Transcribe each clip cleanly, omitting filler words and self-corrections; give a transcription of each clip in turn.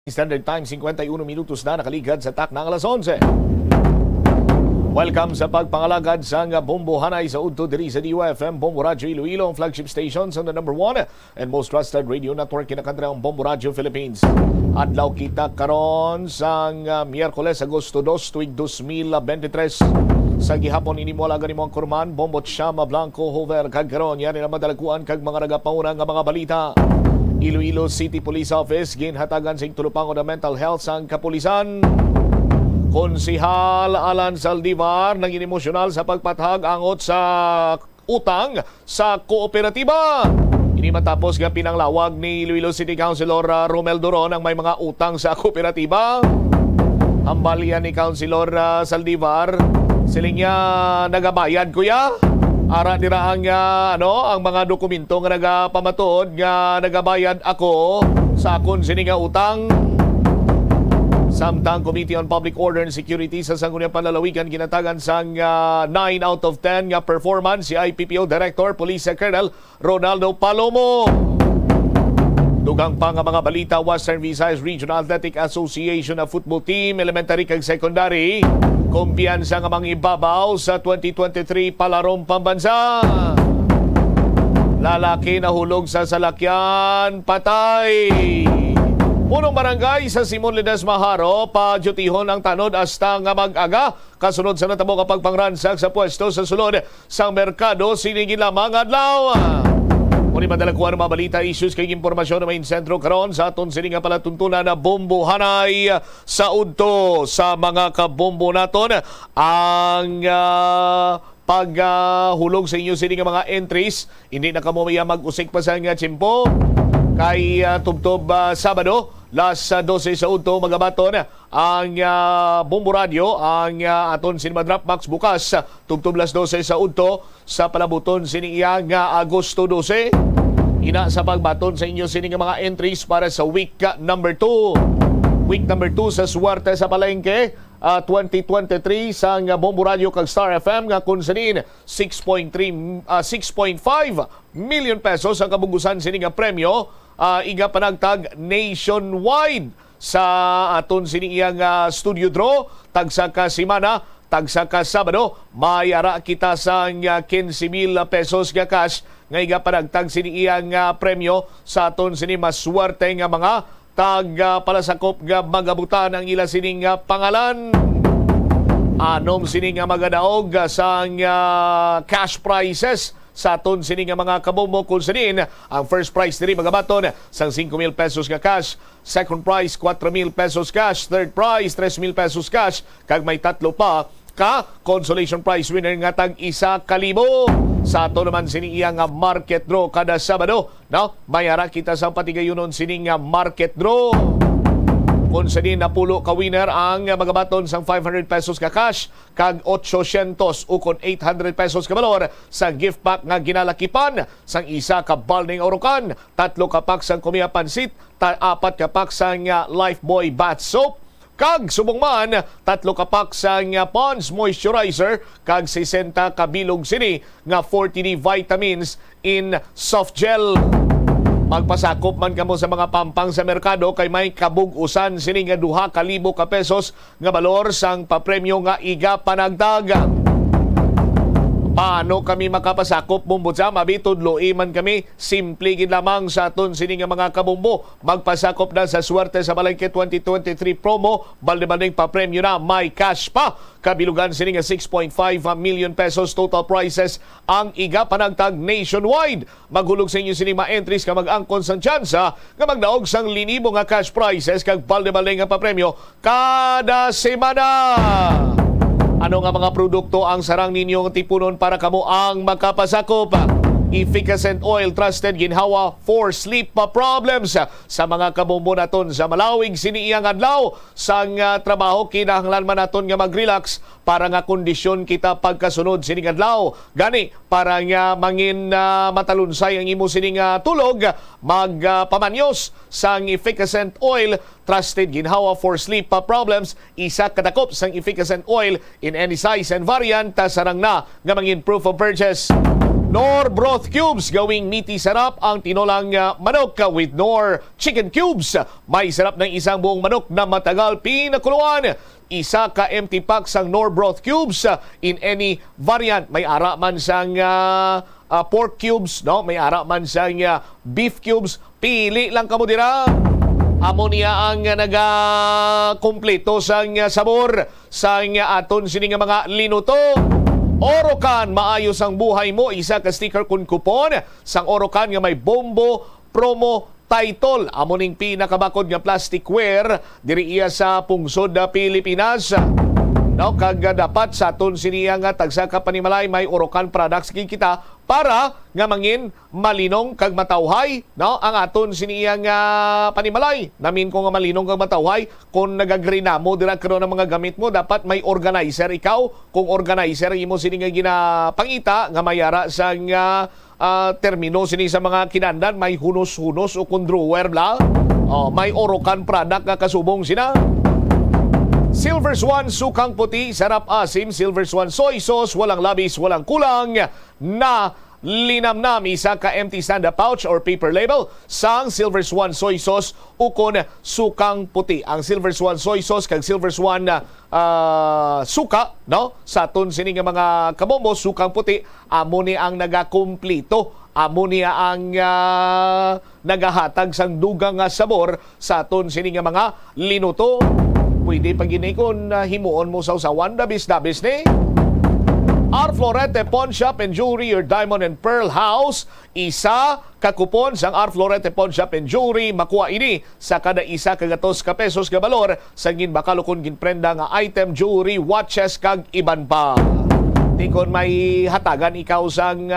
Standard Time, 51 minutos na nakaligad sa tak ng alas 11. Welcome sa pagpangalagad sa Bombo Hanay sa Udto diri sa DUFM Bombo Radio Iloilo, ang flagship station sa the number 1 and most trusted radio network in the country, ang Bombo Radio Philippines. Adlaw kita karon sang Miyerkules, Agosto 2, tuig 2023. Sa gihapon ini mo alaga nimo ang kurman, Bombo Chama Blanco Hover kag karon yan na madalaguan kag mga nagapauna nga mga balita. Iloilo City Police Office ginhatagan sa tulupangon ng mental health sang kapulisan. Konsihal Alan Saldivar naging emosyonal sa pagpatahag angot sa utang sa kooperatiba. Ini matapos nga pinanglawag ni Iloilo City Councilor Romel Doron ang may mga utang sa kooperatiba. Hambalian ni Councilor Saldivar, siling niya nagabayad kuya. Ara nira ang ang mga dokumento nga nagapamatuod nga nagabayad ako sa akon sini nga utang. Samtang Committee on Public Order and Security sa Sangguniang Panlalawigan ginatagan sang 9 out of 10 nga performance si IPPO Director Police Colonel Ronaldo Palomo. Dugang pa nga mga balita, Western Visayas Regional Athletic Association na football team, elementary kag secondary, kumpiyansa nga mga ibabaw sa 2023 palarong pambansa. Lalaki na hulog sa salakyan, patay. Punong barangay sa Simon Ledesma Haro, padyutihon ang tanod hasta nga mag-aga. Kasunod sa natabo kapag pangransak sa pwesto sa sulod sang merkado, sinigin lamang adlaw. Muli madalakuan ng mga balita, issues kay impormasyon na may sentro karon sa aton sini nga palatuntunan na Bombo Hanay sa Udto. Sa mga kabombo naton ang paghulog sa inyo sini nga mga entries. Hindi na kamo maya mag-usik pa sa nga tsimpo. Kay tubtob Sabado, las 12 sa Udto, magabaton ang Bombo Radio, ang aton sinima Dropbox bukas, tubtob las 12 sa Udto, sa palabuton siniya nga Agosto 12. Ina sa pagbaton sa inyo sini nga mga entries para sa week number 2. Week number 2 sa Suwerte sa Palengke, 2023 sa Bombo Radio kag Star FM nga kunsanin 6.5 million pesos ang kabunggusan sini nga premyo. Iga panagtag nationwide sa aton siniyang studio draw, tagsa ka simana, tagsa ka Sabado, mayara kita sa 15,000 pesos nga cash nga iga panagtag siniyang premyo sa aton sini maswerte nga mga tag palasakop nga magabutan ang ila sining pangalan. Anom sining magadaog sa cash prizes sa aton sini nga mga kabombo kung sanin ang first prize diri magabaton sang 5,000 pesos nga cash, second prize 4,000 pesos cash, third prize 3,000 pesos cash, kag may tatlo pa ka consolation prize winner nga tag 1,000. Sa ato naman sini iya nga market draw kada Sabado, no? Mayara kita sa patigayonon sini nga market draw. Kung sa din napulo ka winner ang magabaton sang 500 pesos ka cash kag 800 ukon 800 pesos ka valor sa gift pack nga ginalakipan sang isa ka balding orokan, tatlo ka pack sang kumiya pansit, apat ka pack sang Lifebuoy bath soap, kag subong man tatlo ka pack sang Pond's moisturizer kag 60 ka bilog sini nga 40D vitamins in soft gel. Magpasakop man kamo sa mga pampang sa merkado kay may kabug-usan sini nga 2,000 ka pesos nga balor sang papremyo nga iga panagdaga. Paano kami makapasakop bumbutsa? Mabitudloi man kami, simple gid lamang sa aton sini nga mga kabumbo. Magpasakop na sa Suwerte sa Balengke 2023 promo, balde-baldeng papremyo na, may cash pa. Kabilugan sini nga 6.5 million pesos total prizes ang iga panagtag nationwide. Maghulog sa inyo sini mga entries ka mag-angkon sang tsansa nga magdaog sang linibo nga cash prizes kag balde-baldeng nga papremyo kada semana. Ano nga mga produkto ang sarang ninyong tipunon para kamo ang makapasakop? Efficacent Oil, trusted ginhawa for sleep problems. Sa mga kabombo naton sa malawig siniiyang adlaw sang trabaho, kinahanglan man naton nga mag-relax para nga kondisyon kita pagkasunod sining adlaw. Gani para nga mangin matalunsay ang imo sining tulog, magpamanyos sang Efficacent Oil, trusted ginhawa for sleep problems. Isa kadakop sang Efficacent Oil in any size and variant, sarang na nga mangin proof of purchase. Knorr broth cubes, gawing meaty sarap ang tinolang manok with Knorr chicken cubes. May sarap ng isang buong manok na matagal pinakuluan. Isa ka empty pack sang Knorr broth cubes in any variant. May ara man sang pork cubes, no? May ara man sang beef cubes. Pili lang kamo dira. Amo niya ang nagakumpleto sang sabor sang aton sini nga mga linuto. Orocan, maayos ang buhay mo. Isa ka sticker kun kupon sang Orocan nga may bombo promo title. Amo ning pinakabakod nga plasticware diri iya sa pungsod na Pilipinas. No, kag dapat sa aton siniya nga tagsa ka panimalay may Orocan products kita para nga mangin malinong kag matawhay, no, ang aton siniya nga panimalay. Namin ko nga malinong kag matawhay kung nagagrinamo dira karon ang mga gamit mo, dapat may organizer ikaw. Kung organizer imo sini nga ginapangita nga mayara sa nga termino sini sa mga kinandan, may hunos-hunos o kung drawer bla. May Orocan product nga kasubong sina. Silver Swan sukang puti, sarap asim. Silver Swan soy sauce, walang labis, walang kulang na linamnam. Isa ka empty stand-up pouch or paper label sang Silver Swan soy sauce ukon sukang puti. Ang Silver Swan soy sauce kag Silver Swan suka, no, sa aton sini nga mga kabombo sukang puti, amo ni ang nagakumplito. Amo niya ang nagahatag sang dugang nga sabor sa aton sini nga mga linuto. Pwede pag inikon himuon mo sa usawan, dabis-dabis ni. Our Florete Pawn Shop and Jewelry, your diamond and pearl house. Isa kakupon sang Our Florete Pawn Shop and Jewelry. Makuha ini sa kada isa kagatos ka pesos ka balor sa ginbakalo kung ginprenda nga item, jewelry, watches, kag iban pa. Tikon may hatagan ikaw sang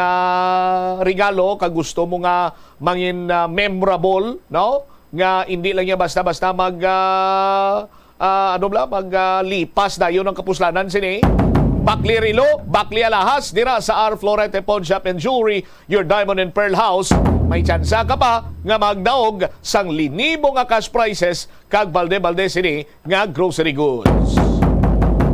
regalo kag gusto mo nga mangin memorable, no? Nga hindi lang niya basta-basta maglipas dayon ng kapuslanan sini. Bakli Rilo, Bakli Alahas, dira sa Our Florete Pawn Shop and Jewelry, your diamond and pearl house. May tsansa ka pa nga magdaog sang linibo nga cash prices kag balde-balde sini nga grocery goods.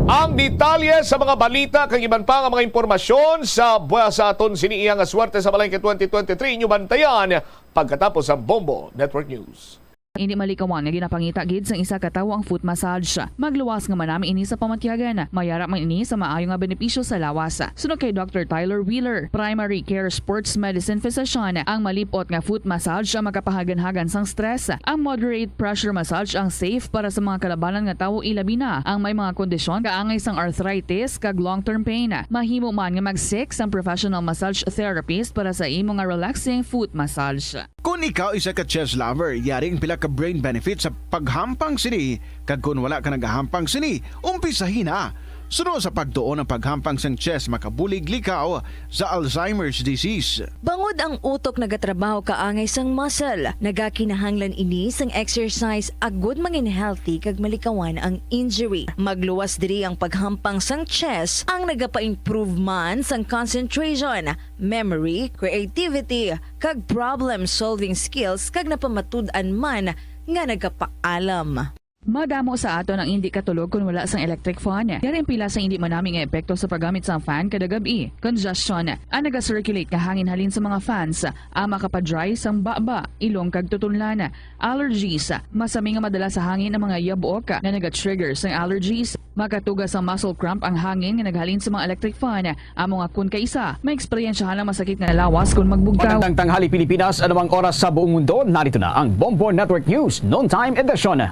Ang detalye sa mga balita kag iban pa nga mga impormasyon sa aton sini iyang swerte sa Balengke 2023 inyo bantayan pagkatapos sa Bombo Network News. Hindi malikawan nga ginapangita gid sang isa ka tawo ang foot massage. Magluwas nga manami ini sa pamatyagan. Mayara man ini sa maayo nga benepisyo sa lawas. Sunod kay Dr. Tyler Wheeler, Primary Care Sports Medicine Physician, ang malipot nga foot massage ang makapahagan-hagan sang stress. Ang moderate pressure massage ang safe para sa mga kalabanan nga tawo ilabi na ang may mga kondisyon kaangay sang arthritis kag long-term pain. Mahimo man nga mag-seek ang professional massage therapist para sa imo nga relaxing foot massage. Kung ikaw isa ka chess lover, yaring pila ka brain benefit sa paghampang sini. Kag kung wala ka nagahampang sini, umpisahin na. Sunod sa pagtuon ng paghampang sang chess, makabulig likaw sa Alzheimer's disease. Bangod ang utok nagatrabaho kaangay sang muscle, nagakinahanglan ini sang exercise agud mangin healthy kag malikawan ang injury. Magluwas diri ang paghampang sang chess ang nagapa-improve man sang concentration, memory, creativity, kag problem-solving skills kag napamatud-an man nga nagapaalam. Madamo sa aton ang hindi katulog kung wala sang electric fan. Yaring pila sang hindi manaming epekto sa paggamit sang fan kada gabi. Congestion, ang naga-circulate ka hangin halin sa mga fans, ang makapadry sang baba, ilong kag tutunlan. Allergies, masami nga madala sa hangin ang mga yabuok na naga-trigger sang allergies. Makatugas ang muscle cramp ang hangin nga naghalin sa mga electric fan. Amo nga kun kaisa, may eksperyensyahan lang masakit nga lawas kung magbugtaw. Magandang tanghali Pilipinas, anumang oras sa buong mundo, narito na ang Bombo Network News Noontime Edition.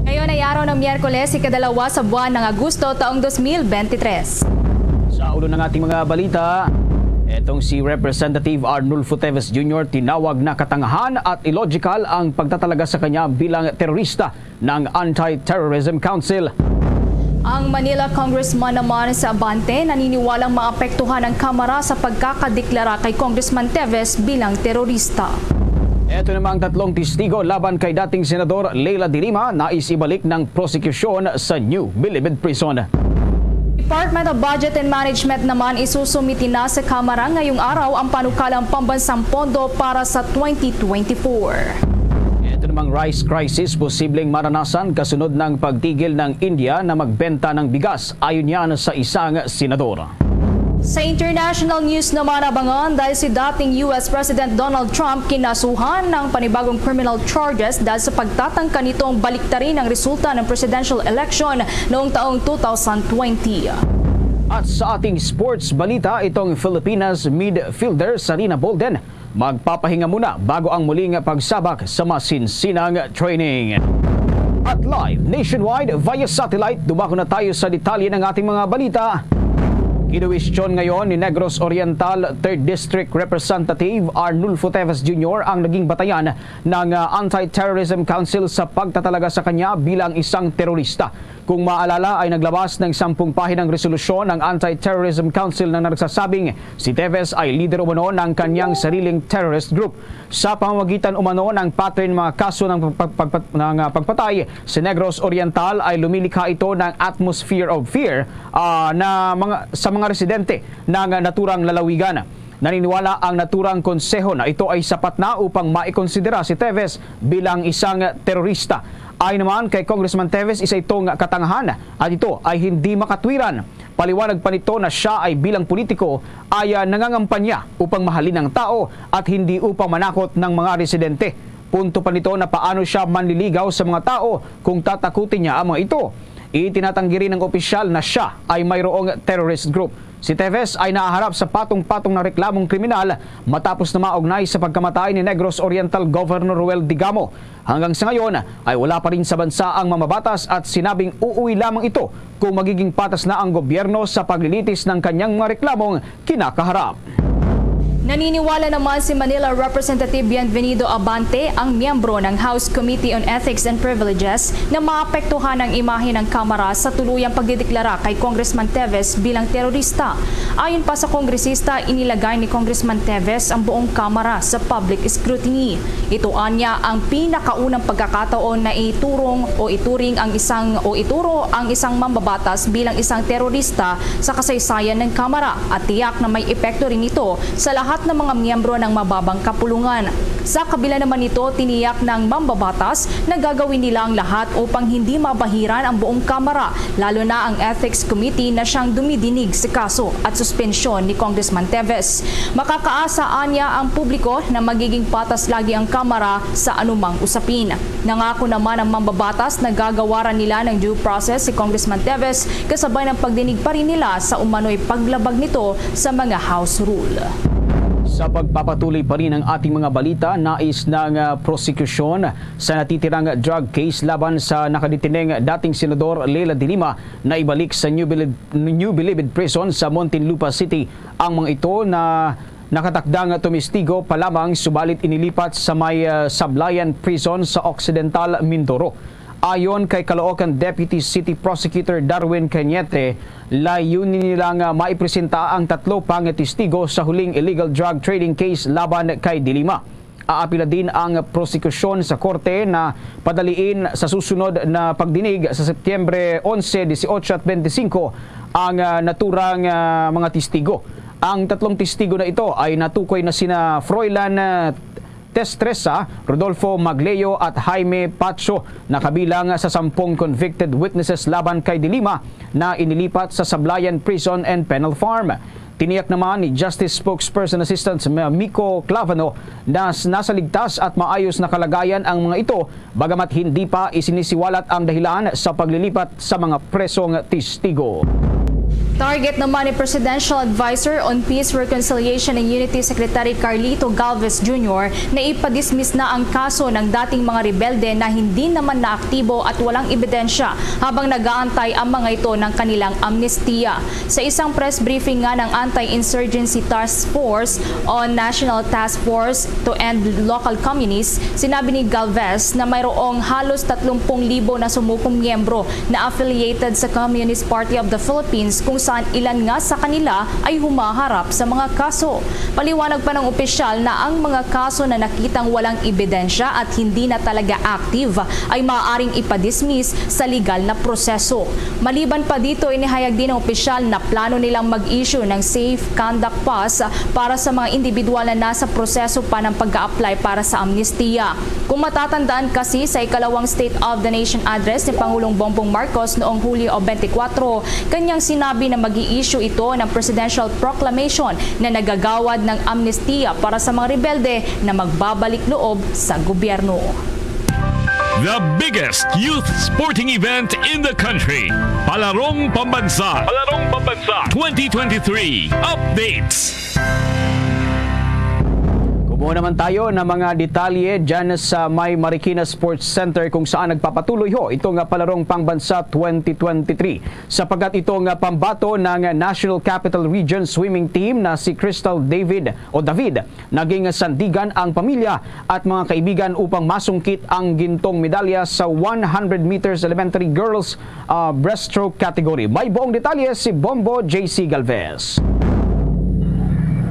Ngayon ay araw ng Miyerkules, ikadalawa sa buwan ng Agosto taong 2023. Sa ulo ng ating mga balita, etong si Representative Arnulfo Teves Jr. tinawag na katangahan at illogical ang pagtatalaga sa kanya bilang terorista ng Anti-Terrorism Council. Ang Manila Congressman naman sa Abante naniniwalang maapektuhan ang Kamara sa pagkakadeklara kay Congressman Teves bilang terorista. Ito namang tatlong testigo laban kay dating Senador Leila de Lima nais ibalik ng prosekusyon sa New Bilibid Prison. Department of Budget and Management naman isusumiti na sa Kamara ngayong araw ang panukalang pambansang pondo para sa 2024. Ito namang rice crisis posibleng maranasan kasunod ng pagtigil ng India na magbenta ng bigas ayon yan sa isang senador. Sa international news naman abangan dahil si dating US President Donald Trump kinasuhan ng panibagong criminal charges dahil sa pagtatangka nitong baliktarin ang resulta ng presidential election noong taong 2020. At sa ating sports balita, itong Filipinas midfielder Sarina Bolden magpapahinga muna bago ang muling pagsabak sa masinsinang training. At live nationwide via satellite, dumako na tayo sa detalye ng ating mga balita. Kinuwestiyon ngayon ni Negros Oriental 3rd District Representative Arnulfo Teves Jr. ang naging batayan ng Anti-Terrorism Council sa pagtatalaga sa kanya bilang isang terorista. Kung maalala ay naglabas ng 10 pahinang resolusyon ng Anti-Terrorism Council na nagsasabing si Teves ay leader umano ng kanyang sariling terrorist group. Sa pamamagitan umano ng pattern mga kaso ng pagpatay, si Negros Oriental ay lumilikha ito ng atmosphere of fear sa mga residente ng naturang lalawigan. Naniniwala ang naturang konseho na ito ay sapat na upang maikonsidera si Teves bilang isang terorista. Ayon naman kay Congressman Teves, isa itong katangahan at ito ay hindi makatwiran. Paliwanag pa nito na siya ay bilang politiko ay nangangampanya upang mahalin ang tao at hindi upang manakot ng mga residente. Punto pa nito na paano siya manliligaw sa mga tao kung tatakutin niya ang mga ito. Itinatanggi rin ng opisyal na siya ay mayroong terrorist group. Si Teves ay naaharap sa patong-patong na reklamong kriminal matapos na maugnay sa pagkamatay ni Negros Oriental Governor Ruel Digamo. Hanggang sa ngayon ay wala pa rin sa bansa ang mamabatas at sinabing uuwi lamang ito kung magiging patas na ang gobyerno sa paglilitis ng kanyang mga reklamong kinakaharap. Naniniwala naman si Manila Representative Bienvenido Abante, ang miyembro ng House Committee on Ethics and Privileges, na maapektuhan ang imahe ng Kamara sa tuluyang pagdideklara kay Congressman Teves bilang terorista. Ayon pa sa kongresista, inilagay ni Congressman Teves ang buong Kamara sa public scrutiny. Ito anya ang pinakaunang pagkakataon na ituro ang isang mambabatas bilang isang terorista sa kasaysayan ng Kamara at tiyak na may epekto rin ito sa lahat ng mga miyembro ng mababang kapulungan. Sa kabila naman nito, tiniyak ng mambabatas na gagawin nila ang lahat upang hindi mabahiran ang buong Kamara, lalo na ang Ethics Committee na siyang dumidinig sa kaso at suspensyon ni Congressman Teves. Makakaasaan niya ang publiko na magiging patas lagi ang Kamara sa anumang usapin. Nangako naman ang mambabatas na gagawaran nila ng due process si Congressman Teves kasabay ng pagdinig pa rin nila sa umano'y paglabag nito sa mga House rule. Sa pagpapatuloy pa rin ng ating mga balita, nais ng prosekusyon sa natitirang drug case laban sa nakadetining dating Senador Leila de Lima na ibalik sa New Bilibid Prison sa Muntinlupa City. Ang mga ito na nakatakdang tumistigo pa lamang subalit inilipat sa may Sablayan Prison sa Occidental Mindoro. Ayon kay Caloocan Deputy City Prosecutor Darwin Cañete, layunin nilang maipresenta ang 3 pang testigo sa huling illegal drug trading case laban kay de Lima. Aapila din ang prosekusyon sa korte na padaliin sa susunod na pagdinig sa Setyembre 11, 18 at 25 ang naturang mga testigo. Ang 3 testigo na ito ay natukoy na sina Froilan Testresa, Rodolfo Magleo at Jaime Pacho na kabilang sa 10 convicted witnesses laban kay de Lima na inilipat sa Sablayan Prison and Penal Farm. Tiniyak naman ni Justice Spokesperson Assistant Miko Clavano na nasa ligtas at maayos na kalagayan ang mga ito bagamat hindi pa isinisiwalat ang dahilan sa paglilipat sa mga presong testigo. Target naman ni Presidential Advisor on Peace, Reconciliation and Unity Secretary Carlito Galvez Jr. na ipadismiss na ang kaso ng dating mga rebelde na hindi naman naaktibo at walang ebidensya habang nag-aantay ang mga ito ng kanilang amnestiya. Sa isang press briefing nga ng Anti-Insurgency Task Force on National Task Force to End Local Communists, sinabi ni Galvez na mayroong halos 30,000 na sumukong miyembro na affiliated sa Communist Party of the Philippines kung saan ilan nga sa kanila ay humaharap sa mga kaso. Paliwanag pa ng opisyal na ang mga kaso na nakitang walang ebidensya at hindi na talaga active ay maaaring ipadismiss sa legal na proseso. Maliban pa dito, inihayag din ng opisyal na plano nilang mag-issue ng Safe Conduct Pass para sa mga individual na nasa proseso pa ng pag-a-apply para sa amnestiya. Kung matatandaan kasi sa ikalawang State of the Nation address ni Pangulong Bongbong Marcos noong Hulyo 24, kanyang sinabi na mag-i-issue ito ng presidential proclamation na nagagawad ng amnestiya para sa mga rebelde na magbabalik loob sa gobyerno. The biggest youth sporting event in the country. Palarong Pambansa. 2023 updates. Kumuha naman tayo ng mga detalye dyan sa May Marikina Sports Center kung saan nagpapatuloy itong Palarong Pambansa 2023. Sapagkat itong pambato ng National Capital Region Swimming Team na si Crystal David naging sandigan ang pamilya at mga kaibigan upang masungkit ang gintong medalya sa 100 meters elementary girls breaststroke category. May buong detalye si Bombo JC Galvez.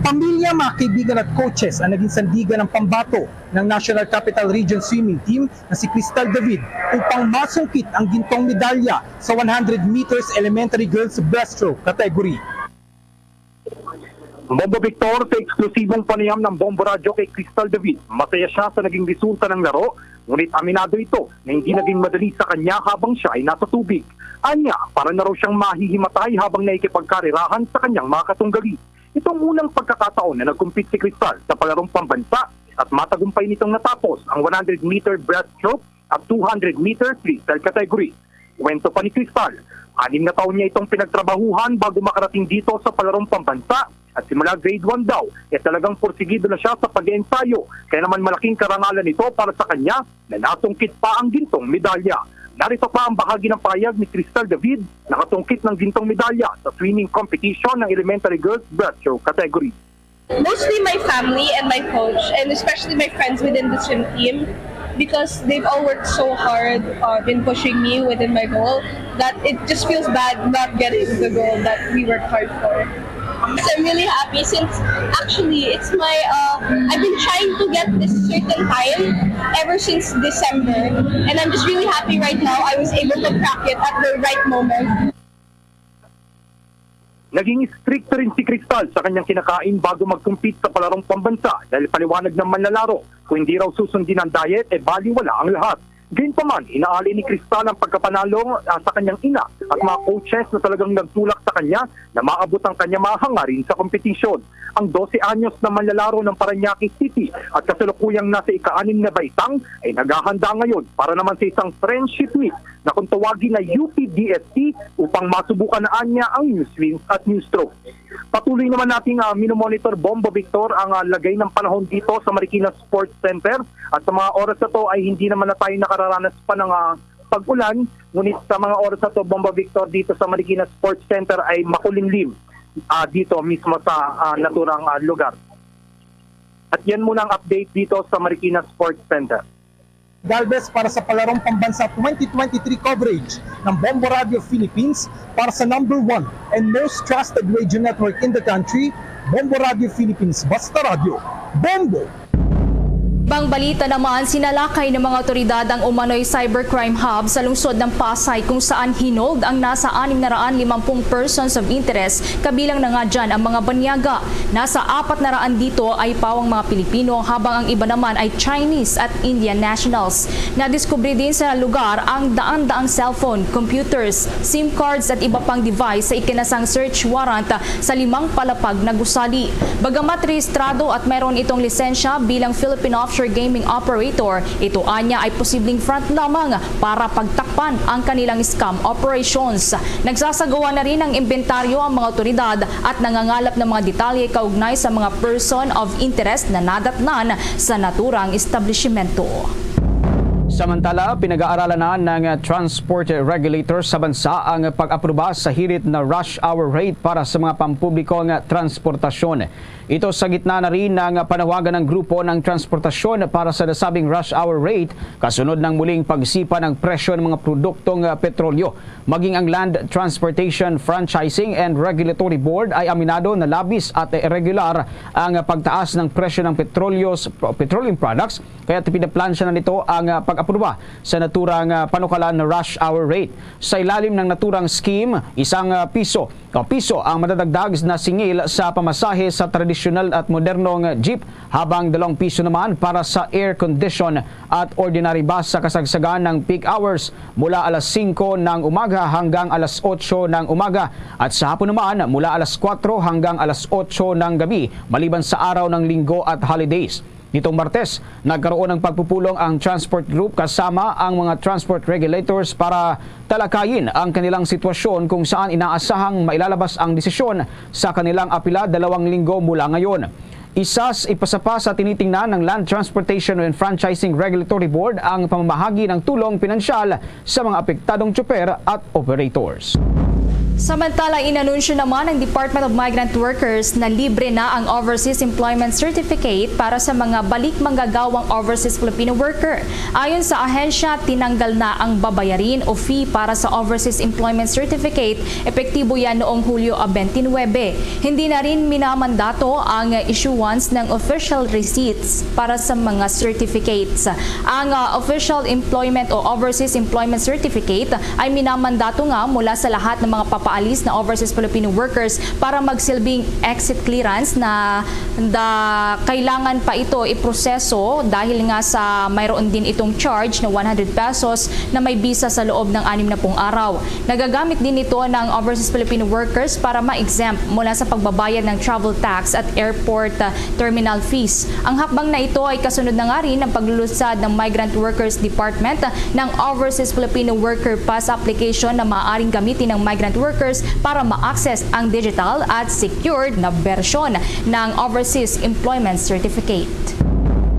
Pamilya, mga kaibigan at coaches ang naging sandigan ng pambato ng National Capital Region Swimming Team na si Crystal David upang masungkit ang gintong medalya sa 100 meters elementary girls breaststroke category. Bombo Victor sa eksklusibong panayam ng Bombo Radio kay Crystal David. Masaya siya sa naging resulta ng laro, ngunit aminado ito na hindi naging madali sa kanya habang siya ay nasa tubig. Anya, para na raw siyang mahihimatay habang naikipagkarirahan sa kanyang mga katunggali. Itong unang pagkakataon na nag-compete si Crystal sa Palarong Pambansa at matagumpay nitong natapos ang 100-meter breaststroke at 200-meter freestyle category. Kwento pa ni Crystal, 6 na taon niya itong pinagtrabahuhan bago makarating dito sa Palarong Pambansa at simula grade 1 daw, talagang porsigido na siya sa pag-ensayo. Kaya naman malaking karangalan ito para sa kanya na nasungkit pa ang gintong medalya. Narito pa ang bahagi ng payag ni Crystal David na katungkit ng gintong medalya sa swimming competition ng elementary girls breaststroke category. Mostly my family and my coach, and especially my friends within the swim team, because they've all worked so hard in pushing me within my goal that it just feels bad not getting the goal that we worked hard for. So I'm really happy since actually it's my I've been trying to get this certain time ever since December, and I'm just really happy right now I was able to crack it at the right moment. Naging strict rin si Crystal sa kanyang kinakain bago mag-compete sa Palarong Pambansa dahil paliwanag ng manlalaro kung hindi raw susundin ang diet baliwala ang lahat. Gayunpaman, inaali ni Crystal ang pagkapanalo sa kanyang ina at mga coaches na talagang nagtulak sa kanya na maabot ang kanya mga hangarin sa kompetisyon. Ang 12 anyos na manlalaro ng Parañaque City at kasalukuyang nasa ika-6 na baitang ay naghahanda ngayon para naman sa isang friendship meet na kung tawagin na UPDST upang masubukan na niya ang new swims at new stroke. Patuloy naman nating minomonitor Bombo Victor ang lagay ng panahon dito sa Marikina Sports Center at sa mga oras na to ay hindi naman na tayo nakararanas pa ng pag-ulan, ngunit sa mga oras na to Bombo Victor dito sa Marikina Sports Center ay makulimlim dito mismo sa naturang lugar. At yan muna ang update dito sa Marikina Sports Center. Galvez para sa Palarong Pambansa 2023 coverage ng Bombo Radio Philippines para sa number 1 and most trusted radio network in the country, Bombo Radio Philippines. Basta Radio, Bombo! Bang balita naman, sinalakay ng mga otoridad ang umano'y cybercrime hub sa lungsod ng Pasay kung saan hinold ang nasa 650 persons of interest, kabilang na nga dyan ang mga banyaga. Nasa 400 dito ay pawang mga Pilipino habang ang iba naman ay Chinese at Indian nationals. Nadiskubre din sa lugar ang daan-daang cellphone, computers, SIM cards at iba pang device sa ikinasang search warrant sa 5 palapag na gusali. Bagamat rehistrado at meron itong lisensya bilang Philippine Offshore Gaming Operator, ito anya ay posibleng front lamang para pagtakpan ang kanilang scam operations. Nagsasagawa na rin ng inventaryo ang mga otoridad at nangangalap ng mga detalye kaugnay sa mga person of interest na nadatnan sa naturang establishmento. Samantala, pinag-aaralan na ng transport regulator sa bansa ang pag-aproba sa hirit na rush hour rate para sa mga pampublikong transportasyon. Ito sa gitna na rin ng panawagan ng grupo ng transportasyon para sa nasabing rush hour rate kasunod ng muling pagsipa ng presyo ng mga produktong petrolyo. Maging ang Land Transportation Franchising and Regulatory Board ay aminado na labis at irregular ang pagtaas ng presyo ng petroleum products, kaya pinaplansya na nito ang pag-aproba sa naturang panukalan na rush hour rate. Sa ilalim ng naturang scheme, ₱1 piso ang madadagdag na singil sa pamasahe sa tradisyonal traditional at modernong jeep, habang 2 piso naman para sa air condition at ordinary bus sa kasagsagan ng peak hours mula alas 5 ng umaga hanggang alas 8 ng umaga at sa hapon naman mula alas 4 hanggang alas 8 ng gabi maliban sa araw ng linggo at holidays. Nitong Martes, nagkaroon ng pagpupulong ang Transport Group kasama ang mga transport regulators para talakayin ang kanilang sitwasyon kung saan inaasahang mailalabas ang desisyon sa kanilang apela 2 linggo mula ngayon. Isas ipasapa sa tinitingnan ng Land Transportation and Franchising Regulatory Board ang pamamahagi ng tulong pinansyal sa mga apektadong tsuper at operators. Samantala, inanunsyo naman ng Department of Migrant Workers na libre na ang Overseas Employment Certificate para sa mga balik manggagawang overseas Filipino worker. Ayon sa ahensya, tinanggal na ang babayarin o fee para sa Overseas Employment Certificate. Epektibo yan noong Hulyo 29. Hindi na rin minamandato ang issuance ng official receipts para sa mga certificates. Ang Official Employment o Overseas Employment Certificate ay minamandato nga mula sa lahat ng mga papaalis na overseas Filipino workers para magsilbing exit clearance na kailangan pa ito iproseso dahil nga sa mayroon din itong charge na 100 pesos na may visa sa loob ng 60 araw. Nagagamit din ito ng overseas Filipino workers para ma-exempt mula sa pagbabayad ng travel tax at airport terminal fees. Ang hakbang na ito ay kasunod na nga rin ng paglulunsad ng Migrant Workers Department ng Overseas Filipino Worker Pass application na maaaring gamitin ng migrant workers para ma-access ang digital at secured na bersyon ng Overseas Employment Certificate.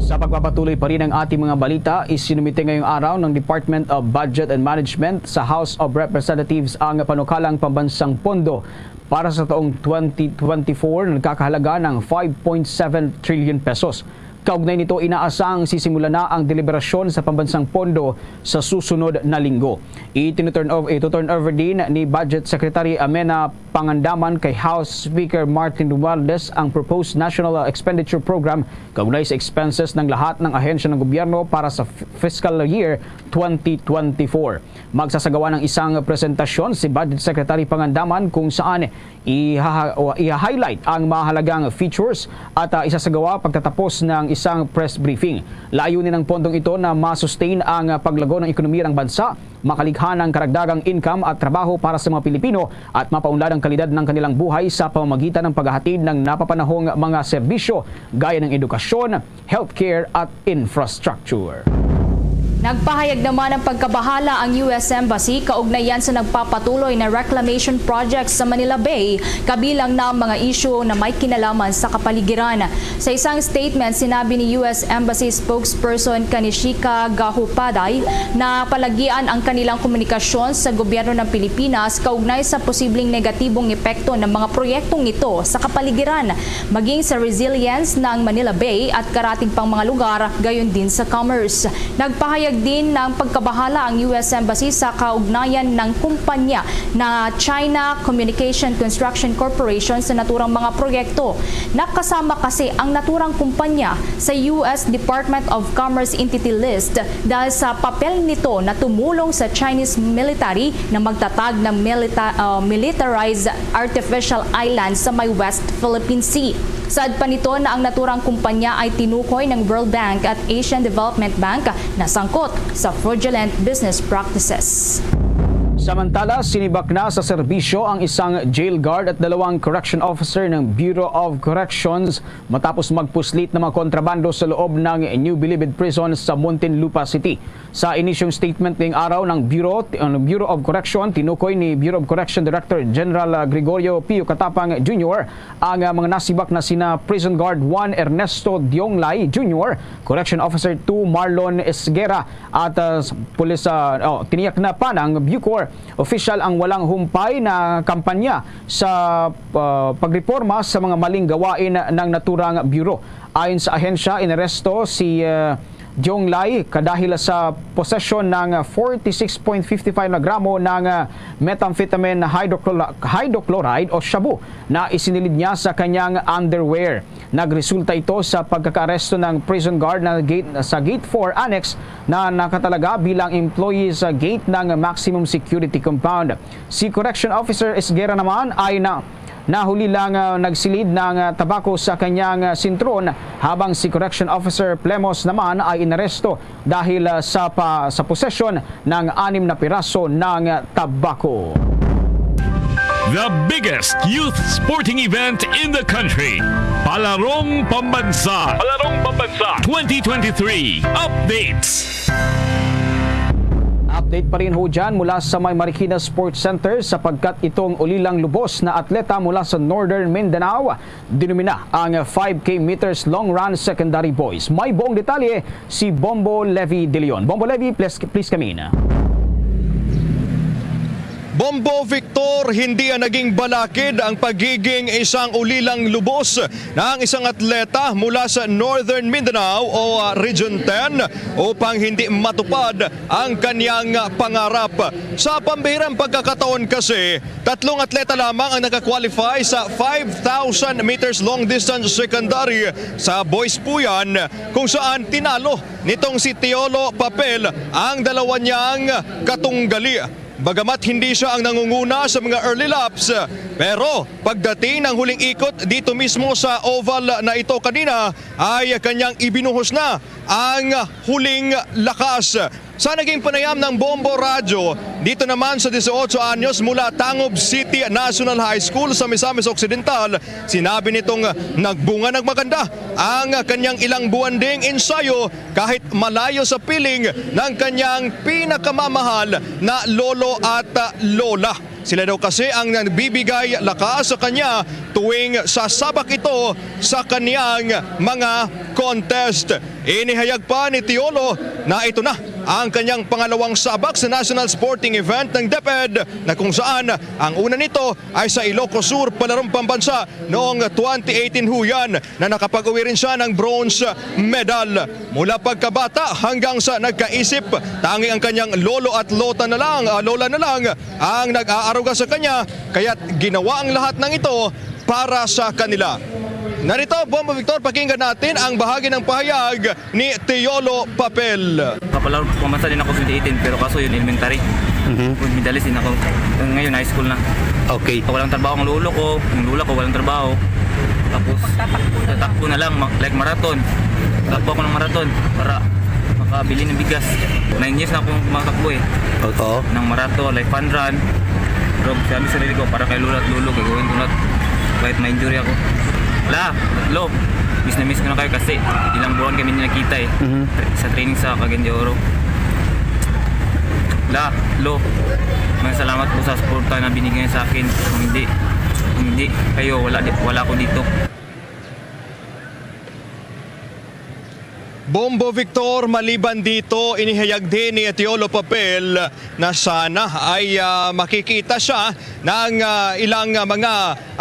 Sa pagpapatuloy pa rin ng ating mga balita, isinumite ngayong araw ng Department of Budget and Management sa House of Representatives ang panukalang pambansang pondo para sa taong 2024 na nagkakahalaga ng 5.7 trillion pesos. Kaugnay nito, inaasang sisimula na ang deliberasyon sa pambansang pondo sa susunod na linggo. Ito-turn over din ni Budget Secretary Amena Pangandaman kay House Speaker Martin Romualdez ang proposed National Expenditure Program kaugnay sa expenses ng lahat ng ahensya ng gobyerno para sa fiscal year 2024. Magsasagawa ng isang presentasyon si Budget Secretary Pangandaman kung saan i-highlight ang mahalagang features at isasagawa pagtatapos ng isang press briefing. Layunin ng pondong ito na ma-sustain ang paglago ng ekonomiya ng bansa, makalikha ng karagdagang income at trabaho para sa mga Pilipino at mapaunlad ang kalidad ng kanilang buhay sa pamamagitan ng paghahatid ng napapanahong mga serbisyo gaya ng edukasyon, healthcare at infrastructure. Nagpahayag naman ng pagkabahala ang US Embassy kaugnayan sa nagpapatuloy na reclamation projects sa Manila Bay, kabilang na mga isyu na may kinalaman sa kapaligiran. Sa isang statement, sinabi ni US Embassy spokesperson Kanishika Gahupaday na palagian ang kanilang komunikasyon sa gobyerno ng Pilipinas kaugnay sa posibleng negatibong epekto ng mga proyektong ito sa kapaligiran, maging sa resilience ng Manila Bay at karating pang mga lugar, gayon din sa commerce. Nagpahayag din ng pagkabahala ang US Embassy sa kaugnayan ng kumpanya na China Communication Construction Corporation sa naturang mga proyekto. Nakasama kasi ang naturang kumpanya sa US Department of Commerce Entity List dahil sa papel nito na tumulong sa Chinese military na magtatag ng militarized artificial island sa may West Philippine Sea. Saad pa nito na ang naturang kumpanya ay tinukoy ng World Bank at Asian Development Bank na sangkot sa fraudulent business practices. Samantala, sinibak na sa serbisyo ang isang jail guard at 2 correction officer ng Bureau of Corrections matapos magpuslit ng mga kontrabando sa loob ng New Bilibid Prison sa Muntinlupa City. Sa inisyong statement ngayong araw ng Bureau of Correction, tinukoy ni Bureau of Correction Director General Gregorio Pio Katapang Jr. ang mga nasibak na sina Prison Guard 1 Ernesto Dionglay Jr., Correction Officer 2 Marlon Esguera at tiniyak na pa ng Bucor official ang walang humpay na kampanya sa pagreforma sa mga maling gawain ng naturang bureau. Ayon sa ahensya, inaresto si Dionglay kadahil sa posesyon ng 46.55 na gramo ng methamphetamine hydrochloride o shabu na isinilid niya sa kanyang underwear. Nagresulta ito sa pagkakaaresto ng prison guard sa Gate 4 Annex na nakatalaga bilang employee sa gate ng Maximum Security Compound. Si Correction Officer Esguera naman ay nahuli lang nagsilid ng tabako sa kanyang sintron habang si Correction Officer Plemos naman ay inaresto dahil sa posesyon ng 6 na piraso ng tabako. The biggest youth sporting event in the country. Palarong Pambansa. Palarong Pambansa 2023 updates. Update pa rin ho dyan mula sa May Marikina Sports Center sapagkat itong ulilang lubos na atleta mula sa Northern Mindanao dinumina ang 5K meters long run secondary boys. May buong detalye si Bombo Levi De Leon. Bombo Levi, please come in. Bombo Victor, hindi naging balakid ang pagiging isang ulilang lubos ng isang atleta mula sa Northern Mindanao o Region 10 upang hindi matupad ang kanyang pangarap. Sa pambihirang pagkakataon kasi, 3 atleta lamang ang nakakwalify sa 5,000 meters long distance secondary sa boys po yan, kung saan tinalo nitong si Teolo Papel ang dalawa niyang katunggali. Bagamat hindi siya ang nangunguna sa mga early laps, pero pagdating ng huling ikot dito mismo sa oval na ito kanina ay kanyang ibinuhos na ang huling lakas. Sa naging panayam ng Bombo Radyo, dito naman sa 18 anyos mula Tangob City National High School sa Misamis Occidental, sinabi nitong nagbunga ng maganda ang kanyang ilang buwan ding ensayo kahit malayo sa piling ng kanyang pinakamamahal na lolo at lola. Sila daw kasi ang nagbibigay lakas sa kanya tuwing sasabak ito sa kaniyang mga contest. Inihayag pa ni Teolo na ito na ang kanyang pangalawang sabak sa National Sporting Event ng DepEd na kung saan ang una nito ay sa Ilocos Sur, Palarong Pambansa noong 2018 huyan na nakapag-uwi rin siya ng bronze medal. Mula pagkabata hanggang sa nagkaisip, tangi ang kanyang lolo at lola na lang ang nag-aaruga sa kanya, kaya't ginawa ang lahat ng ito para sa kanila. Narito, Bombo Victor, pakinggan natin ang bahagi ng pahayag ni Teolo Papel. Kapalaro pamasa din ako 2018 pero kaso yun elementary. Medalist din ako. Ngayon high school na. Okay. Walang trabaho ang lolo ko, yung lula ko walang trabaho. Tapos tatakbo na lang like marathon. Takbo ako ng marathon para makabili ng bigas. 9 years na akong tumatakbo eh. Oo. Ng marathon, like fun run. Pero sabi sa sarili ko para kay lula at lolo gagawin ko lahat. Kahit ma-injury ako. Wala, tatlo. Miss na miss ko na kayo kasi ilang buwan kami nakita eh. Sa training sa Cagayan de Oro. Wala, lo. Maraming salamat po sa suporta na binigay sa akin. Kung hindi kayo, wala ako dito. Bombo Victor, maliban dito, inihayag din ni Teolo Papel na sana ay makikita siya ng ilang mga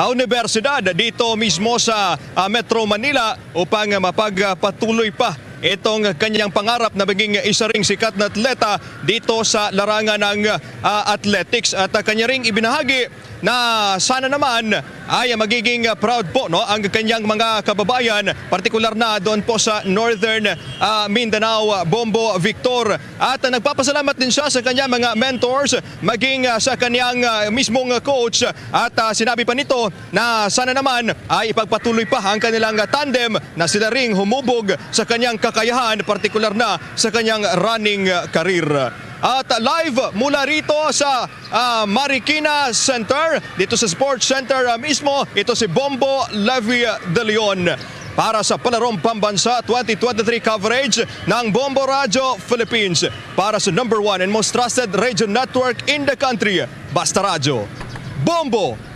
universidad dito mismo sa Metro Manila upang mapagpatuloy pa itong kanyang pangarap na maging isa ring sikat na atleta dito sa larangan ng athletics. At kanya ring ibinahagi na sana naman ay magiging proud po ang kanyang mga kababayan, partikular na doon po sa Northern Mindanao, Bombo Victor. At nagpapasalamat din siya sa kanyang mga mentors, maging sa kanyang mismong coach. At sinabi pa nito na sana naman ay ipagpatuloy pa ang kanilang tandem na sila ring humubog sa kanyang kakayahan, partikular na sa kanyang running career. At live mula rito sa Marikina Center, dito sa Sports Center mismo, ito si Bombo Levi De Leon. Para sa Palarong Pambansa 2023 coverage ng Bombo Radyo Philippines. Para sa #1 and most trusted radio network in the country, Basta Radyo. Bombo!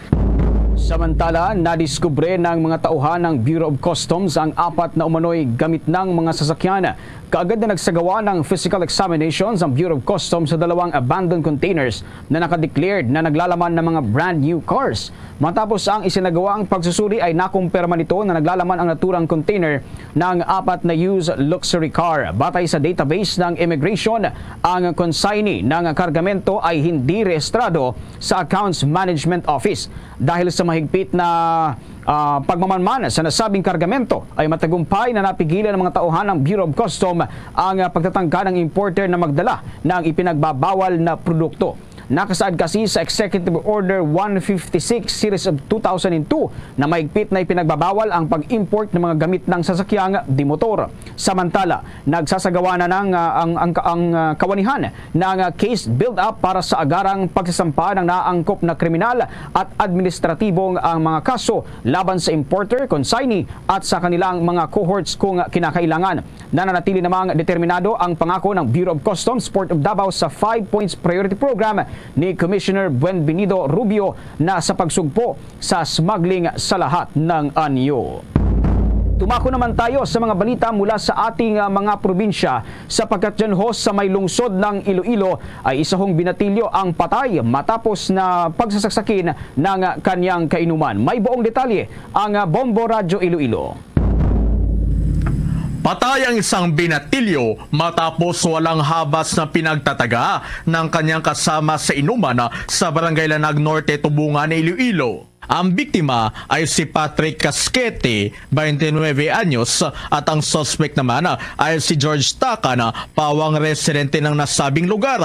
Samantala, nadiskubre ng mga tauhan ng Bureau of Customs ang 4 na umano'y gamit ng mga sasakyan. Kaagad na nagsagawa ng physical examinations ang Bureau of Customs sa 2 abandoned containers na nakadeclared na naglalaman ng mga brand new cars. Matapos ang isinagawa ang pagsusuri ay nakumpirma nito na naglalaman ang naturang container ng 4 na used luxury car. Batay sa database ng Immigration, ang consignee ng kargamento ay hindi rehistrado sa Accounts Management Office. Dahil sa mahigpit na pagmamanman sa nasabing kargamento ay matagumpay na napigilan ng mga tauhan ng Bureau of Customs ang pagtatangka ng importer na magdala ng ipinagbabawal na produkto. Nakasaad kasi sa Executive Order 156 Series of 2002 na mahigpit na ipinagbabawal ang pag-import ng mga gamit ng sasakyang di-motor. Samantala, nagsasagawa na ng ang kawanihan ng case build-up para sa agarang pagsasampa ng naangkop na kriminal at administratibong ang mga kaso laban sa importer, consignee at sa kanilang mga cohorts kung kinakailangan. Nananatili namang determinado ang pangako ng Bureau of Customs Port of Davao sa 5 Points Priority Program ni Commissioner Buenvenido Rubio na sa pagsugpo sa smuggling sa lahat ng anyo. Tumako naman tayo sa mga balita mula sa ating mga probinsya sapagkat dyan ho sa may lungsod ng Iloilo ay isa hong binatilyo ang patay matapos na pagsasaksakin ng kanyang kainuman. May buong detalye ang Bombo Radyo Iloilo. Patay ang isang binatilyo matapos walang habas na pinagtataga ng kanyang kasama sa inuman sa Barangay Lanag Norte, Tubungan, Iloilo. Ang biktima ay si Patrick Casquete, 29 anyos, at ang suspect naman ay si George Tacan, pawang residente ng nasabing lugar.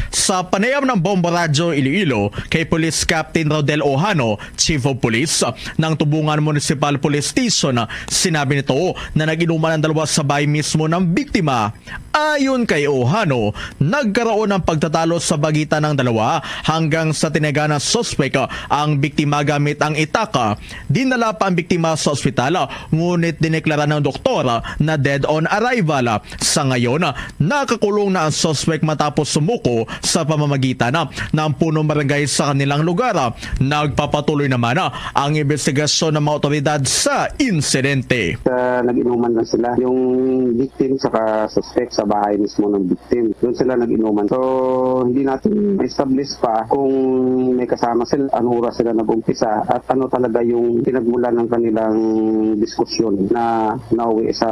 Sa panayam ng Bombo Radyo Iloilo kay Police Captain Rodel Ohano, Chief of Police ng Tubungan Municipal Police Station, sinabi nito na nag-inuman ang dalawa sa bahay mismo ng biktima. Ayon kay Ohano, nagkaroon ng pagtatalo sa pagitan ng dalawa hanggang sa tinaga ng suspect ang biktima gamit ang itaka. Dinala pa ang biktima sa ospital, ngunit dineklara ng doktor na dead on arrival. Sa ngayon, nakakulong na ang suspect matapos sumuko sa pamamagitan ng punong barangay sa kanilang lugar. Nagpapatuloy naman ang investigasyon ng mga otoridad sa insidente. Nag-inuman lang sila. Yung victim saka suspect sa bahay mismo ng victim. Doon sila nag-inuman. So, hindi natin establish pa kung may kasama sila, ano oras sila nag-umpisa at ano talaga yung pinagmulan ng kanilang diskusyon na nauwi sa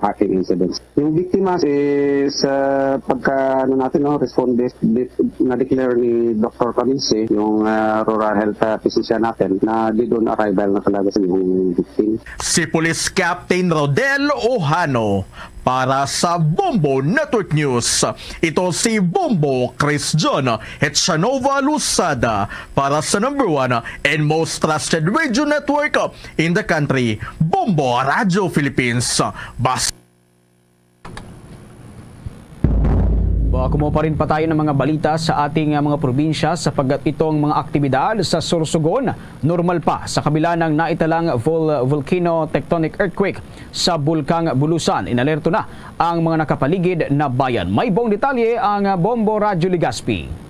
hacking incidents. Yung biktima is pagka responde na-declare ni Dr. Caminse, yung rural health physician natin, na di doon arrival na talaga sa yung victim. Si Police Captain Rodel Ohano para sa Bombo Network News. Ito si Bombo Chris John Hetchanova Lusada para sa number 1 and most trusted radio network in the country, Bombo Radio Philippines. Kumuha pa rin pa tayo ng mga balita sa ating mga probinsya sapagkat itong mga aktibidad sa Sorsogon normal pa sa kabila ng naitalang volcano tectonic earthquake sa Bulkang Bulusan. Inalerto na ang mga nakapaligid na bayan. May buong detalye ang Bombo Radyo Legazpi.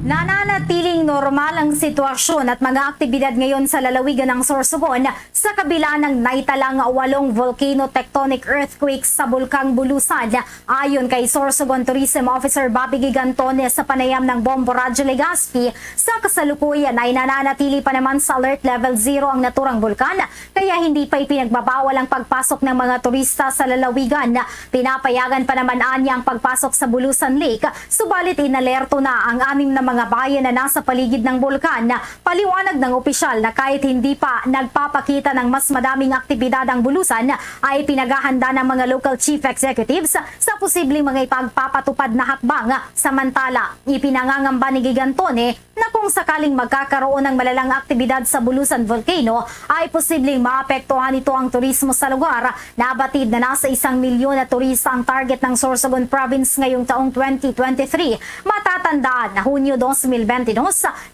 Nananatiling normal ang sitwasyon at mga aktibidad ngayon sa lalawigan ng Sorsogon sa kabila ng naitalang 8 volcano tectonic earthquake sa Bulkang Bulusan. Ayon kay Sorsogon Tourism Officer Bobby Gigantones sa panayam ng Bombo Radyo Legazpi, sa kasalukuyan ay nananatili pa naman sa alert level 0 ang naturang bulkan, kaya hindi pa ipinagbabawal ang pagpasok ng mga turista sa lalawigan. Pinapayagan pa naman anya ang pagpasok sa Bulusan Lake, subalit inalerto na ang 6 na mga bayan na nasa paligid ng bulkan. Paliwanag ng opisyal na kahit hindi pa nagpapakita ng mas madaming aktibidad ang Bulusan, ay pinaghahanda ng mga local chief executives sa posibleng mga ipagpapatupad na hakbang. Samantala, ipinangangamba ni Gigantone na kung sakaling magkakaroon ng malalang aktibidad sa Bulusan Volcano, ay posibleng maapektuhan ito ang turismo sa lugar. Nabatid na nasa 1 milyon na turista ang target ng Sorsogon Province ngayong taong 2023. Matatandaan na Hunyo 2022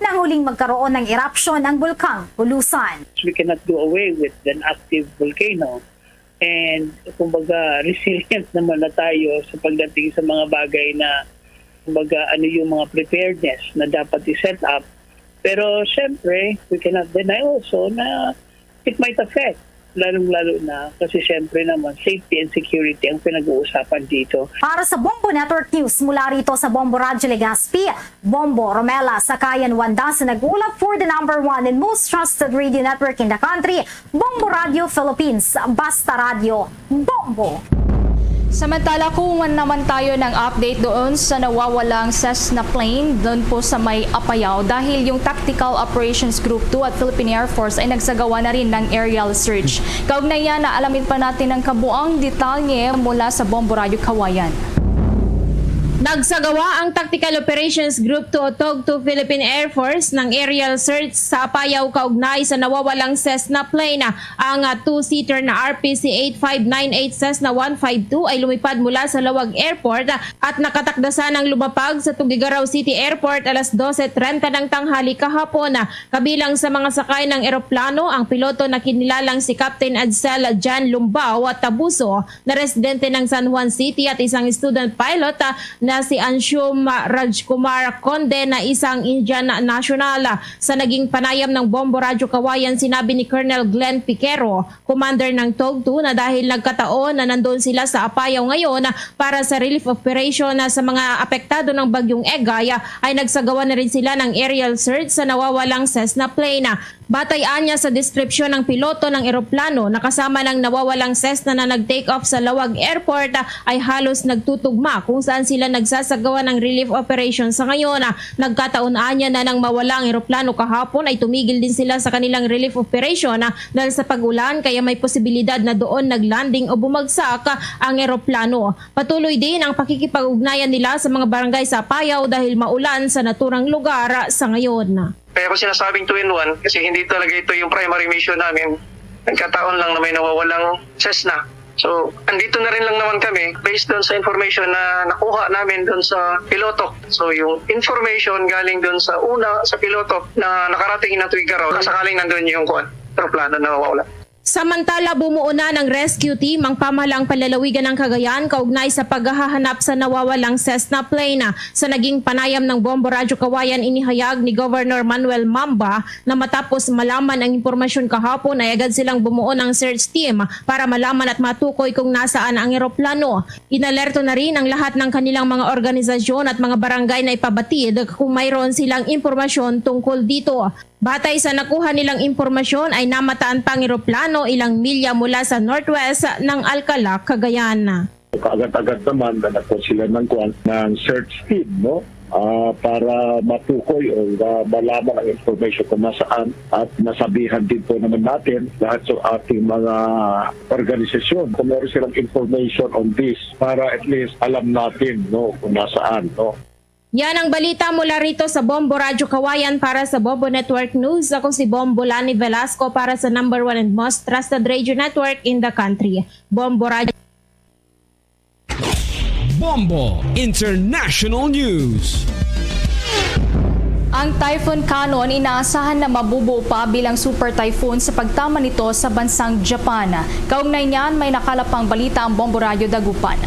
nang huling magkaroon ng eruption ang Bulkang Bulusan. We cannot do away with an active volcano, and kumbaga resilient naman na tayo sa pagdating sa mga bagay na kumbaga ano yung mga preparedness na dapat i-set up. Pero syempre, we cannot deny also na it might affect, lalong-lalo na kasi syempre naman safety and security ang pinag-uusapan dito. Para sa Bombo Network News mula rito sa Bombo Radyo Legazpi, Bombo Romela Sakayan Wanda sa nag-ulap for the number 1 and most trusted radio network in the country, Bombo Radio Philippines, Basta Radio, Bombo. Samantala, kuha naman tayo ng update doon sa nawawalang Cessna plane doon po sa may Apayao dahil yung Tactical Operations Group 2 at Philippine Air Force ay nagsagawa na rin ng aerial search. Kaugnay yan, alamin pa natin ang kabuang detalye mula sa Bombo Radio Kawayan. Nagsagawa ang Tactical Operations Group 2 o TOG-2 Philippine Air Force ng aerial search sa Apayao kaugnay sa nawawalang Cessna plane. Ang 2-seater na RPC-8598 Cessna 152 ay lumipad mula sa Lawag Airport at nakatakdasan ng lumapag sa Tugigaraw City Airport alas 12:30 ng tanghali kahapon. Kabilang sa mga sakay ng eroplano ang piloto na kinilalang si Captain Adsel Jan Lumbao at Tabuso na residente ng San Juan City at isang student pilot na si Anshum Rajkumar Conde na isang Indian national. Sa naging panayam ng Bombo Radyo Kawayan, sinabi ni Colonel Glenn Piquero, commander ng TOG-2, na dahil nagkataon na nandun sila sa Apayao ngayon para sa relief operation sa mga apektado ng bagyong Egay, ay nagsagawa na rin sila ng aerial search sa nawawalang Cessna plane. Batay niya sa description ng piloto ng eroplano na kasama ng nawawalang Cessna na nag-take off sa Lawag Airport ay halos nagtutugma kung saan sila nagsasagawa ng relief operation sa ngayon. Nagkataon-anya na nang mawala ang eroplano kahapon ay tumigil din sila sa kanilang relief operation dahil sa pag-ulan, kaya may posibilidad na doon naglanding o bumagsak ang eroplano. Patuloy din ang pakikipag-ugnayan nila sa mga barangay sa Apayao dahil maulan sa naturang lugar sa ngayon. Kaya ko sinasabing 2-in-1 kasi hindi talaga ito yung primary mission namin. Nagkataon lang na may nawawalang Cessna. So, andito na rin lang naman kami based doon sa information na nakuha namin doon sa piloto. So, yung information galing doon sa piloto na nakarating ng Tugigaraw, sakaling nandun yung aeroplano na nawawala. Samantala, bumuo na ng rescue team ang pamahalaang palalawigan ng Cagayan kaugnay sa paghahanap sa nawawalang Cessna plane. Sa naging panayam ng Bombo Radyo Kawayan, inihayag ni Governor Manuel Mamba na matapos malaman ang impormasyon kahapon ay agad silang bumuo ng search team para malaman at matukoy kung nasaan ang eroplano. Inalerto na rin ang lahat ng kanilang mga organisasyon at mga barangay na ipabatid kung mayroon silang impormasyon tungkol dito. Batay sa nakuha nilang impormasyon ay namataan pang eroplano ilang milya mula sa northwest ng Alcalá, Cagayan. Kaagad-agad naman nanakot sila ng search team, no? Para matukoy o malaman ang information kung nasaan, at nasabihan din po naman natin lahat sa ating mga organisasyon kung meron silang information on this para at least alam natin, no, kung nasaan, no? Yan ang balita mula rito sa Bombo Radyo Kawayan para sa Bombo Network News. Ako si Bombo Lani Velasco para sa number 1 and most trusted radio network in the country. Bombo Radyo. Bombo International News. Ang Typhoon Kanon inaasahan na mabubuo pa bilang super typhoon sa pagtama nito sa bansang Japan. Kaugnay niyan, may nakalapang balita ang Bombo Radyo Dagupan.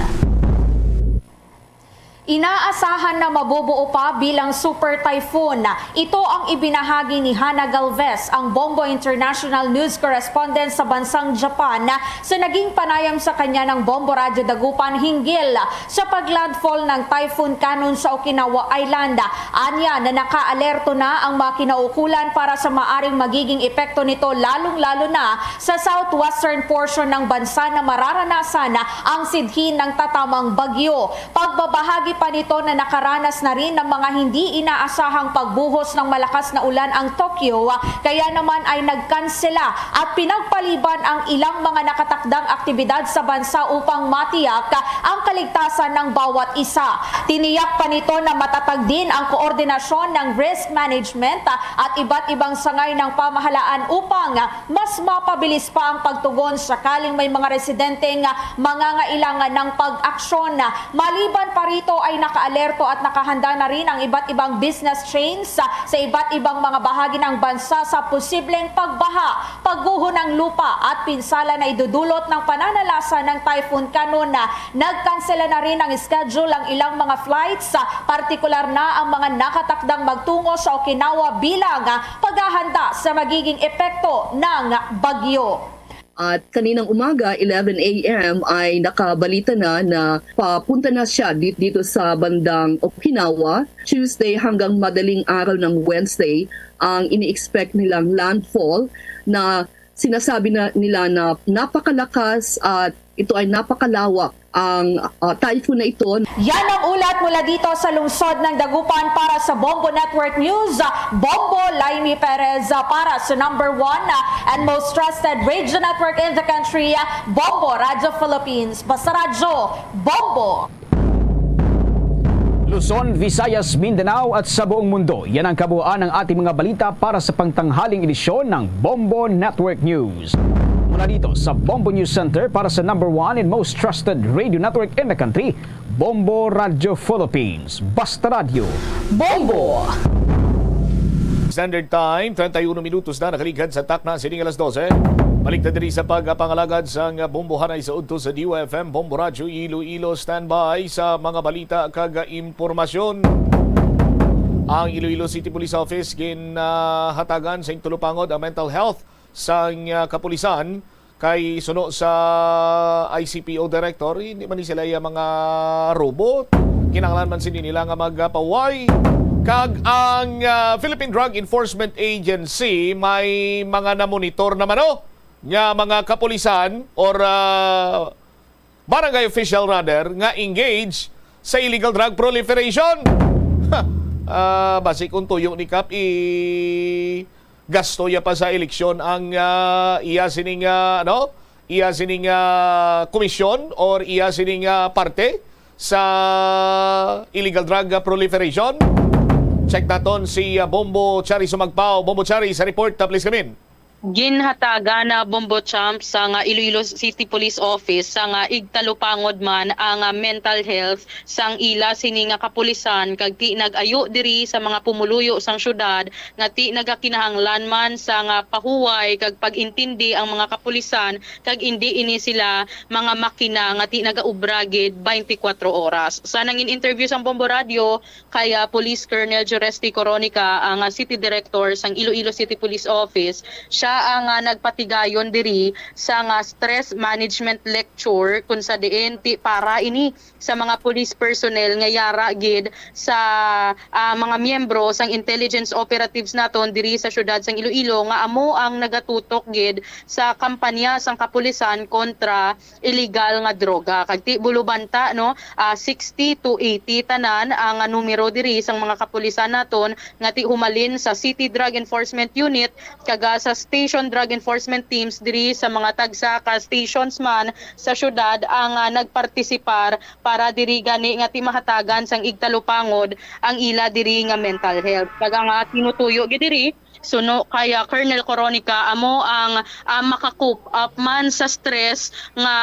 Inaasahan na mabubuo pa bilang super typhoon. Ito ang ibinahagi ni Hannah Galvez, ang Bombo International News Correspondent sa bansang Japan, sa naging panayam sa kanya ng Bombo Radyo Dagupan hinggil sa paglandfall ng Typhoon Kanon sa Okinawa Island. Anya na naka-alerto na ang mga kinaukulan para sa maaring magiging epekto nito, lalong-lalo na sa southwestern portion ng bansa na mararanasan ang sidhin ng tatamang bagyo. Pagbabahagi pa nito na nakaranas na rin ng mga hindi inaasahang pagbuhos ng malakas na ulan ang Tokyo, kaya naman ay nagkansela at pinagpaliban ang ilang mga nakatakdang aktibidad sa bansa upang matiyak ang kaligtasan ng bawat isa. Tiniyak pa nito na matatag din ang koordinasyon ng risk management at iba't ibang sangay ng pamahalaan upang mas mapabilis pa ang pagtugon sakaling may mga residenteng mangangailangan ng pag-aksyon. Maliban pa rito ay naka-alerto at nakahanda na rin ang iba't ibang business chains sa iba't ibang mga bahagi ng bansa sa posibleng pagbaha, pagguho ng lupa at pinsala na idudulot ng pananalasa ng Typhoon Kanon. Nagkansela na rin ang schedule ang ilang mga flights, partikular na ang mga nakatakdang magtungo sa Okinawa bilang paghahanda sa magiging epekto ng bagyo. At kaninang umaga, 11 a.m. ay nakabalita na papunta na siya dito sa bandang Okinawa. Tuesday hanggang madaling araw ng Wednesday ang ini-expect nilang landfall na sinasabi nila na napakalakas at ito ay napakalawak ang typhoon na ito. Yan ang ulat mula dito sa lungsod ng Dagupan para sa Bombo Network News. Bombo Laimi Perez para sa number 1 and most trusted radio network in the country, Bombo Radyo Philippines. Basta Radyo, Bombo! Luzon, Visayas, Mindanao at sa buong mundo. Yan ang kabuuan ng ating mga balita para sa pangtanghaling edisyon ng Bombo Network News. Mula dito sa Bombo News Center para sa #1 and most trusted radio network in the country, Bombo Radio Philippines. Basta Radio. Bombo! Standard Time, 31 minutos na nakaligad sa takna sining alas 12. Balik na diri sa pagpangalagad sa bombohanay sa udto sa DUFM, Bombo Radio Iloilo standby sa mga balita kag impormasyon. Ang Iloilo City Police Office ginhatagan sa Tulupangod ang mental health sa kapulisan kay suno sa ICPO Director. Hindi man sila yung mga robot. Kinahanglan man sini nila nga magpaway. Kag ang Philippine Drug Enforcement Agency may mga namonitor naman nga mga kapulisan or barangay official rather nga engage sa illegal drug proliferation. Basi kung tuyong ni Kap gasto ya pa sa eleksyon ang iya sining komisyon or iya sining parte sa illegal drug proliferation. Check naton si Bombo Chari Sumagpao. Bombo Chari sa report, please come in. Ginhataga na Bombo Champ sa nga Iloilo City Police Office sa nga igtalupangod man ang mental health sang ila sini nga kapulisan kag ti nagayo diri sa mga pumuluyo sang syudad nga ti nagakinahanglan man sa nga pahuway kag pagintindi ang mga kapulisan kag indi ini sila mga makina nga ti nagaubragid 24 oras. Sa nangin interview sang Bombo Radio kay Police Colonel Joresti Coronica ang City Director sang Iloilo City Police Office, siya ang nagpatigayon diri sa nga stress management lecture kung sa diin ti para ini sa mga police personnel nga yara gid sa mga miyembro sang intelligence operatives naton diri sa syudad sang Iloilo nga amo ang nagatutok gid sa kampanya sang kapulisan kontra illegal nga droga. Kag ti bulubanta 60 to 80 tanan ang numero diri sang mga kapulisan naton nga ti humalin sa City Drug Enforcement Unit kaga sa Station Drug Enforcement Teams diri sa mga tagsaka stations man sa syudad ang nagpartisipar para diri gani nga timahatagan sang igtalupangod ang ila diri nga mental health. Kag nga tinutuyo gid diri suno kaya Colonel Coronica amo ang makakup up man sa stress nga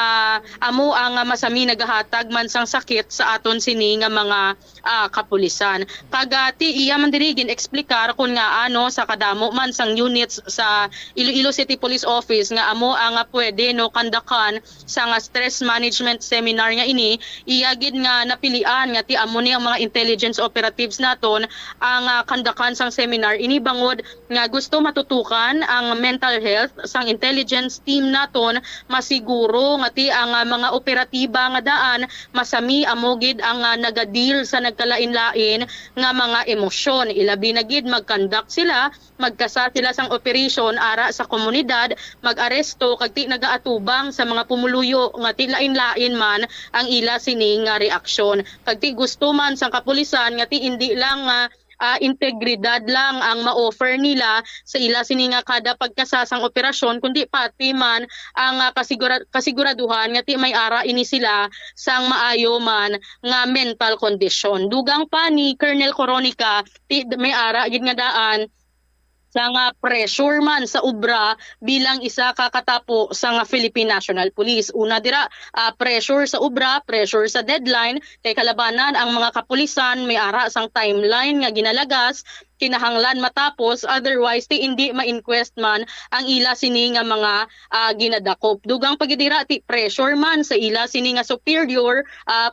amo ang masami nagahatag man sang sakit sa aton sini nga mga kapulisan. Kagati iya man diri gin eksplikar kun nga sa kadamo man sang units sa Iloilo City Police Office nga amo ang pwede kandakan sa nga stress management seminar nga ini iya gid nga napilian nga ti amo ni ang mga intelligence operatives naton ang kandakan sang seminar ini bangod nga gusto matutukan ang mental health sang intelligence team naton masiguro nga ti ang mga operatiba nga daan masami amogid ang nagadeal sa nagkalain-lain nga mga emosyon. Ilabi na gid magkandak sila, magkasa sila sang operation ara sa komunidad, mag-aresto kag ti nagaatubang sa mga pumuluyo nga ti lain-lain man ang ila sini nga reaksyon. Kag ti gusto man sang kapulisan nga ti indi lang integridad lang ang ma-offer nila sa ila sini nga kada pagkasasang operasyon kundi pati man ang kasiguraduhan nga ti may ara ini sila sang maayo man nga mental condition. Dugang pa ni Colonel Coronica ti may ara gid nga daan sa nga pressure man sa ubra bilang isa kakatapo sa nga Philippine National Police. Una dira pressure sa ubra, pressure sa deadline kay kalabanan ang mga kapulisan may ara sang timeline nga ginalagas kinahanglan matapos otherwise ti hindi ma-inquest man ang ila sini nga mga ginadakop. Dugang pagidira ti pressure man sa ila sini nga superior,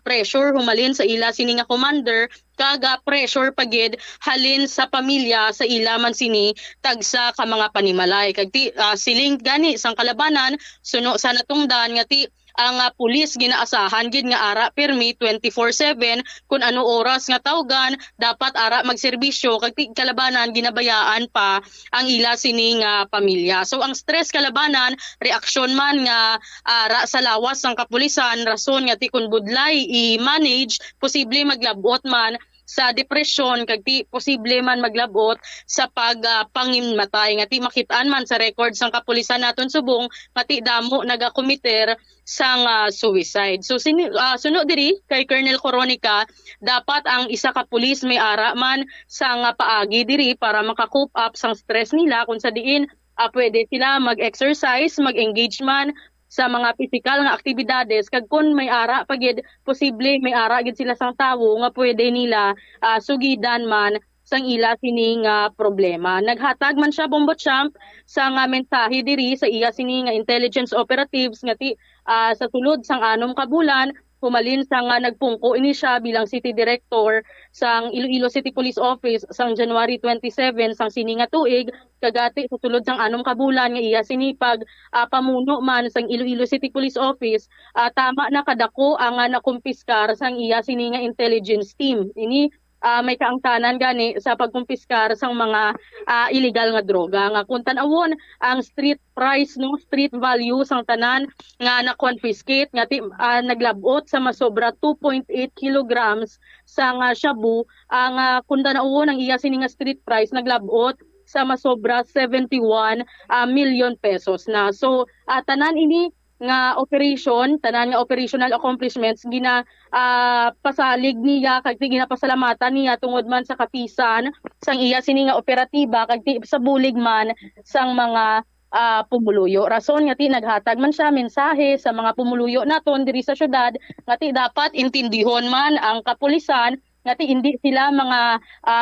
pressure humalin sa ila sini nga commander kaga pressure pagid halin sa pamilya sa ila man sini tagsa ka mga panimalay. Kag ti siling gani sang kalabanan suno sa natungdan nga ti ang pulis ginaasahan gid nga ara permi 24/7 kun ano oras nga tawgan dapat ara magserbisyo kag kalabanan ginabayaan pa ang ila sini nga pamilya. So ang stress kalabanan reaksyon man nga ara sa lawas sang kapulisan rason nga ti kun budlay i-manage posible maglabot man sa depresyon kag ti posible man maglabot sa pagpangimatay nga ti makitaan man sa records sang kapulisan naton subong nga ti damo nagakomiter sang suicide. So sunod diri kay Colonel Coronica, dapat ang isa ka pulis may ara man sang paagi diri para maka-cope up sang stress nila kung sa diin pwede sila mag-exercise, mag-engage man sa mga physical nga aktibidades kag kun may ara pagid posible may ara gid sila sang tawo nga pwede nila sugidan man sang ila sini nga problema. Naghatag man siya Bombo Champ sa nga mensahe diri sa iya sini nga intelligence operatives nga ti sa tulod sang 6 ka bulan humalin sa nga nagpungko ini siya bilang City Director sang Iloilo City Police Office sang January 27 sang sini nga tuig kagati sa tulod sang 6 ka bulan nga iya sinipag pamuno man sang Iloilo City Police Office tama na kadako ang nakumpiskar sang iya sini nga intelligence team. Ini may kaangtanan gani sa pagkumpiskar sang mga illegal nga droga nga kung tan-awon ang street price no street value sang tanan nga na-confiscate nga naglabot sa masobra 2.8 kilograms sang shabu ang kung tan-awon ang iya sini nga street price naglabot sa masobra 71 million pesos na. So tanan ini nga operation, tanan nga operational accomplishments pasalig niya kag ginapasalamatan niya tungod man sa kapisan sang iya sini nga operatiba kag sa bulig man sang mga pumuluyo. Rason nga ti naghatag man siya mensahe sa mga pumuluyo naton diri sa syudad nga ti dapat intindihon man ang kapulisan nga ti hindi sila mga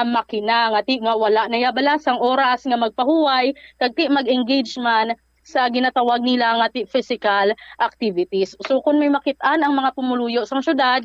makina nga ti nga wala na yabala sang oras nga magpahuway kag ti mag-engage man sa ginatawag nila nga physical activities. So kung may makitaan ang mga pumuluyo sa syudad,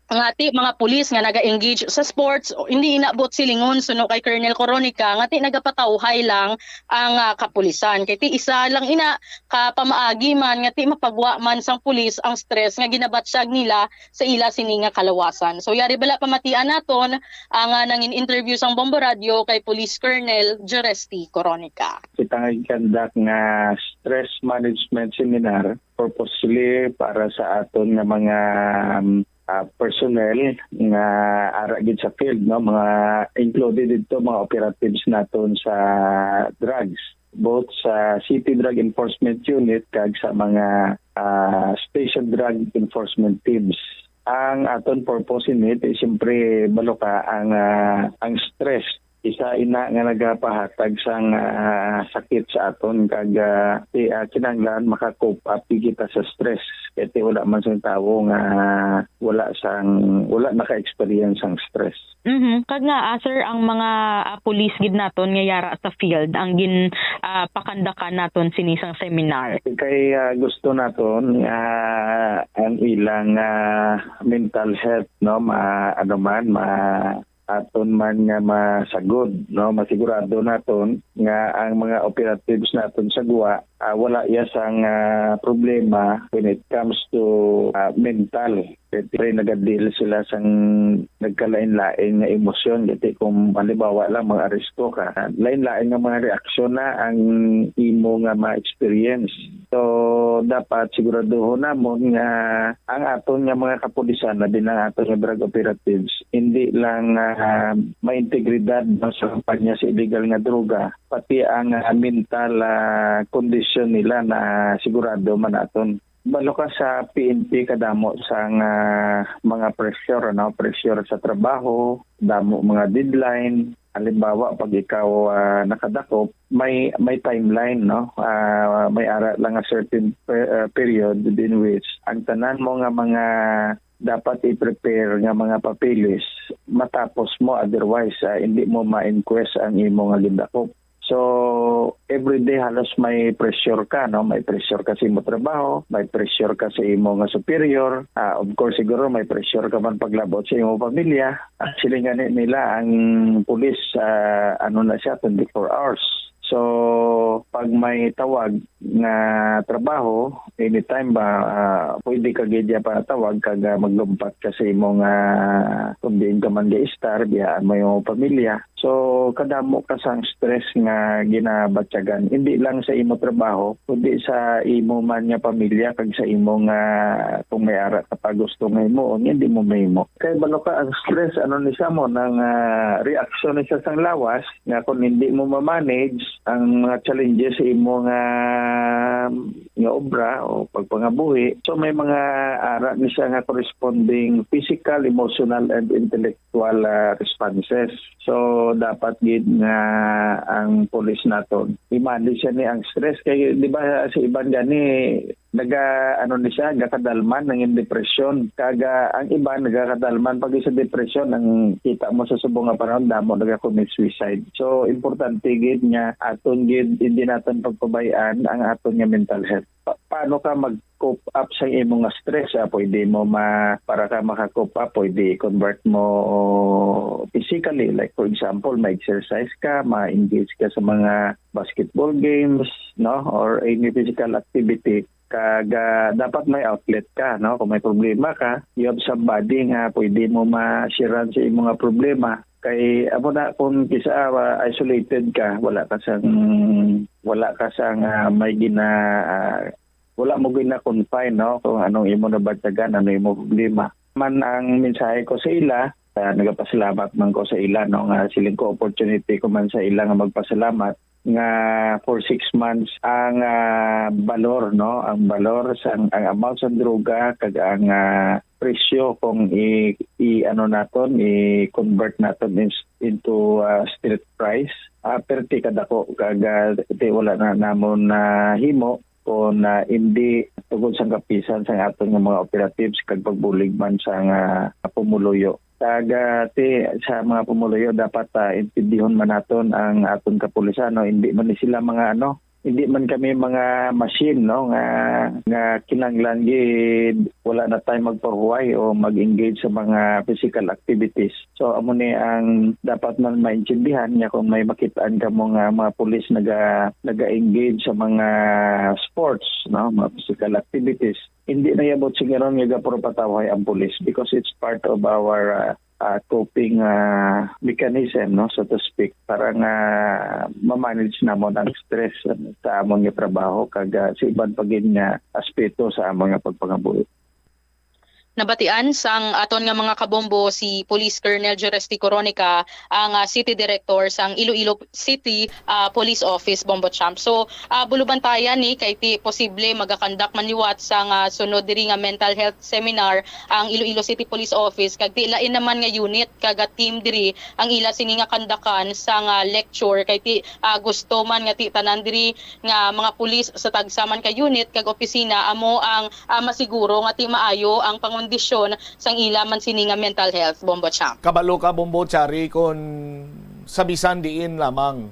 nga mga pulis nga naga-engage sa sports, hindi inabot silingon suno kay Colonel Coronica nga nagapatawhay lang ang kapulisan. Kay isa lang ina ka pamaagi man nga mapagwa man sang pulis ang stress nga ginabatsyag nila sa ila sini nga kalawasan. So yari bala pamatian naton ang nangin interview sang Bombo Radio kay Police Colonel Jeresti Coronica. Kita nga nga stress management seminar purposely para sa aton nga mga personnel nga ara gid sa field no, mga included dito mga operatives naton sa drugs, both sa City Drug Enforcement Unit kag sa mga Station Drug Enforcement Teams. Ang aton purpose nito ay siyempre baloka ang stress. Isa ina nga nagapahatag sang sakit sa aton kag kinahanglan maka-cope up kita sa stress. Kaya wala man sang tawo nga wala naka-experience ang stress. Kag nga sir ang mga police gid naton nga yara sa field ang pakandakan naton sinisang seminar. Kay gusto naton ang ilang mental health no aton man nga masagod no, masigurado naton nga ang mga operatives naton sa guwa wala sang problema when it comes to mental. Pero nagadil sila sang nagkalain-lain nga emosyon. Kasi kung halimbawa lang mga aresto ka, lain-lain nga mga reaksyon na ang imo nga ma-experience. So dapat siguraduhon namon nga ang aton nga mga kapulisan na din ang aton nga drug operatives hindi lang ma-integridad sa kampanya sa illegal nga droga, pati ang mental condition nila na sigurado man aton. Balo ka sa PNP kadamo sang mga pressure sa trabaho, damo mga deadline. Halimbawa pag ikaw nakadakop, may timeline no, may ara lang a certain period within which ang tanan mo nga mga dapat i-prepare nga mga papeles matapos mo, otherwise hindi mo ma-inquest ang imo nga gidakop. So everyday halos may pressure ka no, may pressure ka sa imo trabaho, may pressure ka sa imo nga superior, of course siguro may pressure ka man paglabot sa imo pamilya. Actually nga nila ang pulis na siya 24 hours. So pag may tawag nga trabaho, anytime ba pwede ka gidya pa tawag kag maglumpat ka sa imong kung diin ka man ga-star, biyaan mo yung pamilya. So kadamo ka sang stress nga ginabatyagan. Hindi lang sa imo trabaho, kundi sa imo man nga pamilya kag sa imo nga kung may ara ka pa gusto nga imo, hindi mo mahimo. Kay balo ka ang stress ano ni sa mo nang reaksyon ni sa sang lawas nga kung hindi mo ma-manage ang mga challenges sa imo nga obra o pagpangabuhi. So may mga ara ni siya nga corresponding physical, emotional, and intellectual responses. So dapat gid nga ang pulis naton i-manage siya ni ang stress kay di ba sa iban gani ni siya gakadalman ng depression kaga ang iba nagakadalman pag sa depression ang kita mo sa subong nga panahon damo nagacommit suicide. So importante gid nga aton gid hindi naton pagpabayaan ang aton nga mental health. Paano ka mag-cope up sa imong nga stress? Pwede mo para ka maka-cope up, pwede convert mo physically. Like for example, ma-exercise ka, ma-engage ka sa mga basketball games, no? Or any physical activity. Dapat may outlet ka, no? Kung may problema ka, you have somebody nga pwede mo ma-sharean sa imong nga problema. Kay amo na kung kisa isolated ka, wala ka sang wala mo gina-confine, no? Kung anong imo nabatyagan, ano imo problema. Man ang mensahe ko sa ila, nagapasalamat man ko sa ila, no? Nga siling ko opportunity ko man sa ila nga magpasalamat nga for 6 months ang balor, no? Ang balor ang amount sa droga kag ang presyo kung i-convert naton into street price. Perti kadako kag wala na namon himo kung hindi tungod sa kapisan sa aton nga mga operatives kag pagbulig man sa pumuluyo. Sa mga pumuluyo dapat intindihon man naton ang aton kapulisan, no? Hindi man sila mga hindi man kami mga machine, no, nga kinanglan gid wala na tayo magpahuway o mag-engage sa mga physical activities. So amo ni ang dapat man maintindihan niya kung may makitaan ka mo nga mga pulis naga-engage sa mga sports, no, mga physical activities. Hindi na yabot siguro nga gapuro pataway ang pulis because it's part of our coping mechanism, no, so to speak, para nga ma-manage namon ang stress sa among nga trabaho kag sa iban pagin nga aspeto sa among nga pagpangabuhi. Nabatian sang aton nga mga kabombo si Police Colonel Joresti Coronica, ang City Director sang Iloilo City Police Office, Bombo Champ. So bulubantayan ni kay ti posible magakandak manliwat sang sunod diri nga mental health seminar ang Iloilo City Police Office kag ti lain naman nga unit kag team diri ang ila sini nga kandakan sang lecture kay ti gusto man nga ti tanan diri nga mga pulis sa tagsaman ka unit kag opisina amo ang masiguro nga ti maayo ang kondisyon sang ila man sini nga mental health, Bombo Champ. Kabalo ka, Bombo Chari, kung sabisan diin lamang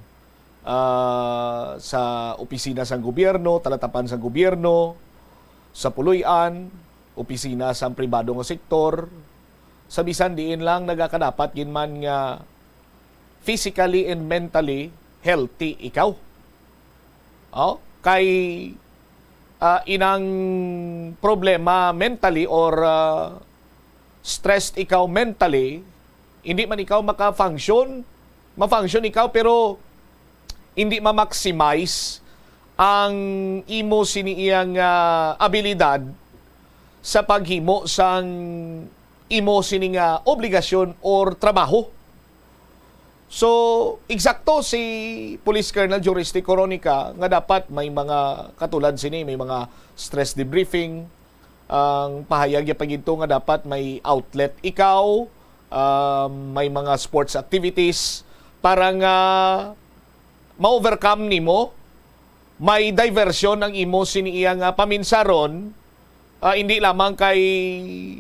sa opisina sang gobyerno, talatapan sang gobyerno, sa puluyan, opisina sang pribado nga sektor, sabisan diin lang nagakadapat ginman nga physically and mentally healthy ikaw. Kay inang problema mentally or stressed ikaw mentally, hindi man ikaw maka-function ikaw pero hindi ma-maximize ang imo siniyang abilidad sa paghimo sang imo sining obligasyon or trabaho. So, eksakto si Police Colonel Joresti Coronica nga dapat may mga katulad sini, may mga stress debriefing, ang pahayag ya paginto nga dapat may outlet ikaw, may mga sports activities para nga ma-overcome nimo, may diversion ang imo siniyang paminsaron, hindi lamang kay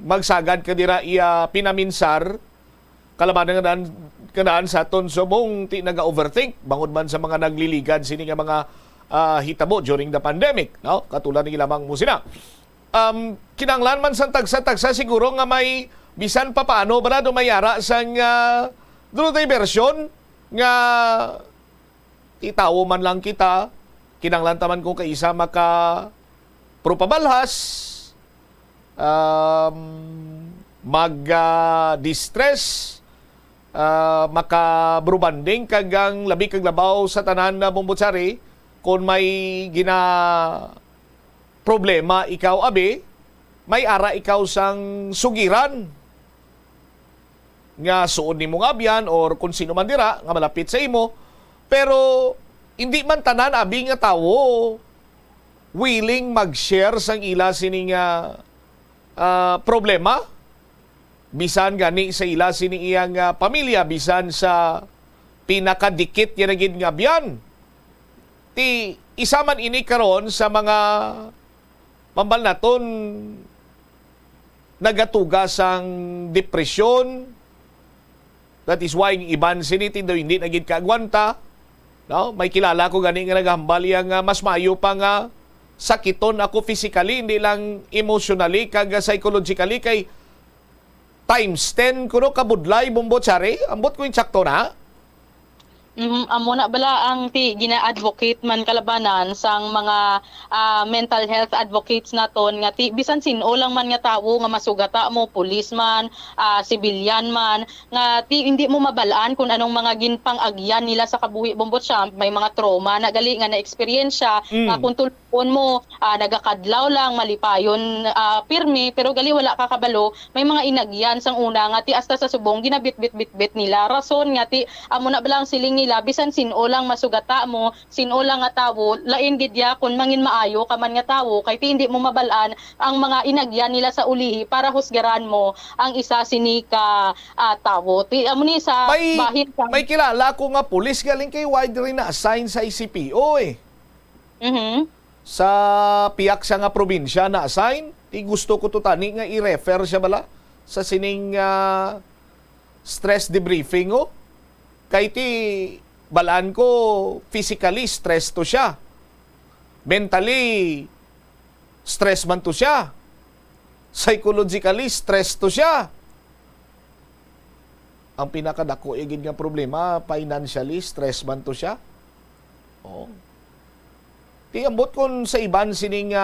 magsagad ka dira iya pinaminsar, kalaban kanaan sa aton subong ti naga-overthink bangod man sa mga nagliligad sini nga mga hitabo during the pandemic, no? Katulad ni lamang mo sina. Kinanglan man sa tagsa-tagsa siguro nga may bisan pa paano ba na mayara sang diversion nga itawo man lang kita kinanglan taman ko kay isa maka propabalhas, mag-distress, makabrubanding kagang labi kag labaw sa tanan na Bombotsari kung may gina problema ikaw abi, may ara ikaw sang sugiran nga suod nimo nga abyan or kung sino man dira nga malapit sa imo, pero hindi man tanan abi nga tawo willing mag-share sang ila sining problema, bisan gani sa ila sining iyang pamilya, bisan sa pinakadikit niya naging nga abyan. Ti isa man ini karon sa mga mambal naton nagatuga sang depresyon. That is why iban sinitin daw hindi naging kaagwanta. No? May kilala ko gani nga naghambal yang mas maayo pa nga sakiton ako physically, hindi lang emotionally kag psychologically, kay times 10 kuno kabudlay Bombotsari. Ambot ko yung sakto na. Amo na bala ang gina-advocate man kalabanan sang mga mental health advocates naton nga bisan sino lang man nga tawo nga masugata mo, policeman, civilian man, nga hindi mo mabalaan kung anong mga ginpang-agyan nila sa kabuhi Bombochamp, may mga trauma na gali nga na-experience kung tulpon mo nagakadlaw lang malipayon pirmi, pero gali wala ka kabalo, may mga inagyan sang una nga hasta sa subong ginabit-bit nila rason nga amo na balang siling nila bisan sino lang masugata mo, sino lang nga tawo, lain gid ya kun mangin maayo ka man nga tawo, kay hindi mo mabalaan ang mga inagyan nila sa ulihi para husgaran mo ang isa sini ka tawo. Amo ni sa bahin ka. May kilala ko nga pulis galing kay wide rin na assign sa ICPO eh. Sa piyak sa nga probinsya na assign, gusto ko to tani nga i-refer siya bala sa sining stress debriefing kay ti balaan ko physically stress to siya, mentally stress man to siya, psychologically stress to siya. Ang pinakadako igid nga problema, financially stress man to siya. Ti ambot kon sa iban sining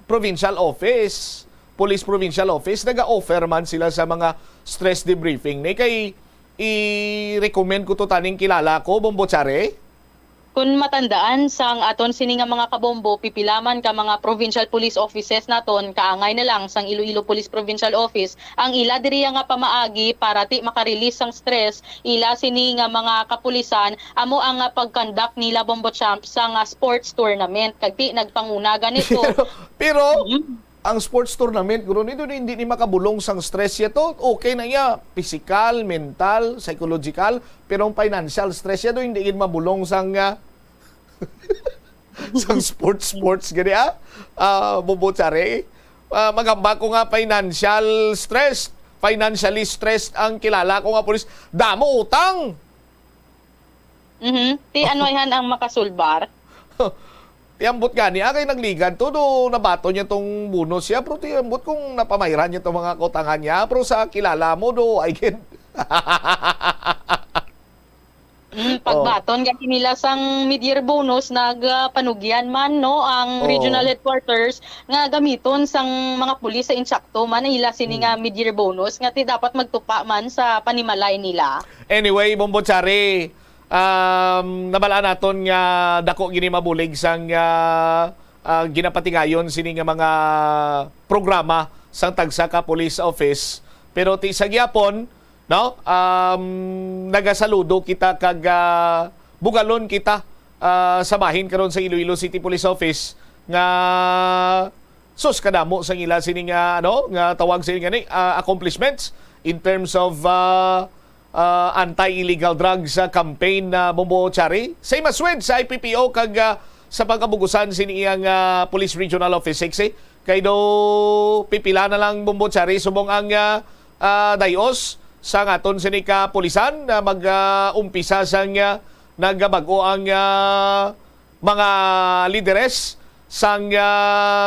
provincial office, police provincial office, naga-offer man sila sa mga stress debriefing ni kay i-recommend ko to taning kilala ko, Bombotsari. Kung matandaan sang aton sini nga mga kabombo, pipilaman ka mga provincial police offices naton, kaangay na lang sang Iloilo Police Provincial Office, ang ila diri nga pamaagi para ti makarelease sang stress, ila sini nga mga kapulisan, amo ang pagkandak nila Bombochamp sa nga sports tournament, kag ti nagpanguna ganito. pero ang sports tournament, guro nito hindi ni makabulong sang stress yato. Okay na niya, physical, mental, psychological, pero ang financial stress yato hindi gid mabulong sang sang sports gani Bombotsari. Magamba ko nga financial stress, financially stressed ang kilala ko nga pulis. Damo utang. Ti anwayhan ang makasulbar. Tiambot gani, kay nagligan to, do nabato niya tong bonus siya, pero tiambot kung napamayran niya tong mga kutangan niya, pero sa kilala mo do, I can. Pagbaton gani nila sang mid-year bonus, nagpanugyan man no ang regional headquarters nga gamiton sang mga pulis sa insakto man ila sini nga mid-year bonus nga ti dapat magtupa man sa panimalay nila. Anyway, Bombotsari, nabalaan naton nga dako gini mabulig sang ginapatingayon sini nga mga programa sang tagsa ka police office, pero ti sa gyapon no nagasaludo kita kag bugalon kita sa bahin karon sa Iloilo City Police Office nga sus kadamo sang ila sini nga nga tawag sini nga ni accomplishments in terms of anti-illegal drugs campaign na Bombotsari. Same as with sa IPPO kag sa pagkabugusan siniyang Police Regional Office 6 kay do pipila na lang Bombotsari subong ang dayos sa ngaton sini ka pulisan na mag-umpisa sang nagbago ang mga lideres sang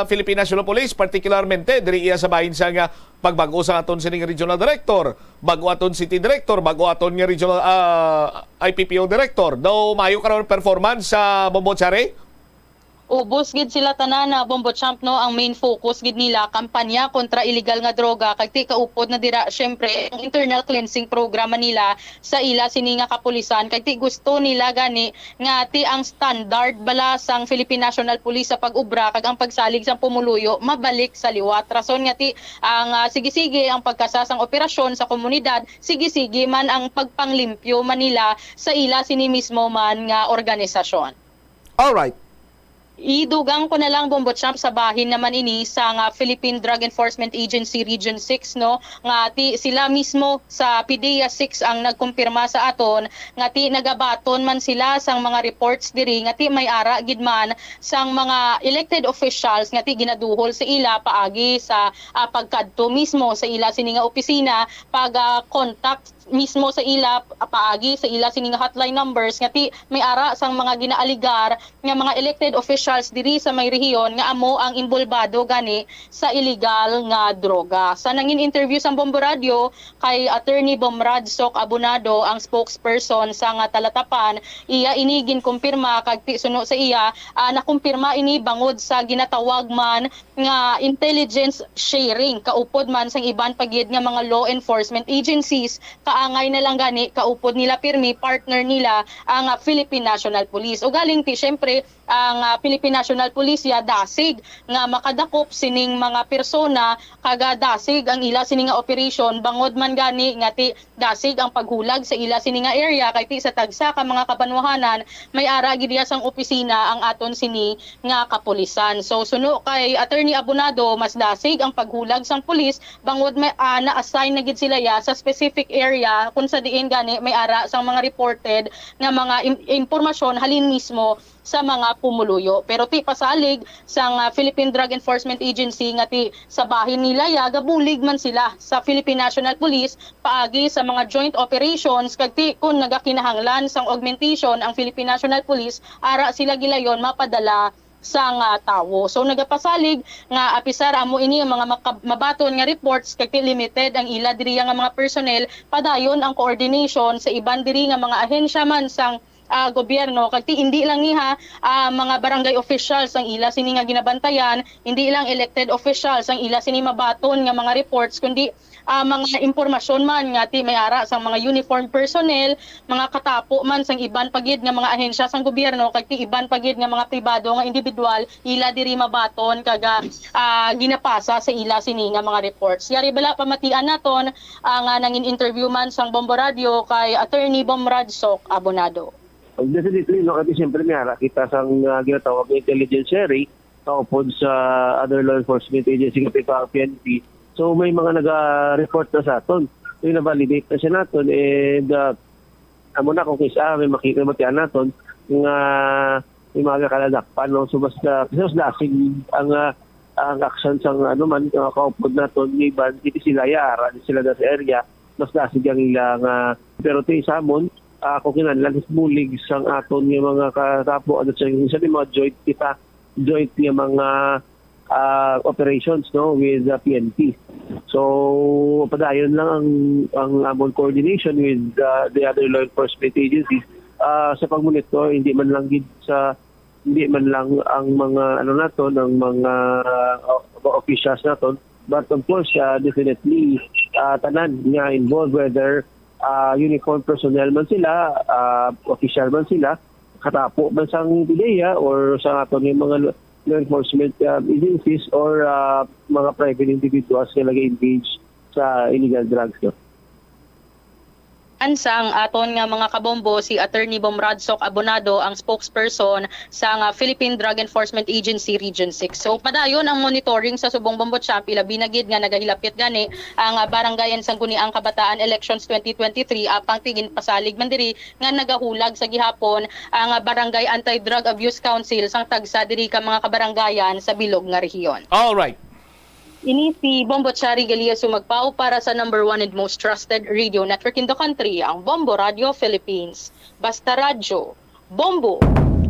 Philippine National Police, particularmente diri iya sa bahin sang pagbago sa aton sining regional director, bago aton city director, bago aton nga regional IPPO director. Daw mayo karon performance sa Bombotsari? ubos gid sila tanan na Bombo Champ no, ang main focus gid nila kampanya kontra illegal nga droga kag ti kaupod na dira syempre ang internal cleansing programa nila sa ila sini nga kapulisan kag ti gusto nila gani nga ti ang standard bala sang Philippine National Police sa pag-ubra kag ang pagsalig sa pumuluyo mabalik sa liwat. Rason nga ti ang sige-sige ang pagkasasang operasyon sa komunidad, sige-sige man ang pagpanglimpyo manila sa ila sini mismo man nga organisasyon. All right. Idugang ko na lang Bombo Champ sa bahin naman ini sa nga Philippine Drug Enforcement Agency Region 6 no nga ti sila mismo sa PDEA 6 ang nagkumpirma sa aton nga ti nagabaton man sila sang mga reports diri nga ti may ara gid man sang mga elected officials nga ti ginaduhol sa ila paagi sa pagkadto mismo sa ila sini nga opisina pag contact mismo sa ila paagi sa ila sini nga hotline numbers nga ti may ara sang mga ginaaligar nga mga elected officials diri sa may rehiyon nga amo ang involvado gani sa illegal nga droga. Sa nangin interview sa Bombo Radio kay Attorney Bomrad Sok Abonado ang spokesperson sa nga talatapan, iya inigin kumpirma kag ti suno sa iya nakumpirma ini bangod sa ginatawag man nga intelligence sharing kaupod man sang iban pagyud nga mga law enforcement agencies kaangay na lang gani kaupod nila pirmi partner nila ang Philippine National Police. O galing ti syempre ang Philippine National Police ya dasig nga makadakop sining mga persona kaga dasig ang ila sini nga operation bangod man gani nga ti dasig ang paghulag sa ila sini nga area kay ti sa tagsa ka mga kabanwahanan may ara gid ya sang opisina ang aton sini nga kapulisan. So suno kay Attorney Abonado mas dasig ang paghulag sang pulis bangod may na-assign na gid sila ya sa specific area kung sa diin gani may ara sang mga reported nga mga impormasyon halin mismo sa mga pumuluyo. Pero ti pasalig sang Philippine Drug Enforcement Agency nga ti sa bahin nila ya gabulig man sila sa Philippine National Police paagi sa mga joint operations kag ti kun nagakinahanglan sang augmentation ang Philippine National Police ara sila gilayon mapadala sang tawo. So nagapasalig nga apisar amo ini ang mga mabaton nga reports kag ti limited ang ila diri nga mga personnel padayon ang coordination sa iban diri nga mga ahensya man sang gobyerno kag ti hindi lang niha mga barangay officials ang ila sini nga ginabantayan, hindi lang elected officials ang ila sini mabaton nga mga reports kundi mga impormasyon man nga ti may ara sang mga uniformed personnel, mga katapo man sang iban pagyud nga mga ahensya sang gobyerno kag ti iban pagyud nga mga pribado nga individual ila diri mabaton kag ginapasa sa ila sini nga mga reports. Yari bala pamatian naton ang nangin interview man sang Bombo Radio kay Attorney Bomrad Sok Abonado. Definitely, no, kasi siyempre may hara kita sa ginatawag na intelligence sharing kaupod sa other law enforcement agency kapit ang PNP. So may mga nag-report na sa aton. So yung na-validate na siya natin and amo na kung kisa may makita matian natin nga may mga kaladakpan. No? So basta dasig ang action sa ano man kaupod natin may ban, hindi sila yara, hindi sila sa area, mas dasig ang ilang pero tayo sa amon kung kinanlang bulig sang aton yung mga katapo at sa mga joint yung mga operations no with the PNP. So padayon lang ang amon coordination with the other law enforcement agencies sa pagmonitor hindi man lang ang mga ano naton ang mga officials naton but of course definitely tanan nga involved whether uniform personnel man sila, official man sila, katapo man sang PDEA or sa aton yung mga law enforcement agencies or mga private individuals na nag-engage sa illegal drugs. No? Ansang aton nga mga kabombo si Attorney Bomrad Sok Abonado ang spokesperson sa Philippine Drug Enforcement Agency Region 6. So padayon ang monitoring sa subong Bombo Champ ilabi na gid nga nagahilapit gani ang barangayan sang Guniang Kabataan Elections 2023 apang tigin pasalig man diri nga nagahulag sa gihapon ang Barangay Anti-Drug Abuse Council sang tagsa diri ka mga kabarangayan sa bilog nga rehiyon. All right. Ini si Bombo Chari Galia sumagpao para sa number 1 and most trusted radio network in the country, ang Bombo Radio Philippines. Basta radyo, Bombo!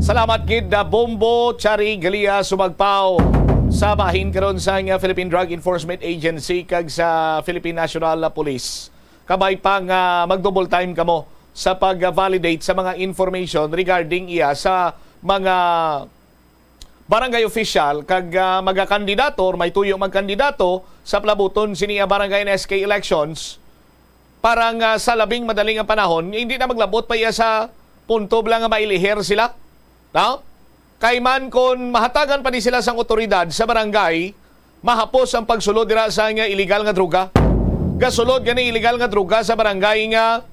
Salamat gid na Bombo Chari Galia sumagpao sa bahin karon sa Philippine Drug Enforcement Agency kag sa Philippine National Police. Kabay pang mag-double time kamo sa pag-validate sa mga information regarding iya sa mga barangay official kag magakandidato or may tuyo magkandidato sa plabuton siniya barangay na SK elections parang sa labing madaling ang panahon hindi na maglabot pa iya sa punto lang nga mailihir sila. No? Kay man kon mahatagan pa ni sila sang otoridad sa barangay, mahapos ang pagsulod dira sa nga illegal nga droga. Gasulod gani illegal nga droga sa barangay nga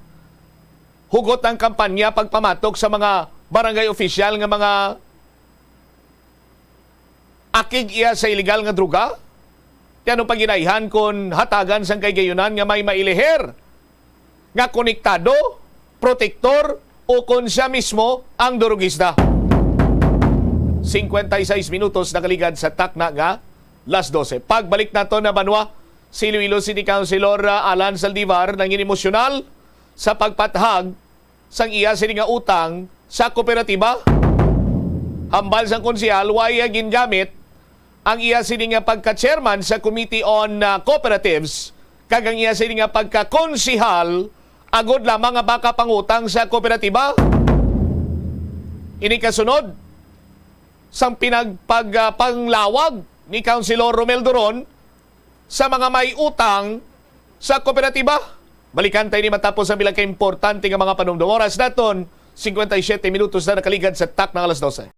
hugot ang kampanya pagpamatok sa mga barangay official nga mga akig iya sa illegal nga droga. Tiano paginaihan kon hatagan sang kay gayunan nga may mailihir nga konektado, protektor o kon siya mismo ang durugista. 56 minutos nakaligad sa takna nga las 12. Pagbalik nato na Banwa, si Iloilo City Councilor Alan Saldivar nang emosyonal sa pagpathag sang iya sini nga utang sa kooperatiba. Hambal sang konsehal waya gingamit ang iya sini nga pagka-chairman sa Committee on Cooperatives kag ang iya sini nga pagka-konsehal agod lamang nga baka pangutang sa kooperatiba. Ini kasunod sang panglawag ni Councilor Romel Doron sa mga may utang sa kooperatiba. Balikan tayo ni matapos ang bilang ka-importante nga mga panumdum. Oras naton, 57 minutos na nakaligad sa tak ng alas 12.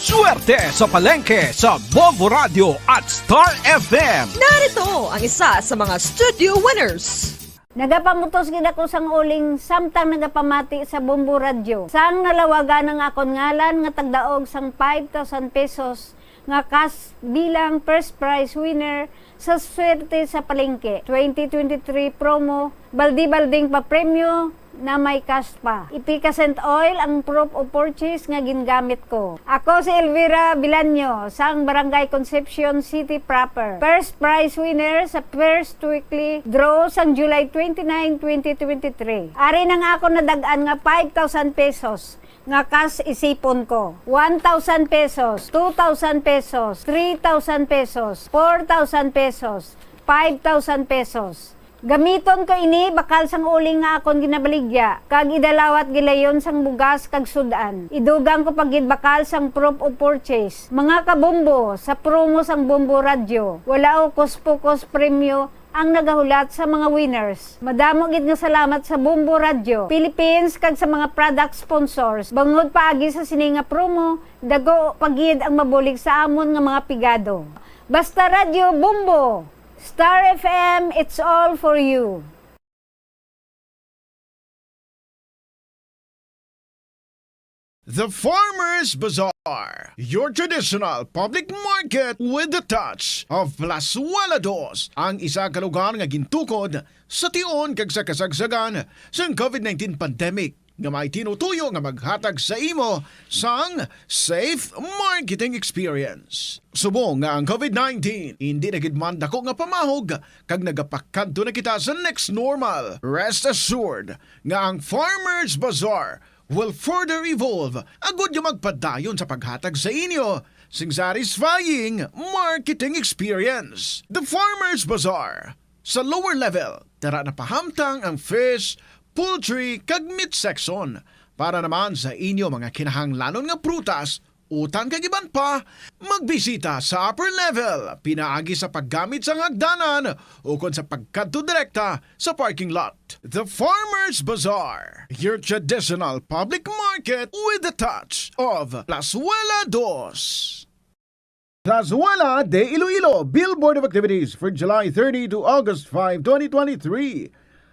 Swerte sa palengke sa Bombo Radio at Star FM. Narito ang isa sa mga studio winners. Nagapamutos gid ako sang uling samtang nagapamati sa Bombo Radio. Sang nalawagan ng akon ngalan nga tagdaog sang 5,000 pesos nga cash bilang first prize winner sa swerte sa palengke 2023 promo baldi-balding pa premyo na may cash pa. Ipicascent oil ang proof of purchase nga gingamit ko. Ako si Elvira Bilanyo sang Barangay Concepcion City proper. First prize winner sa first weekly draw sang July 29, 2023. Ari na nga ako nadagan nga 5,000 pesos nga cash isipon ko. 1,000 pesos, 2,000 pesos, 3,000 pesos, 4,000 pesos, 5,000 pesos. Gamiton ko ini bakal sang uling nga akon ginabaligya kag idalawat gilayon sang bugas kag sudan. Idugang ko pagid bakal sang proof of purchase. Mga kabombo sa promo sang Bombo Radio. Wala o kuspokos premyo ang nagahulat sa mga winners. Madamo gid nga salamat sa Bombo Radio Philippines kag sa mga product sponsors. Bangod paagi sa sininga promo, dago pagid ang mabulig sa amon nga mga pigado. Basta Radio Bombo, Star FM, it's all for you. The Farmers Bazaar, your traditional public market with the touch of Plazuela Dos, ang isa ka lugar nga gintukod sa tion kag sa kasagsagan sa COVID-19 pandemic nga may tinutuyo nga maghatag sa imo sang safe marketing experience. Subong nga ang COVID-19 hindi na gid man dako nga pamahog kag nagapakadto na kita sa next normal. Rest assured nga ang Farmers Bazaar will further evolve agud yung magpadayon sa paghatag sa inyo sing satisfying marketing experience. The Farmers Bazaar sa lower level tara na pahamtang ang fish, poultry kag meat section para naman sa inyo mga kinahanglanon nga prutas, utang kag iban pa, magbisita sa upper level pinaagi sa paggamit sa hagdanan o kon sa pagkadto direkta sa parking lot. The Farmers Bazaar, your traditional public market with the touch of Plazuela Dos. Plazuela de Iloilo Billboard of Activities for July 30 to August 5, 2023.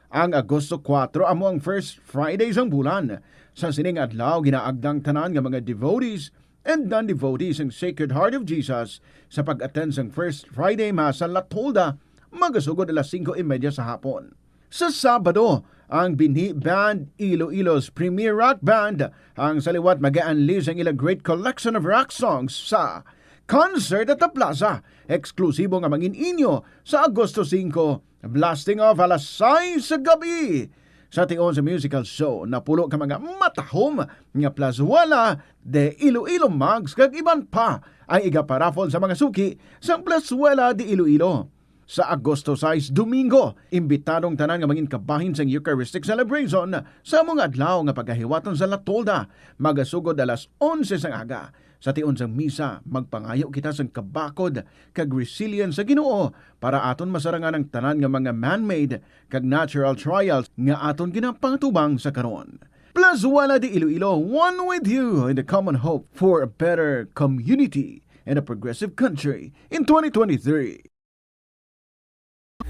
Ang Agosto 4 amo ang first Friday sang bulan. Sa sining adlaw ginaagdang tanan nga mga devotees and non-devotees ng Sacred Heart of Jesus sa pag-attend sang first Friday Mass sa Latolda magasugod alas 5:30 sa hapon. Sa Sabado, ang Binhi Band, Iloilo's premier rock band, ang saliwat mag-a-unleash ang ilang great collection of rock songs sa Concert at the Plaza. Eksklusibo nga mangin inyo sa Agosto 5, blasting off alas 6 sa gabi. Sa tion sa musical show, napulo ka mga matahom nga Plazuela de Iloilo mugs kag iban pa ang igaparafol sa mga suki sa Plazuela de Iloilo. sa Agosto 6 Domingo. Imbitadong tanan nga mangin kabahin sa Eucharistic celebration sa mga adlaw nga pagahiwaton sa Latolda. Magasugod alas 11 sang aga. Sa tion sang misa, magpangayo kita sang kabakod kag resilience sa Ginoo para aton masarangan ang tanan nga mga man-made kag natural trials nga aton ginapangtubang sa karon. Plus Wala de Iloilo, one with you in the common hope for a better community and a progressive country in 2023.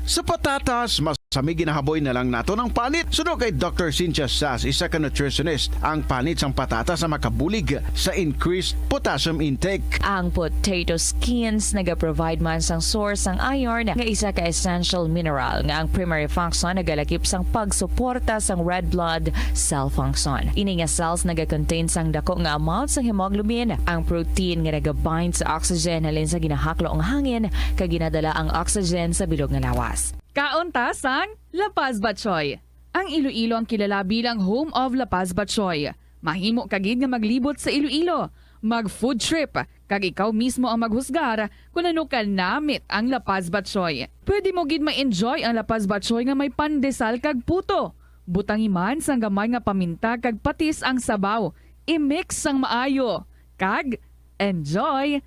Sa patatas, masami ginahaboy na lang nato ng panit. Suno kay Dr. Cynthia Sass, isa ka nutritionist, ang panit sang patatas na makabulig sa increased potassium intake. Ang potato skins nagaprovide man sang source sang iron nga isa ka essential mineral nga ang primary function nagalakip sang pagsuporta sang red blood cell function. Ini nga cells nagakontain sang dako nga amount sang hemoglobin, ang protein nga nagabind sa oxygen halin sa ginahaklo ang hangin kag ginadala ang oxygen sa bilog nga lawas. Kaunta sang La Paz Batchoy. Ang Iloilo ang kilala bilang home of La Paz Batchoy. Mahimo kagid nga maglibot sa Iloilo, mag-food trip, kag ikaw mismo ang maghusgar kung ano ka namit ang La Paz Batchoy. Pwede mo gid ma-enjoy ang La Paz Batchoy nga may pandesal kag puto. Butangi man sang gamay nga paminta kag patis ang sabaw. I-mix sang maayo. Kag enjoy.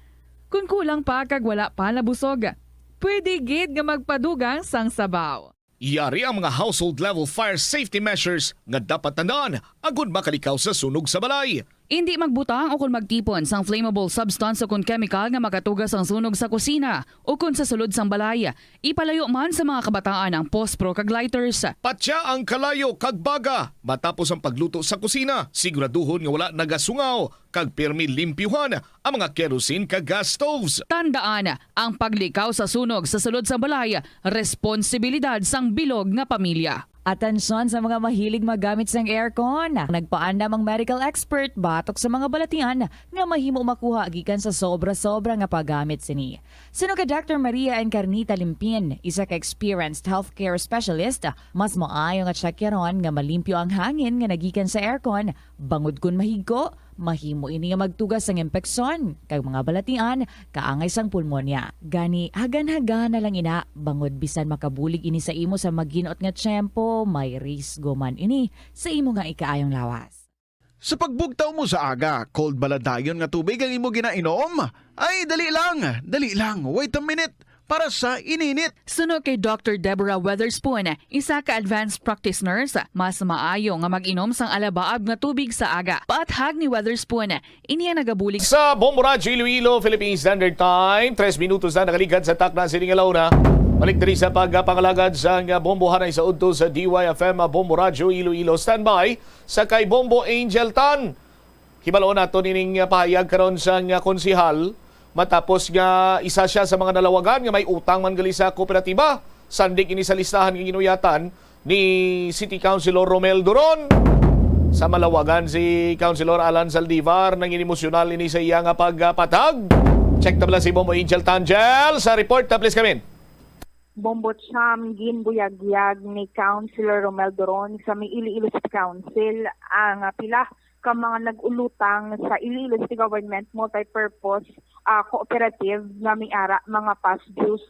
Kung kulang pa kag wala pa nabusog, pwede gid nga magpadugang sang sabaw. Yari ang mga household level fire safety measures nga dapat tandaan agud makalikaw sa sunog sa balay. Hindi magbutang o kung magtipon sang flammable substance o kung chemical nga makatugas ang sunog sa kusina o kung sa sulod sang balay. Ipalayo man sa mga kabataan ang pospro kag lighters. Patya ang kalayo kag baga matapos ang pagluto sa kusina. Siguraduhon nga wala nagasungaw kag pirmi limpyuhan ang mga kerosene kag gas stoves. Tandaan, ang paglikaw sa sunog sa sulod sa balay, responsibilidad sang bilog nga pamilya. Atensyon sa mga mahilig magamit sang aircon. Nagpaandam ang medical expert batok sa mga balatian nga mahimo makuha gikan sa sobra-sobra nga paggamit sini. Sino ka Dr. Maria Encarnita Limpin, isa ka experienced healthcare specialist, mas maayo nga tsakyaron nga malimpyo ang hangin nga nagikan sa aircon, bangod kun mahigko, mahimo ini nga magtugas sang impeksyon kay mga balatian kaangay sang pulmonya. Gani hagan-hagan na lang ina bangod bisan makabulig ini sa imo sa maginot nga tiyempo, may risgo man ini sa imo nga ikaayong lawas. Sa pagbugtaw mo sa aga, cold baladayon nga tubig ang imo ginainom? Ay, dali lang, wait a minute. Para sa ininit. Suno kay Dr. Deborah Weatherspoon, isa ka advanced practice nurse, mas maayo nga mag-inom sang alabaab nga tubig sa aga. Paathag ni Weatherspoon, iniya nagabulig sa Bombo Radyo Iloilo, Philippine Standard Time. 3 minutos na nakaligad sa takna sining alauna. Balik diri sa pagpangalagad sa bombohanay sa udto sa DYFM Bombo Radyo Iloilo. Standby sa kay Bombo Angel Tan. Hibaloon nato nining pahayag karon sa konsihal. Matapos nga isa siya sa mga nalawagan nga may utang man gali sa kooperatiba. Sandig ini sa listahan ng ginuyatan ni City Councilor Romel Duron. Sa malawagan si Councilor Alan Saldivar nang emosyonal ini sa iya nga pagpatag. Check na pala si Bombo Angel Tangel sa report na please kamin. Bombo Cham ginbuyagyag ni Councilor Romel Duron sa may Iloilo City Council ang pila ka mga nag-ulutang sa Iloilo City Government Multipurpose Cooperative nga may-ara mga past dues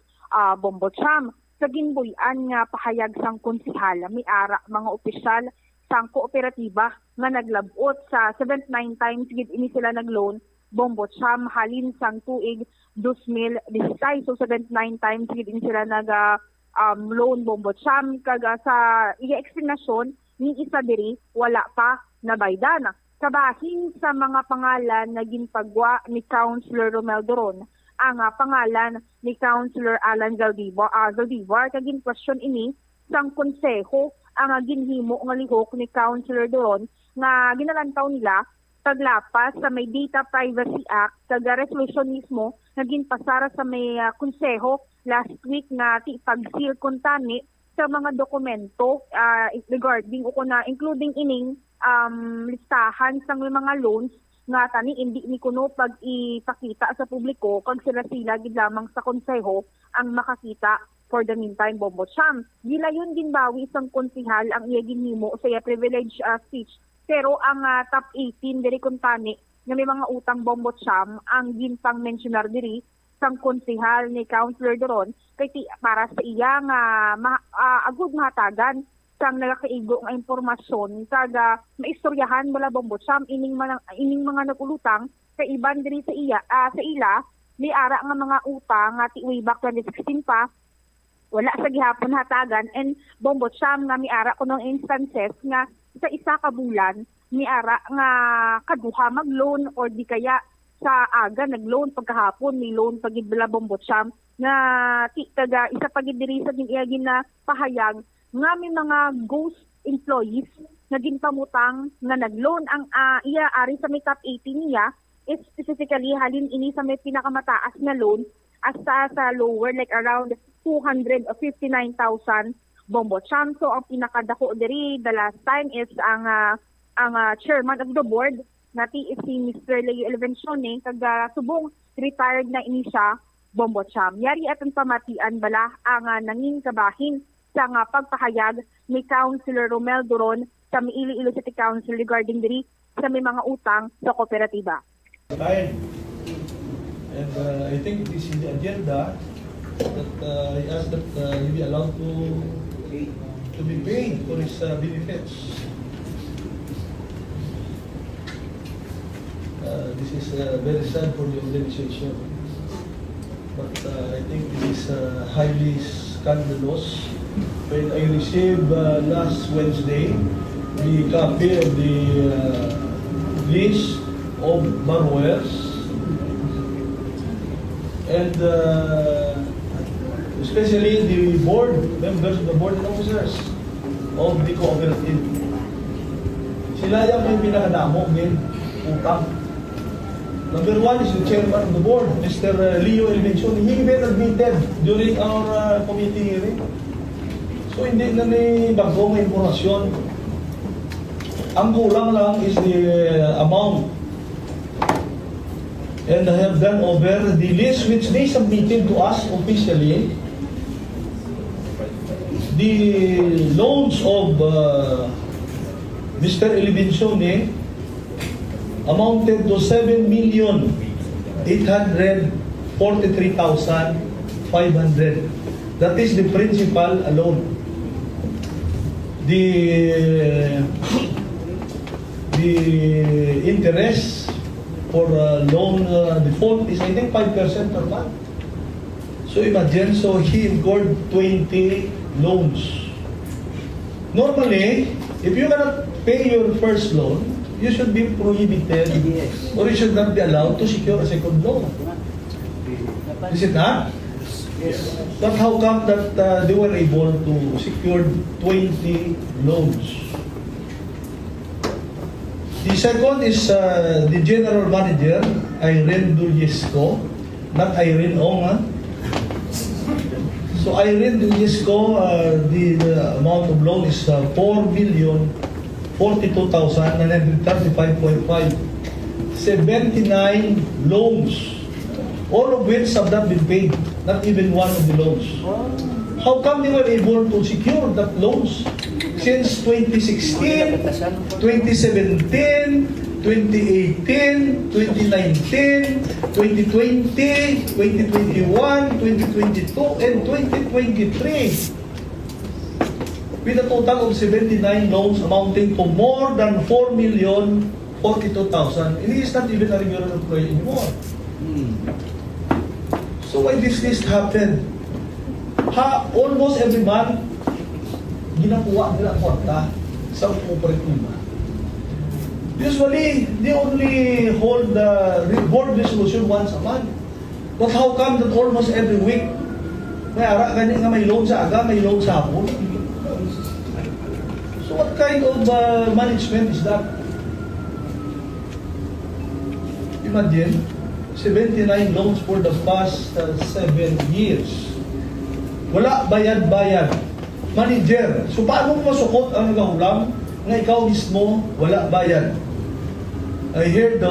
Bombo Cham. Sa ginbuyan nga pahayag sang konsihal, may-ara mga opisyal sang kooperatiba nga naglabot sa 79 times gid ini sila nag-loan Bombo Cham halin sang tuig 2016. So 79 times gid ini sila loan Bombo Cham kag sa i-explanation ni isa diri wala pa nabaydan. Kabahin sa mga pangalan na ginpagwa ni Councilor Romel Duron, ang pangalan ni Councilor Alan Zaldivar, kagin question ini sang konseho ang ginhimo nga lihok ni Councilor Duron nga ginalantaw nila paglapas sa may Data Privacy Act kag resolution mismo nga ginpasara sa may konseho last week nga pag-seal kuntani sa mga dokumento regarding o na including ining listahan sa mga loans nga tani hindi ni kuno pag ipakita sa publiko kag sila gid lamang sa konseho ang makakita for the meantime Bombo Cham. Gilayon din bawi isang konsehal ang iya ginhimo sa privilege speech. Pero ang top 18 diri kuntani nga may mga utang Bombo Cham ang ginpang mentionar diri sang konsehal ni Councilor Doron kay para sa iya nga agud mahatagan sang nagakaigo nga impormasyon kada maistoryahan mula Bombotsam ining mga nagulutang kay iban diri sa ila ni ara nga mga utang nga way back 2016 pa wala sa gihapon hatagan and Bombotsam nga miara kuno instances nga sa isa ka bulan miara nga kaduha mag-loan or di kaya sa aga nag-loan pagkahapon may loan pagid bala Bombotsam nga taga isa pagid diri sa iyagin na pahayag nga may mga ghost employees na ginpamutang nga nag-loan ang iya ari sa may top 18 niya is specifically halin ini sa may pinakamataas na loan hasta sa lower like around 259,000 Bombotsam. So ang pinakadako diri the last time is ang chairman of the board nati is si Mr. Leo Elvencione kaga subong retired na ini siya Bombotsam. Yari atong pamatian bala ang nanging kabahin sa nga pagpahayag ni Councilor Romel Doron sa Iloilo City Council regarding diri sa may mga utang sa kooperatiba. And I think this is the agenda that I ask that you be allowed to be paid for his benefits. This is very sad for the organization, but I think this is highly scandalous. When I received last Wednesday the copy of the list of borrowers and especially the board members of the board and officers of the cooperative. Sila yung may pinakadamo ng utang. Number one is the chairman of the board, Mr. Leo Elvencione. He even admitted during our committee hearing. So hindi na ni bagong impormasyon. Ang kulang lang is the amount. And I have done over the list which they submitted to us officially. The loans of Mr. Elvencione amounted to 7,843,500. That is the principal alone. The interest for loan default is I think 5% per month. So imagine, so he incurred 20 loans. Normally, if you cannot pay your first loan, you should be prohibited or you should not be allowed to secure a second loan. Is it not? Yes. But how come that they were able to secure 20 loans? The second is the general manager, Irene Duljesco, not Irene Ong. So Irene Duljesco, the amount of loan is 4,042,935.5. 79 loans, all of which have not been paid, not even one of the loans. How come they were able to secure that loans since 2016, 2017, 2018, 2019, 2020, 2021, 2022, and 2023? With a total of 79 loans amounting to more than 4,042,000. And he is not even a regular employee anymore. So why this happen? Almost every month, ginakuha nila kwarta sa kooperatiba. Usually, they only hold the board resolution once a month. But how come that almost every week, may ara gani nga may loan sa aga, may loan sa hapon? So what kind of management is that? Imagine, 79 loans for the past 7 years. Wala bayad-bayad. Manager, so paano mo masukot ang nagahulam na ikaw mismo wala bayad? I heard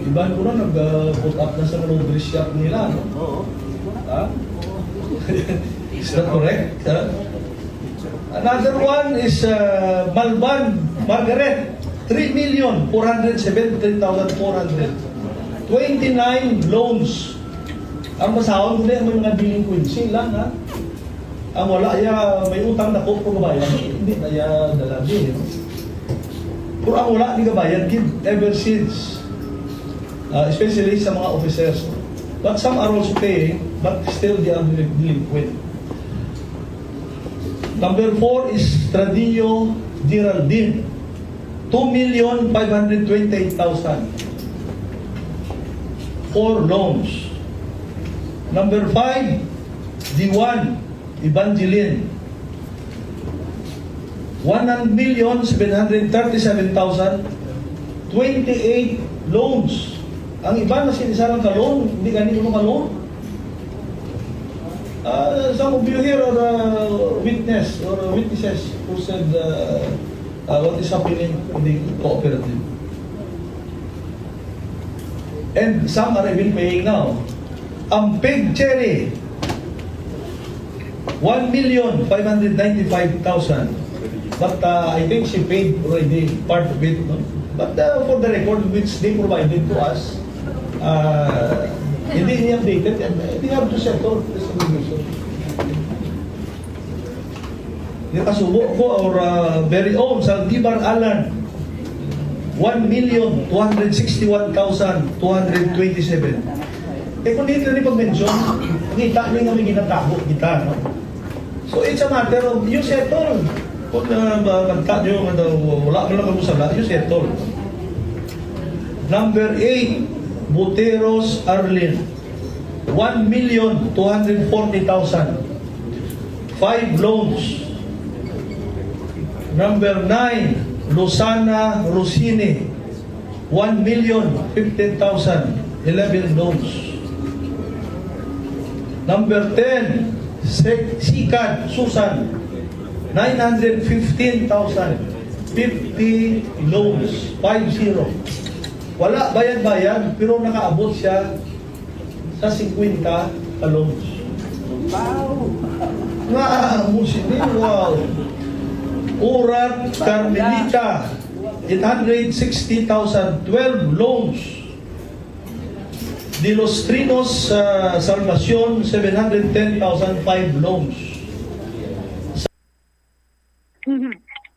iban ko na nag-put up na sa laundry shop nila, no? Oo. Is that correct? Another one is Malban, Margaret, 3,473,400. 29 loans Ang basahon kundi ang mga delinquency lang ha. Ang wala ya may utang na ko kabayan, hindi na ya dalabi. Pero ang wala ni kabayan gid ever since. Especially sa mga officers. But some are also paying, but still they are delinquent. Number 4 is Tradillo Geraldine. 2,528,000 for loans. Number 5, D1 Evangeline. 1,737,000, 28 loans. Ang iba na sinisalang ka loan, hindi ganito ka loan. Some of you here are witnesses who said what is happening in the cooperative. And some are even paying now. Ang Pig Cherry, 1,595,000. But I think she paid already part of it. No? But for the record which they provided to us, hindi updated and they have to settle this obligation. Yung kasubo ko, our very own Saldivar Alan, 1,261,227. Kung dito rin pag-mention, kita nyo nga may ginatago kita, no? So it's a matter of you settle. Kung kanta nyo, wala mo lang kamusala, you settle. Number 8, Buteros Arlene, 1,240,000. 5 loans. Number 9, Luzana Rosini, 1,015,000. 11 loans. Number 10, Sikad Susan, 915,000. 50 loans. 50. Wala bayad-bayad, pero nakaabot siya sa 50 loans. Wow! Wow! Urat Carmelita, 860,000. 12 loans. De Los Trinos Salvacion, 710,000. 5 loans.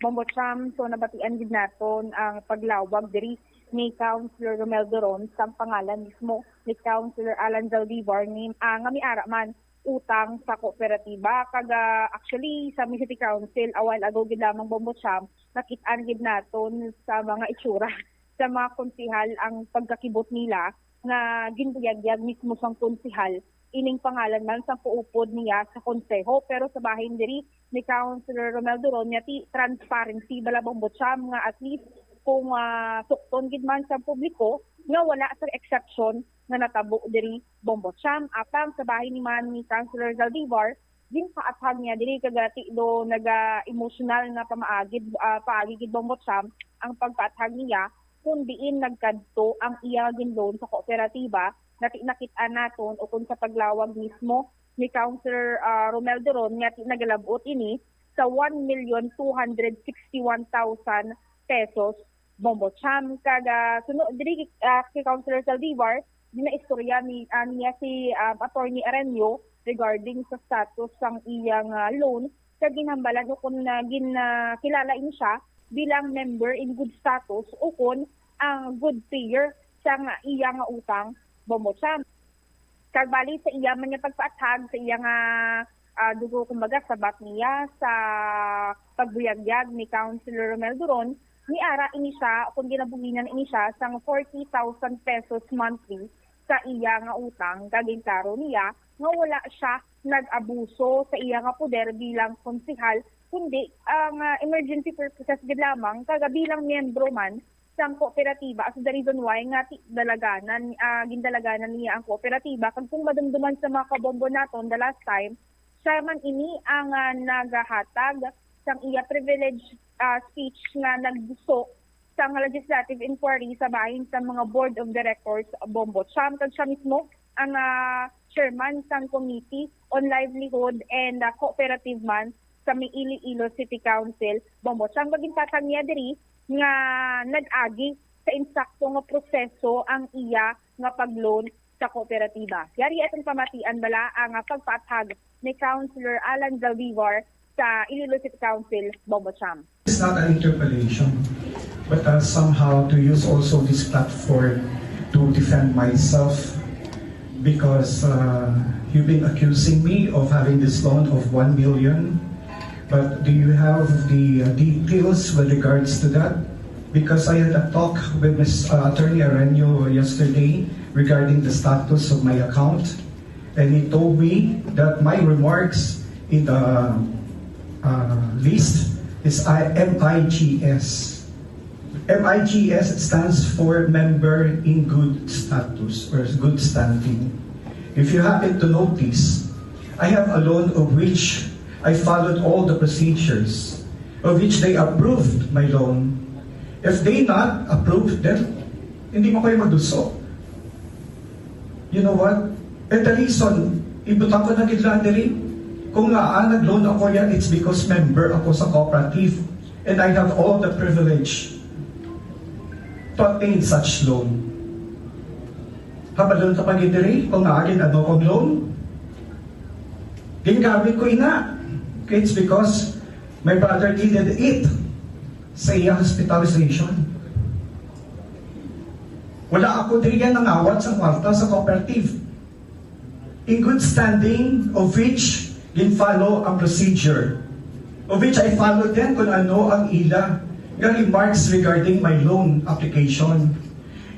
Bombocham, so nabatian din naton ang paglawag diri ni Councilor Romel Doron sa pangalan mismo ni Councilor Alan Zaldivar ni nga miara man utang sa kooperatiba. Kaga actually sa City Council a while ago gid lamang Bombocham, nakit-an gid naton sa mga itsura sa mga konsihal ang pagkakibot nila nga ginbuyagyag mismo sang konsihal ining pangalan man sa puupod niya sa konseho, pero sa bahin diri ni Councilor Romel Doron niya ti transparency bala Bombocham nga at least kung sukton gid man sa publiko nga wala sa exception nga natabo diri Bombocham. Apang sa bahin ni man ni Councilor Zaldivar din paathag niya diri kagati do naga-emotional nga paagi gid Bombocham ang pagpaathag niya kung diin nagkadto ang iya ginloan sa kooperatiba nakit-an naton o kung sa paglawag mismo ni Councilor Romel Doron nga nagalabot ini sa 1,261,000 pesos Bombocham. Kaga sunod diri kay Councilor Zaldivar dinaistorya niya si Attorney Arenio regarding sa status sang iyang loan kag ginhambalan kung kilala ini siya bilang member in good status o kung ang good payer sa iyang utang Bombocham. Kagbali sa iya man niya pagpaathag sa iya nga dugo kumbaga sabat niya sa pagbuyagyag ni Councilor Romel Doron, ni ara ini siya kung ginabuhinan ini siya sang 40,000 pesos monthly sa iya nga utang. Kaging klaro niya nga wala siya nag-abuso sa iya nga poder bilang konsihal, kundi ang emergency purposes gid lamang kaga bilang miyembro man sang kooperatiba. So the reason why nga gindalaganan niya ang kooperatiba kag kung madumduman sa mga kabombo naton the last time siya man ini ang nagahatag sang iya privilege speech nga nagduso sang legislative inquiry sa bahin sa mga board of directors Bombocham. Kag siya mismo ang chairman sang committee on livelihood and cooperative man sa Iloilo City Council Bombocham. Baging tatang niya diri nga nag-agi sa insakto nga proseso ang iya nga pagloan sa kooperatiba. Yari itong pamatian bala ang pagpaathag ni Councilor Alan Zaldivar sa Iloilo City Council, Bombocham. It's not an interpellation, but somehow to use also this platform to defend myself because you've been accusing me of having this loan of 1 million. But do you have the details with regards to that? Because I had a talk with Ms. Attorney Areño yesterday regarding the status of my account, and he told me that my remarks in the list is MIGS. MIGS stands for Member in Good Status or Good Standing. If you happen to notice, I have a loan of which I followed all the procedures, of which they approved my loan. If they not approve, then hindi mo kayo magduso. You know what? And the reason, ibutang ko na gidlaan diri, kung nga nag-loan ako yan, it's because member ako sa cooperative and I have all the privilege to attain such loan. Kabalon ka pag diri, kung nga agin ano kong loan, gingamit ko ina. It's because my brother needed it sa iyang hospitalization. Wala ako diriyan nangawat sa kwarta sa cooperative. In good standing, of which gin-follow ang procedure. Of which I followed din kung ano ang ila nga remarks regarding my loan application.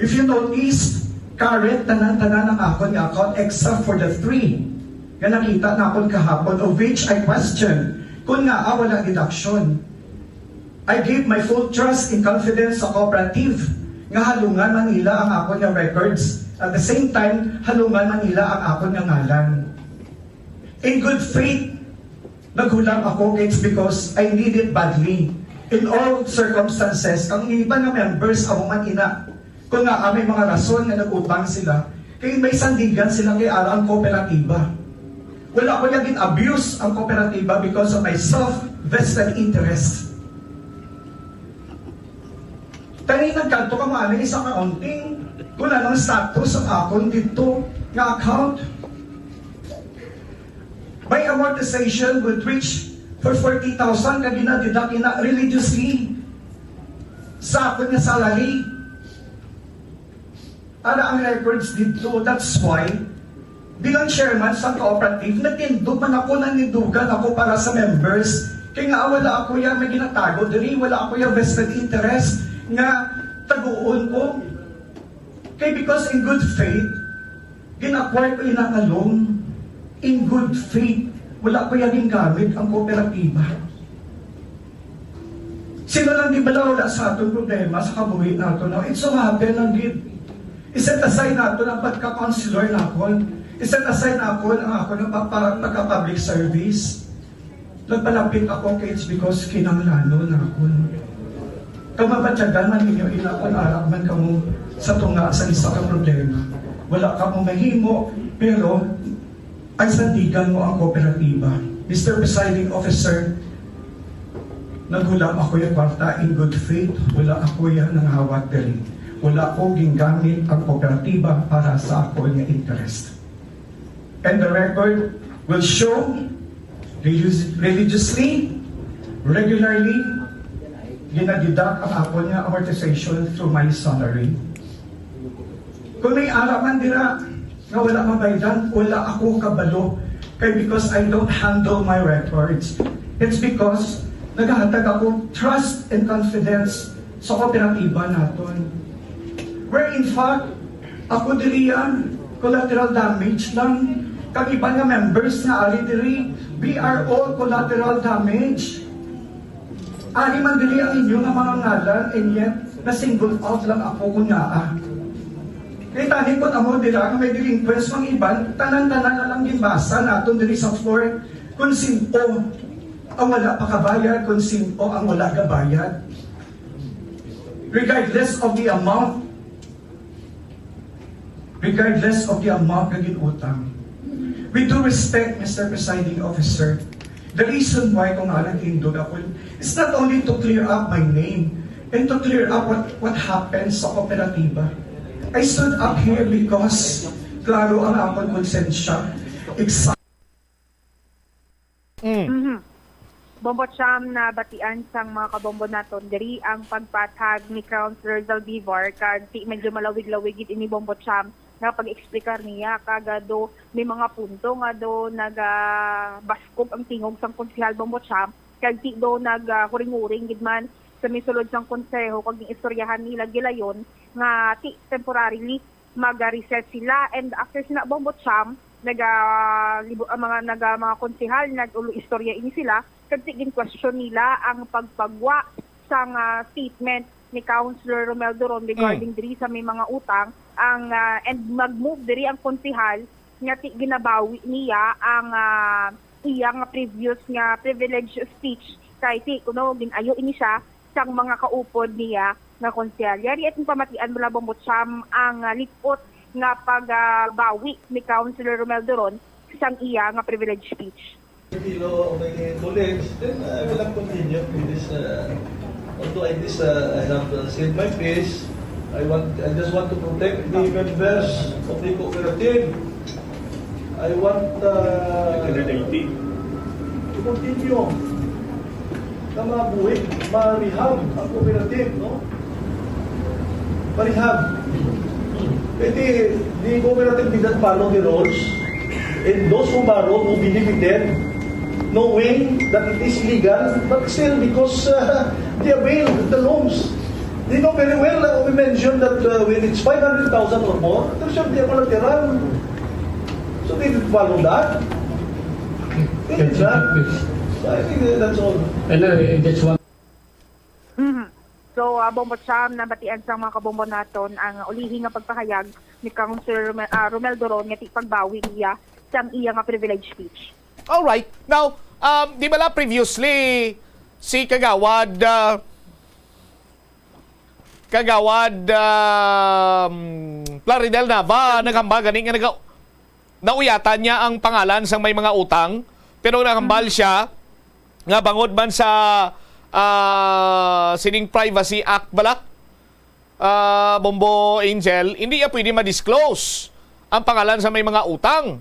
If you notice, current tanan-tanan ang akon nga account except for the 3 nga nakita na akong kahapon, of which I question kung nga wala deduction. I gave my full trust and confidence sa cooperative nga halungan man nila ang akon nga records. At the same time, halungan man nila ang akon nga ngalan. In good faith, naghulang ako, it's because I need it badly. In all circumstances, ang iba na members ako man ina, kung nga may mga rason nga nag-utang sila, kaya may sandigan sila kay ang kooperatiba. Wala ko naging abuse ang kooperatiba because of my self-vested interest. Tani nagkanto ka maaaring isang kaunting kung anong status ang akon dito nga account. My amortization would reach for 40,000 ka ginadidak ina religiously sa akon nga salary. Ara ang records dito, that's why bilang chairman sa cooperative, nagtindog man ako, nanindugan ako para sa members. Kaya nga wala ako yan, may ginatago diri, wala ako yung vested interest nga taguon ko. Kaya because in good faith, ginakwire ko inakalong. In good faith, wala ko yan gamit ang kooperatiba. Sino lang di bala wala sa atong problema sa kabuhi nato na it's so happen ang gid. Iset aside nato ang pagka-counselor nakon. Iset aside na ako ang ako ng parang pagka-public service. Nagpalapit ako kay it's because kinanglano na ako. Kamabatyagan man ninyo inapalarap man kamo sa tunga sa isa kang problema. Wala ka mong mahimo, pero ay sandigan mo ang kooperatiba. Mr. Presiding Officer, naghulam ako yung kwarta in good faith. Wala ako yan ng hawat dali. Wala ko gingamit ang kooperatiba para sa ako yung interest. And the record will show religiously, regularly, ginadidak ang ako niya amortization through my salary. Kung may araw man dira na wala mabaydan, wala ako kabalo. Kaya because I don't handle my records. It's because naghahatag ako trust and confidence sa kooperatiba naton. Where in fact, ako diriyan, collateral damage lang. Kag iba nga members nga ari diri, we are all collateral damage. Ari man diri ang inyo nga mga ngalan, and yet, na-single out lang ako kung naa. Kaya tanin ko amo dira, kung may delinquents mga iban, tanan-tanan na lang ginbasa naton diri sa floor, kung sino ang wala pa kabayad, kung sino ang wala kabayad. Regardless of the amount na ginutang. We do respect, Mr. Presiding Officer. The reason why kung nga nag-indog ako is not only to clear up my name and to clear up what happens sa kooperatiba. I stood up here because klaro ang akong konsensya. Bombo Cham na batian sang mga kabombo naton diri ang pagpatag ni Councilor Zaldivar kag ti medyo malawig-lawig ini Bombo Cham nga pag-eksplikar niya kagado may mga punto nga do nagabaskog ang tingog sang konsehal Bombo Cham kag ti do naghuring-huring gid man sa misulod sang konseho kag istoryahan nila gilayon nga ti temporarily mag-reset sila and after sina Bombo Cham mga konsehal nag-ulo istorya ini sila kasi question nila ang pagpagwa sa statement ni Councilor Romel Doron regarding diri sa may mga utang ang and mag-move diri ang konsehal nga ginabawi niya ang iyang previous nga privilege speech kay kuno ginayo ini siya sang mga kaupod niya nga konsehal. Yari at pamatian mula Bombo Cham ang lipot nga pagbawi ni Councilor Romel Doron sang iya nga privilege speech. Below my colleagues, then I will not continue with this. Although I have said my piece, I just want to protect the members of the cooperative. I want to continue na mabuhay, ma-rehab ang cooperative, no? Ma-rehab. Pwede, the cooperative did not follow the rules, and those who borrowed will be limited, knowing that it is illegal, but still because they avail the loans. They know very well, we mentioned that when it's 500,000 or more, there should be a collateral. So they didn't follow that. They did that. So I think that's all. And that's one. So, Bombo Cham, nabatian sa mga kabombo naton ang ulihi nga pagpahayag ni Councilor Romel Doron nga pagbawi niya sa iya nga privilege speech. Alright. Now, di ba previously si Kagawad Plaridel Nava naghambal ganing nga nauyatan niya ang pangalan sang may mga utang pero naghambal siya nga bangod man sa sining Privacy Act bala Bombo Angel hindi niya pwede ma-disclose ang pangalan sa may mga utang.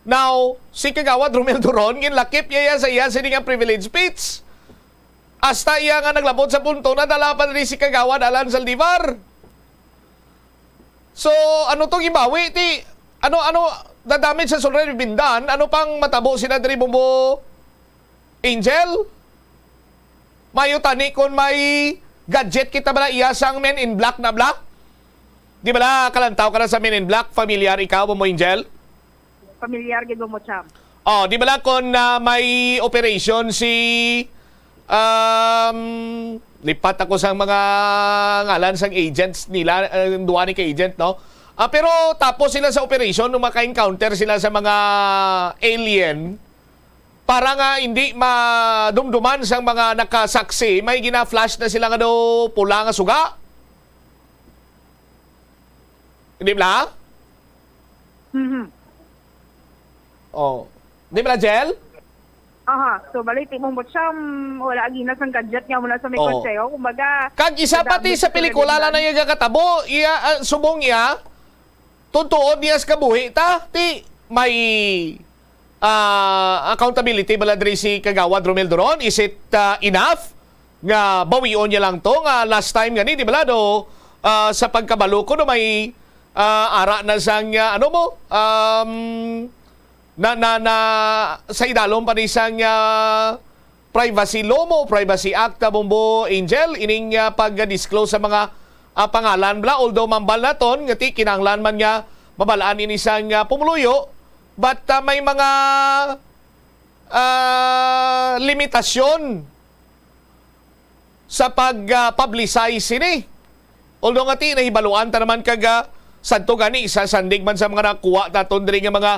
Now, si Kagawad Romel Doron, ginlakip niya sa iya sining ang privilege speech. Hasta iya nga naglabot sa punto na dalapan rin si Kagawad Alan Zaldivar. So, ano to gibawi? Ano, dadamit sa Solre Bindan, ano pang matabo sila diri Bombo Angel? Mayo tani kung may gadget kita bala iya sang Men in Black na black? Di bala kalantaw ka na sa Men in Black? Familiar ikaw, Bombo Angel? Familiar gid Bombo Cham. Oh, di ba kung may operation si lipat ako sa mga ngalan sang agents nila, duwa ni ka-agent, no? Pero tapos sila sa operation, nung maka-encounter sila sa mga alien, para nga hindi madumduman sa mga nakasaksi, may gina-flash na sila nga do pula nga suga. Hindi ba? Oh. Di ba, Jel? Aha. So, baliti mo siya, wala aginas ang gadget niya mula sa may konseyo. Kumbaga... Kag isa pati sa pelikula lang na yung kakatabo, subong iya, tuntuon niya sa kabuhi, may accountability bala diri si Kagawad Romel Doron. Is it enough nga bawion niya lang to nga last time gani, di ba do, sa pagkabalo ko no may ara na sang sa idalom pa ni sang privacy law mo, Privacy Act Bombo Angel, ining pag-disclose sa mga pangalan bla, although mambal naton ngati kinahanglan man nga mabalaan ini sang pumuluyo, but may mga limitasyon sa pag-publicize ini. Although ngati nahibaluan ta naman kag sadto gani sa sandig man sa mga nakuha naton diri nga mga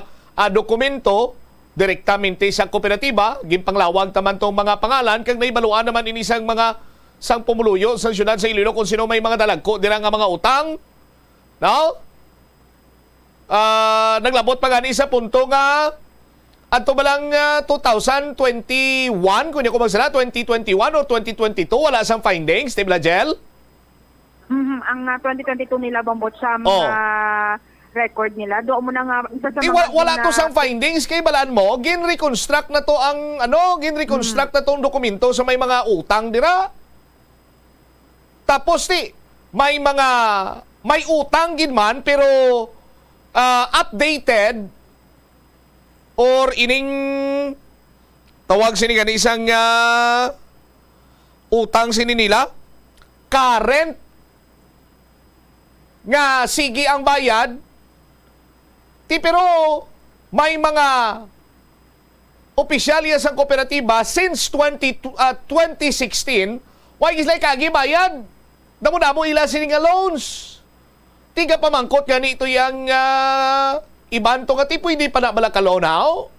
dokumento direktamente sa kooperatiba, ginpanglawag taman tong mga pangalan kag nahibaluan naman ini sang mga sang pumuluyo sa syudad sa Iloilo kung sino may mga dalagko dira nga mga utang. No? Naglabot pa gani sa punto nga adto balang 2021 kunya ko magsala 2021 or 2022 wala sang findings, Tibla Jel? Ang 2022 nila Bombo Cham record nila. Doon mo na nga isa sa Wala to sang findings kay balaan mo, gin-reconstruct na to ang gin-reconstruct na tong dokumento sa may mga utang dira. Tapos may utang gin man pero updated or ining tawag sini gani isang utang sini nila current nga sige ang bayad. Pero may mga opisyalya sa kooperatiba since 2016, why is like kagi bayad? Damo-damo ila sini nga loans. Tiga pamangkot nga nito yung iban to nga tipo hindi pa na bala ka-loan how?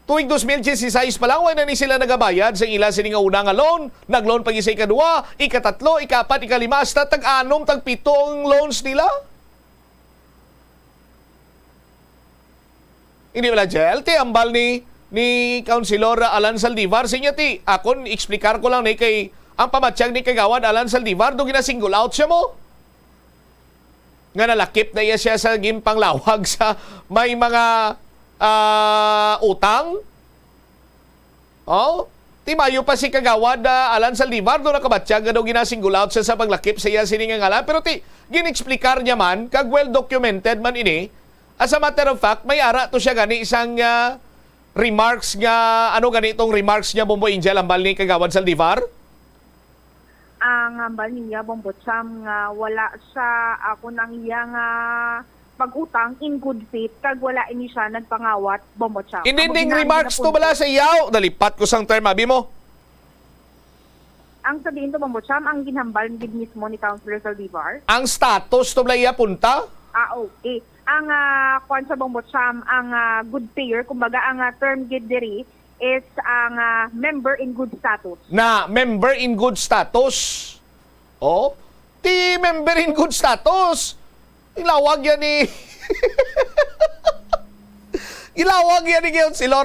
Tuwing 2016 pa lang, wala na ni sila nagabayad sa ila sini nga una nga loan. Nag-loan pag isa ikadua, ikatatlo, ikapat, ikalima, hasta tag-anom, tag-pito ang loans nila. Hindi wala gel, ambal ni Councilor Alan Saldivar. Sinya akon explicar ko lang ni kay ang pamatsyag ni Kagawad Alan Saldivar, do gina-single out siya mo. Nga nalakip na iya siya sa ginpanglawag sa may mga utang. Oh, timayo pa si Kagawad Alan Saldivar, do nakamatsyag nga do gina-single out siya sa paglakip sa iya siningang ngalan. Pero gin-explicar niya man, kag well-documented man ini. As a matter of fact, may ara to siya gani isang remarks nga, ganitong remarks niya, Bombo Angel, ambal ni Kagawad Saldivar? Ang ambal niya, Bombo Cham, nga wala sa ako nang iyang pag-utang in good faith, kag wala ini siya nagpangawat, Bombo Cham. Inding remarks to bala sa iyaw, dalipat ko sang term, abi mo? Ang sabihin to, Bombo Cham, ang ginhambal din mismo ni Councilor Saldivar. Ang status to bala iya punta? Okay. Ang kwan sa Bombo Cham, ang good payer, kumbaga ang term gid diri is ang member in good status. Na member in good status. Oh, member in good status. Ilawag yan ni ilawag yan ni Councilor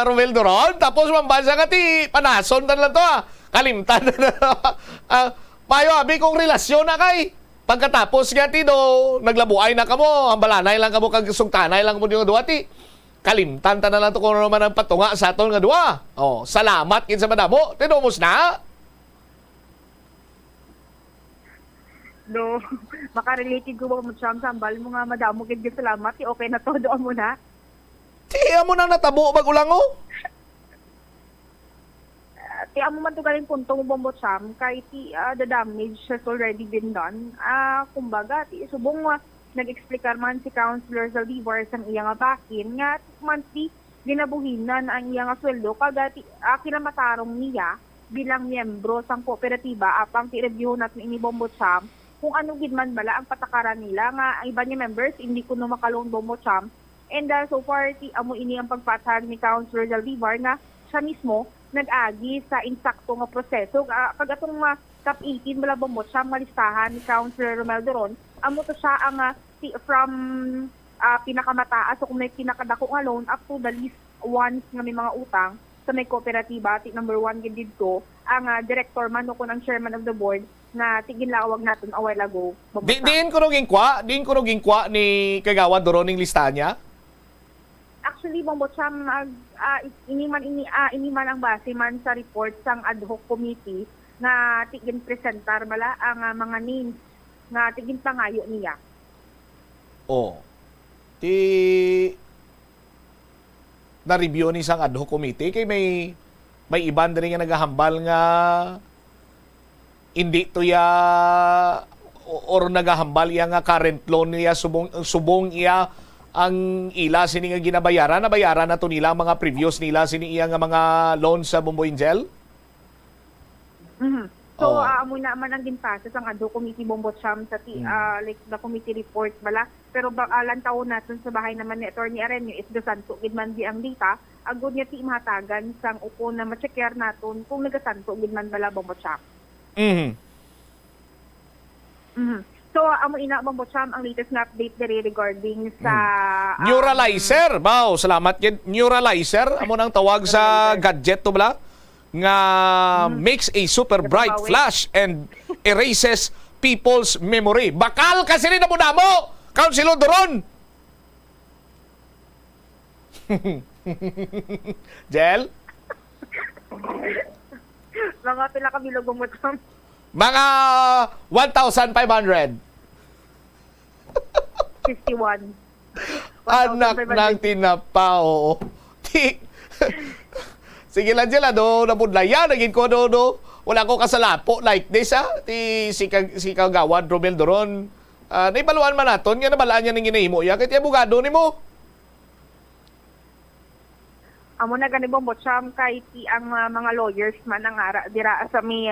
Romel Doron. Tapos mambansa ka panason na lang to kalimtan na mayo abi kong relasyon na kay. Pagkatapos nga naglabuay na kamo, ang balanay lang kamo, kag sungtanay lang mo yung duwa kalimtan ta na lang to kung naman ang patunga sa aton nga duwa. Oh, salamat kin sa madamo. Tinomos na. No, makarelated ko ba mo siyam sambal mo nga madamo kid salamat. Okay na to, doon mo na. Amo nang natabo bagulang o. Kaya mo man to galing punto mo Bombo Cham, kahit the damage has already been done. Kumbaga, subong nag-explikar man si Councilor Saldivar sa iyang bakin nga monthly ginabuhinan ang iyang sweldo kagati kinamatarong niya bilang miyembro sang kooperatiba apang ti-review natin ini Bombo Cham kung ano gid man bala ang patakaran nila nga iba niya members hindi kuno makalong Bombo Cham. And so far amo ini ang pagpatag ni Councilor Saldivar nga siya mismo nag-agi sa insakto nga proseso. Pag atong top 18 bala Bombo Cham malistahan ni Councilor Romel Doron, amo to siya ang from pinakamataas o kung may pinakadako nga loan up to the least ones nga may mga utang sa may kooperatiba. Number 1 gid dito ang director man o kung ang chairman of the board na tiginlawag natin a while ago. Diin ko nung kwa ni Kagawad Doron ning listahan niya. Actually, Bombo Cham, iniman ang base man sa report sang ad hoc committee na tigin presentar bala ang mga names na tigin pangayo niya. Na-review ni sang ad hoc committee kay may iban din nga naghahambal nga hindi to ya or naghahambal ya nga current loan niya subong iya ang ila sini nga ginabayaran, nabayaran na to nila mga previous nila sini iya nga mga loans sa Bombo Angel? So, amo na man ang ginpasa sa ado committee Bombo Cham sa like the committee report bala. Pero lantaw natin sa bahay naman ni Attorney Arenio is the santo gid man di ang data. Agod niya ti mahatagan sang upo na ma-checker naton kung nagasanto gid man bala Bombo Cham. So, amo ina Bombo Cham ang latest na update diri regarding sa Neuralizer. Bao, salamat gid. Neuralizer amo nang tawag sa gadget to bala nga makes a super bright flash and erases people's memory. Bakal kasi rin mo Councilor Doron! Jel? Mga pila ka bilog mo Cham. Mga 1,500. 51. Anak ng tinapa, oo. Sige lang dyan, nabudlaya, naging ko, wala ko kasalapo like this, si Kagawad Romel Doron. Naibaluan man naton, nga nabalaan niya ng ginahimo, kaya abogado ni mo. Amo na gani Bombo Cham kay ti ang mga lawyers man ang ara dira sa mi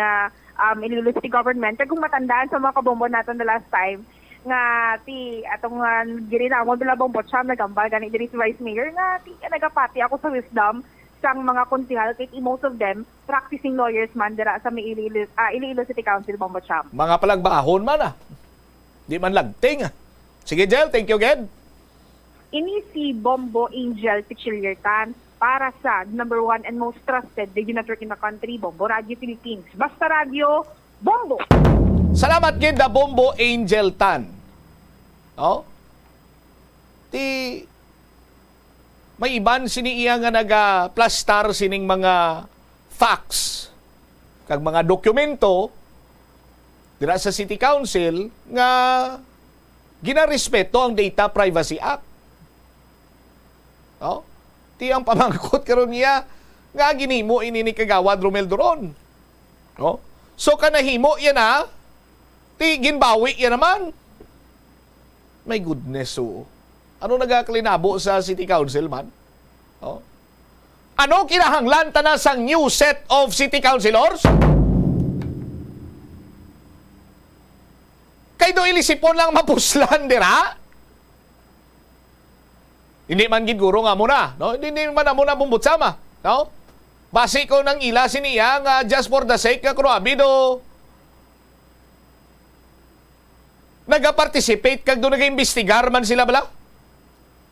Iloilo City Government. Kaya kung matandaan sa mga kabombo natin the last time, nga ti atong girinamon bila Bombo Cham nagambal gani diri si Vice Mayor nga ti nagapati ako sa wisdom sang mga konsehal kay most of them practicing lawyers man dira sa mi Iloilo City Council Bombo Cham. Mga palagbahon man Di man lagting Sige Jel, thank you again. Ini si Bombo Angel Pichiliertan para sa number 1 and most trusted radio network in the country, Bombo Radio Philippines. Basta Radio, Bombo! Salamat gid na Bombo Angel Tan. May iban sini iya nga naga-plastar sining mga facts kag mga dokumento dira sa City Council nga ginarespeto ang Data Privacy Act. Ti ang pamangkot karon niya nga ginhimo ini ni Kagawad Romel Doron. So kanahimo yan ti ginbawi yan naman. My goodness, ano nagaklinabo sa City Council man? Ano kinahanglan ta na sang new set of City Councilors? Kay do ilisipon lang mapuslan dira? Hindi man giguro nga muna, Hindi man muna bumbutsama, Basi ko nang ila siniya nga just for the sake nga kruabido. Naga-participate kag do naga-imbestigar man sila bala?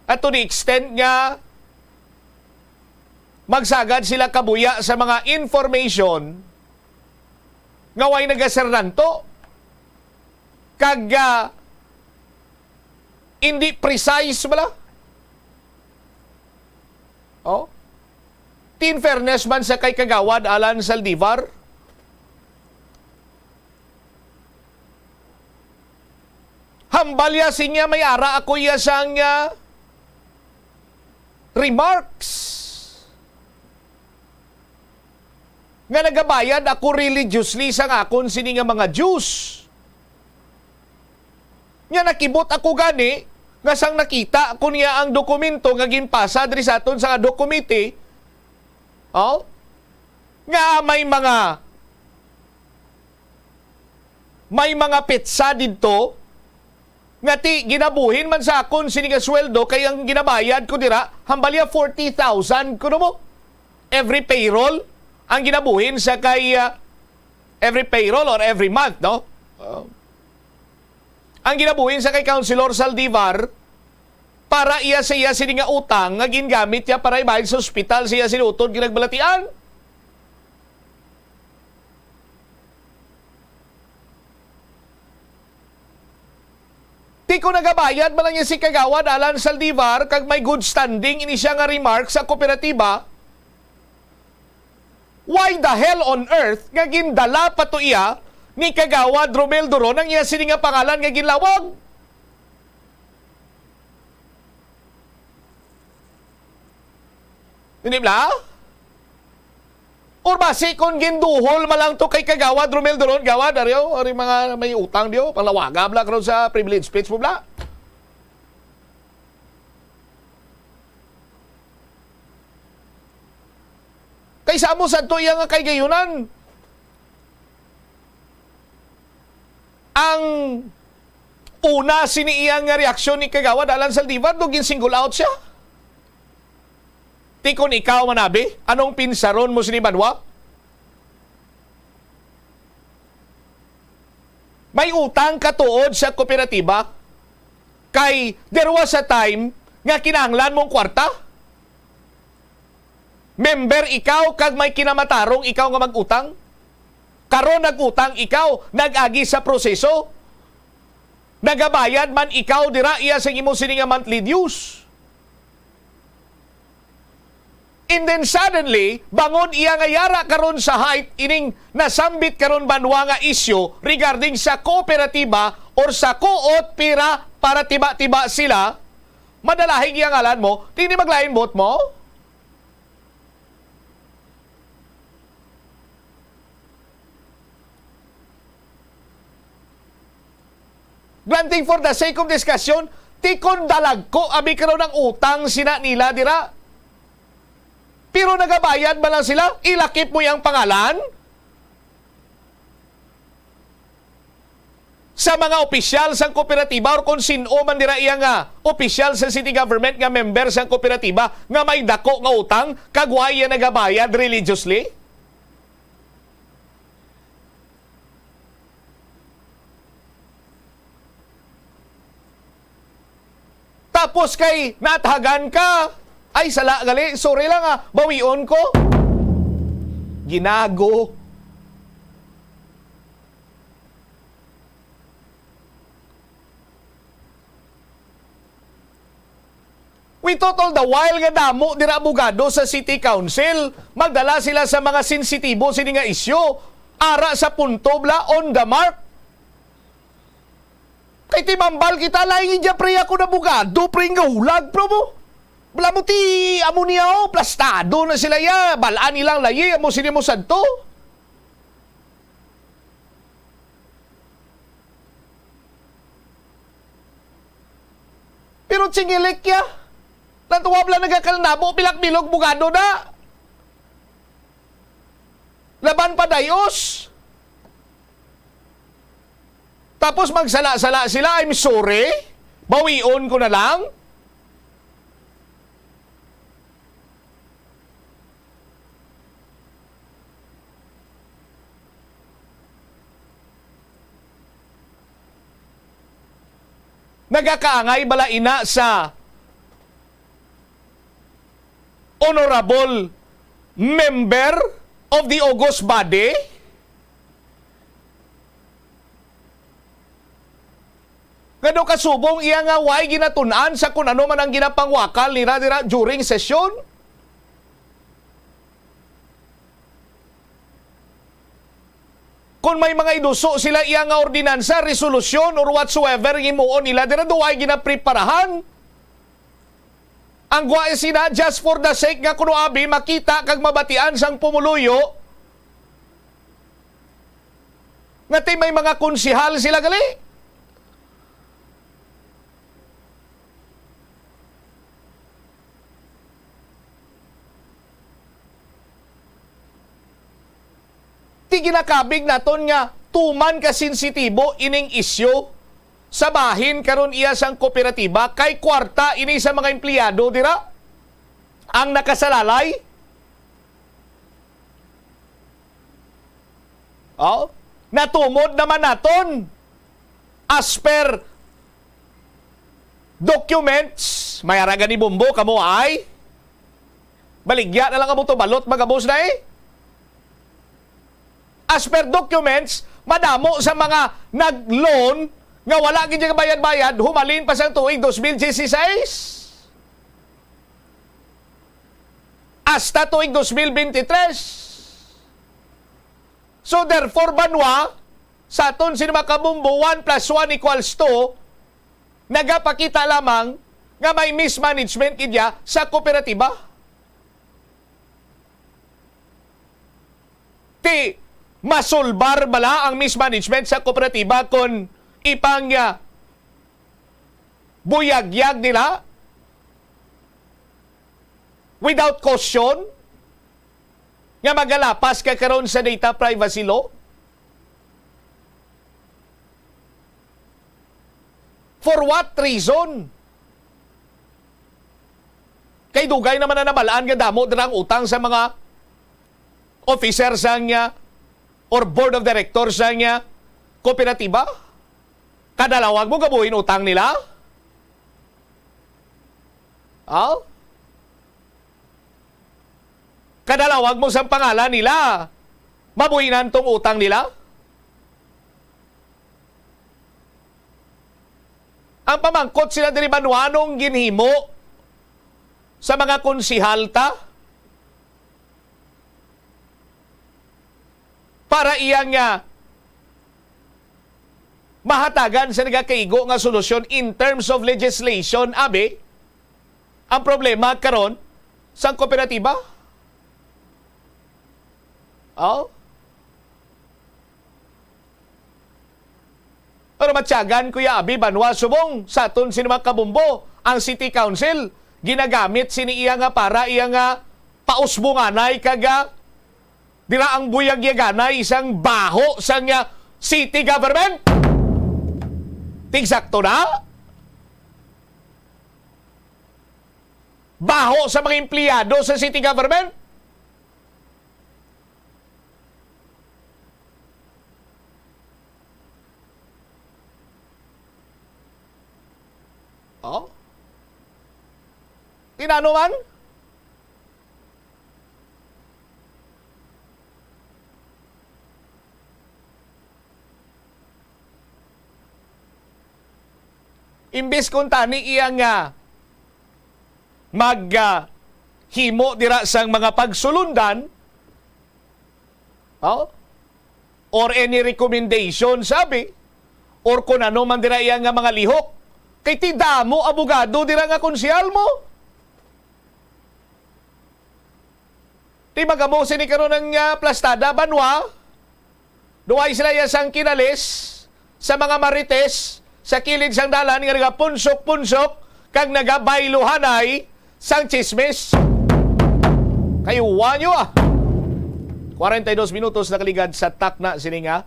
At to the extent nga magsagad sila kabuya sa mga information nga way nagasernanto kag hindi precise bala? Tin fairness man sa kay Kagawad Alan Saldivar. Hambalya sinya may ara ako ya sang remarks. Nga nagabayad ako religiously sang akon sini nga mga Jews. Nga nakibot ako gani nga sang nakita ko niya ang dokumento nga ginpasa diri sa aton sa dokumite, nga may mga petsa didto nga ti ginabuhin man sa akon sini nga sweldo kay ang ginabayad ko dira hambalya 40,000 kuno mo every payroll ang ginabuhin sa kay every payroll or every month, ang ginabuhin sa kay Councilor Saldivar para iya sini nga utang nga gingamit niya para ibayad sa ospital siya sinutod ginagbalatian. Di ko nagabayad man lang niya si Kagawad Alan Saldivar kag may good standing ini siya nga remark sa kooperatiba. Why the hell on earth nga gindala pa to iya ni Kagawad Romel Doron ang iya sini nga pangalan nga ginlawag? Hindi ba? Or basi kung ginduhol malang to kay Kagawad Romel Doron, Gawad, ari mga may utang diyo, panglawaga bla karon sa privilege speech mo bla. Kaysa mo sa to iya nga kay gayunan. Ang una siniiyang nga reaksyon ni Kagawad Alan Saldivar, do gin-single out siya. Tikon ikaw manabi, anong pinsaron mo sinibanwa? May utang katuod sa kooperatiba kay there was a time nga kinahanglan mong kwarta. Member ikaw kag may kinamatarong ikaw nga mag-utang. Karon nag-utang ikaw, nag-agi sa proseso. Nagabayad man ikaw dira iya sa imo sini nga monthly dues. And then suddenly, bangon iya nga yara karon sa height ining nasambit karon banwa nga isyu regarding sa kooperatiba or sa kuot pira para tiba-tiba sila, madalahig iya ngalan mo, tini maglain bot mo? Granting for the sake of discussion, tikon dalag ko abi karon ng utang sina nila dira. Pero nagabayad ba lang sila? Ilakip mo yung pangalan? Sa mga opisyal sa kooperatiba or kung sino man dira iya nga opisyal sa city government nga member sa kooperatiba nga may dako nga utang, kagway yan nagabayad religiously? Tapos kay natahagan ka, ay, sala gali. Sorry lang bawion ko. Ginago. We total the while nga damo dira abogado sa City Council. Magdala sila sa mga sensitibo sini nga isyu. Ara sa punto bla on the mark. Kay timambal kita laing dya pre ako na abogado pre nga hulag pro mo. Wala mo ti, amo niya plastado na sila ya. Balaan nilang layi, amo sini mo santo. Pero tsingilik ya. Lantuwab lang nagkakalnabo, pilak-bilog bugado na. Laban pa dayos. Tapos magsala-sala sila, I'm sorry. Bawion ko na lang. Nagakaangay bala ina sa honorable member of the August body? Ngano kasubong iya nga way ginatunan sa kung ano man ang ginapangwakal nila dira during session? Kung may mga iduso sila iya nga ordinansa, resolusyon, or whatsoever, himuon nila, dira duway ginapreparahan. Ang guwae sina, just for the sake nga kuno abi, makita kag mabatian sang pumuluyo, nga may mga konsihal sila gali. Ginakabig naton nga tuman ka sensitibo ining isyu sa bahin karon iya sang kooperatiba kay kwarta ini sa mga empleyado dira ang nakasalalay. Natumod naman naton as per documents may araga ni Bumbo kamo ay baligya na lang kamo to balot magabos na As per documents, madamo sa mga nag-loan nga wala gid nga bayad-bayad, humalin pa sa tuig 2016. Hasta tuig 2023. So therefore, banwa, sa aton sinamakabumbo, 1 + 1 = 2, nagapakita lamang nga may mismanagement idya sa kooperatiba. Masulbar bala ang mismanagement sa kooperatiba kung ipang buyagyag nila without caution nga magalapas ka karon sa data privacy law? For what reason? Kay dugay naman na nabalaan nga damo dirang utang sa mga officer sang or board of directors sa niya kooperatiba? Kadalawag mo gabuhin utang nila? Kadalawag mo sa pangalan nila, mabuhinan tong utang nila? Ang pamangkot sila diri Banuanong ginhimo sa mga konsihalta para iyang mahatagan sa nagakaigo nga solusyon in terms of legislation, abi, ang problema karon sa kooperatiba. Oh. Pero matyagan, Kuya Abi, Banwa, subong, sa aton sinimang kabumbo, ang City Council, ginagamit sini iya nga para iya nga pausbunganay kaga dira ang buyag-yaganay isang baho sa nga city government. Tigsakto na? Baho sa mga empleyado sa city government? Oh? Tinano man? Imbes kung tani iyang himo dira sang mga pagsulundan, oh? Or any recommendation, sabi, or kung ano man dira iyang mga lihok, kay ti damo abogado dira nga konsyal mo. Ti magamo sini karon ng plastada, Banwa. Duway sila sang kinalis sa mga marites sa kilid sang dalan nga nagapunsok-punsok kag nagabailuhanay sang chismis. Kayuwa nyo 42 minutos nakaligad sa takna sininga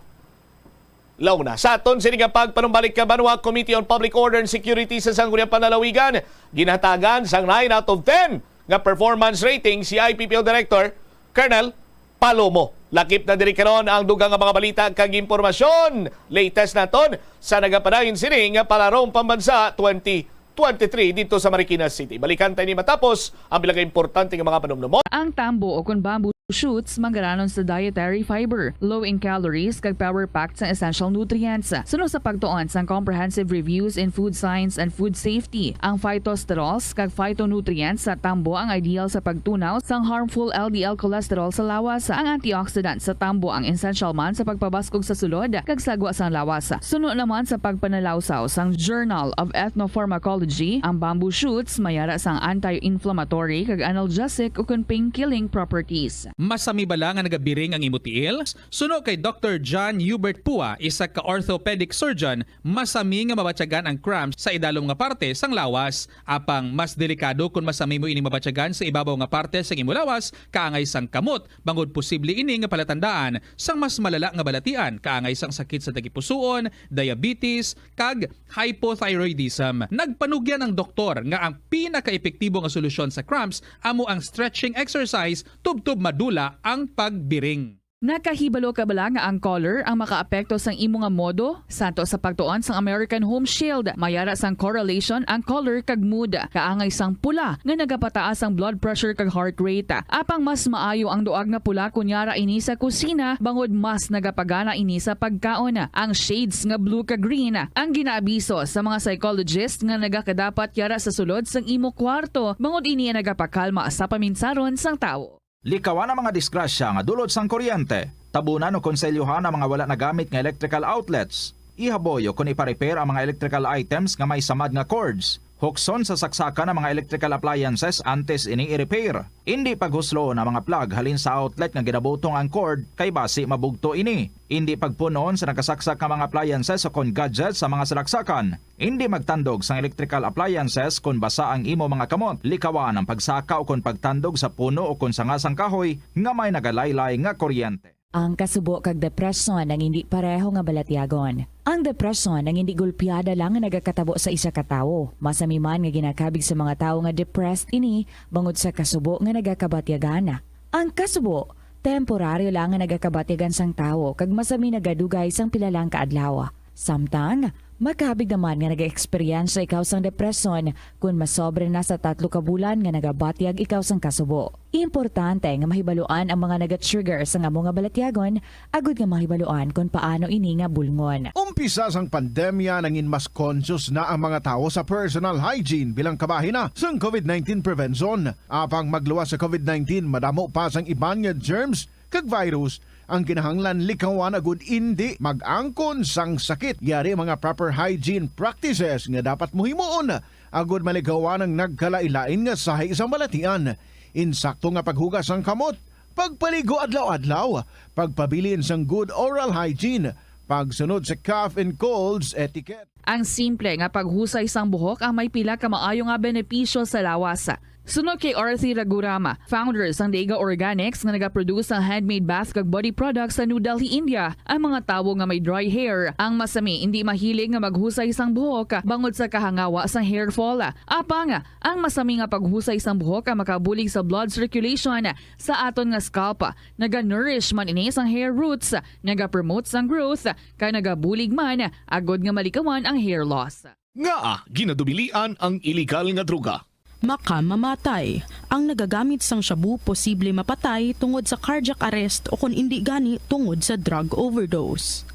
launa. Sa aton sininga pagpanumbalik ka Banwa Committee on Public Order and Security sa Sangguniang Panlalawigan, ginatagan sang 9 out of 10 nga performance rating si IPPO Director Colonel Palomo. Lakip na diri karon ang dugang nga mga balita kag impormasyon. Latest naton sa nagapadayon sini nga palarong pambansa 2023 dito sa Marikina City. Balikan tayo ni matapos ang bilang importante nga mga panumdumon. Ang tambo o kung bamboo shoots manggaranon sa dietary fiber, low in calories kag power-packed sa essential nutrients. Sunod sa pagtuon sa comprehensive reviews in food science and food safety, ang phytosterols kag phytonutrients sa tambo ang ideal sa pagtunaw sang harmful LDL cholesterol sa lawas. Ang antioxidant sa tambo ang essential man sa pagpabaskog sa sulod kag sagwa sang lawas. Sunod naman sa pagpanalawsaw sang Journal of Ethnopharmacology, ang bamboo shoots mayara sang anti-inflammatory kag analgesic o pain-killing properties. Masami bala nga nagabiring ang imutiil? Suno kay Dr. John Hubert Pua, isa ka orthopedic surgeon, masami nga mabatyagan ang cramps sa idalom nga parte sang lawas. Apang mas delikado kung masami mo ini mabatyagan sa ibabaw nga parte sang imo lawas, kaangay sang kamot, bangod posible ini nga palatandaan sang mas malala nga balatian, kaangay sang sakit sa tagipusoon, diabetes, kag hypothyroidism. Nagpanugyan ang doktor nga ang pinaka-epektibo nga solusyon sa cramps amo ang stretching exercise tubtub madula ang pagbiring. Nakahibalo ka bala nga ang color ang makaapekto sang imo nga modo? Santo sa pagtuon sang American Home Shield, mayara sang correlation ang color kag mood. Kaangay sang pula nga nagapataas ang blood pressure kag heart rate. Apang mas maayo ang duag nga pula kunyara ini sa kusina, bangod mas nagapagana ini sa pagkaon. Ang shades nga blue kag green ang ginaabiso sa mga psychologist nga nagakadapat yara sa sulod sang imo kwarto, bangod ini nagapakalma sa paminsaron sang tawo. Likawan ang mga disgrasya nga dulot sang kuryente. Tabunan o konselyuhan ang mga wala nagamit nga electrical outlets. Ihaboyo kung ipa-repair ang mga electrical items nga may samad nga cords. Hukson sa saksakan ng mga electrical appliances antes ini i-repair. Hindi paghuslo na mga plug halin sa outlet nga ginabutong ang cord kay basi mabugto ini. Hindi pagpunon sa nakasaksak ng mga appliances o kon gadgets sa mga salaksakan. Hindi magtandog sa electrical appliances kung basa ang imo mga kamot. Likawan ang pagsaka o kung pagtandog sa puno o kung sangasang kahoy nga may nagalaylay nga kuryente. Ang kasubo kag depresyon ang hindi pareho nga balatyagon. Ang depresyon ang hindi gulpiyada lang nga nagakatabo sa isa ka tawo. Masami man nga ginakabig sa mga tawo nga depressed ini bangod sa kasubo nga nagakabatyagan. Ang kasubo temporaryo lang nga nagakabatyagan sang tawo kag masami nagadugay sang pilalang kaadlaw. Samtang Magkabig naman nga nag-eksperyensya ikaw sang depresyon kung masobre na sa 3 ka bulan nga nagabatyag ikaw sang kasubo. Importante nga mahibaluan ang mga naga-trigger sa nga mga balatyagon, agud nga mahibaluan kung paano ini nga bulngon. Umpisa sang pandemya nangin mas conscious na ang mga tao sa personal hygiene bilang kabahina sang COVID-19 prevention. Apang magluwas sa COVID-19, madamo pa sang iban nga germs kag virus ang kinahanglan likawan agud indi mag-angkon sang sakit. Yari mga proper hygiene practices nga dapat muhimuon agud malikawan ang nagkalailain nga sahi sa balatian. Insakto nga paghugas sang kamot, pagpaligo adlaw-adlaw, pagpabilin sang good oral hygiene, pagsunod sa cough and colds etiquette. Ang simple nga paghusay sang buhok ang may pila ka maayo nga benepisyo sa lawas. Sunod kay Arthi Ragurama, founder sang Dega Organics nga nagaproduce ng handmade bath kag body products sa New Delhi, India. Ang mga tawo nga may dry hair, ang masami hindi mahilig nga maghusay sang buhok bangod sa kahangawa sang hair fall. Apang ang masami nga paghusay sang buhok makabulig sa blood circulation sa aton nga scalp. Naga-nourish man ini sang hair roots, naga-promote sang growth, kay nagabulig man agod nga malikawan ang hair loss. Nga ginadubilian ang illegal nga droga. Makamamatay. Ang nagagamit sang shabu posible mapatay tungod sa cardiac arrest o kung hindi gani tungod sa drug overdose.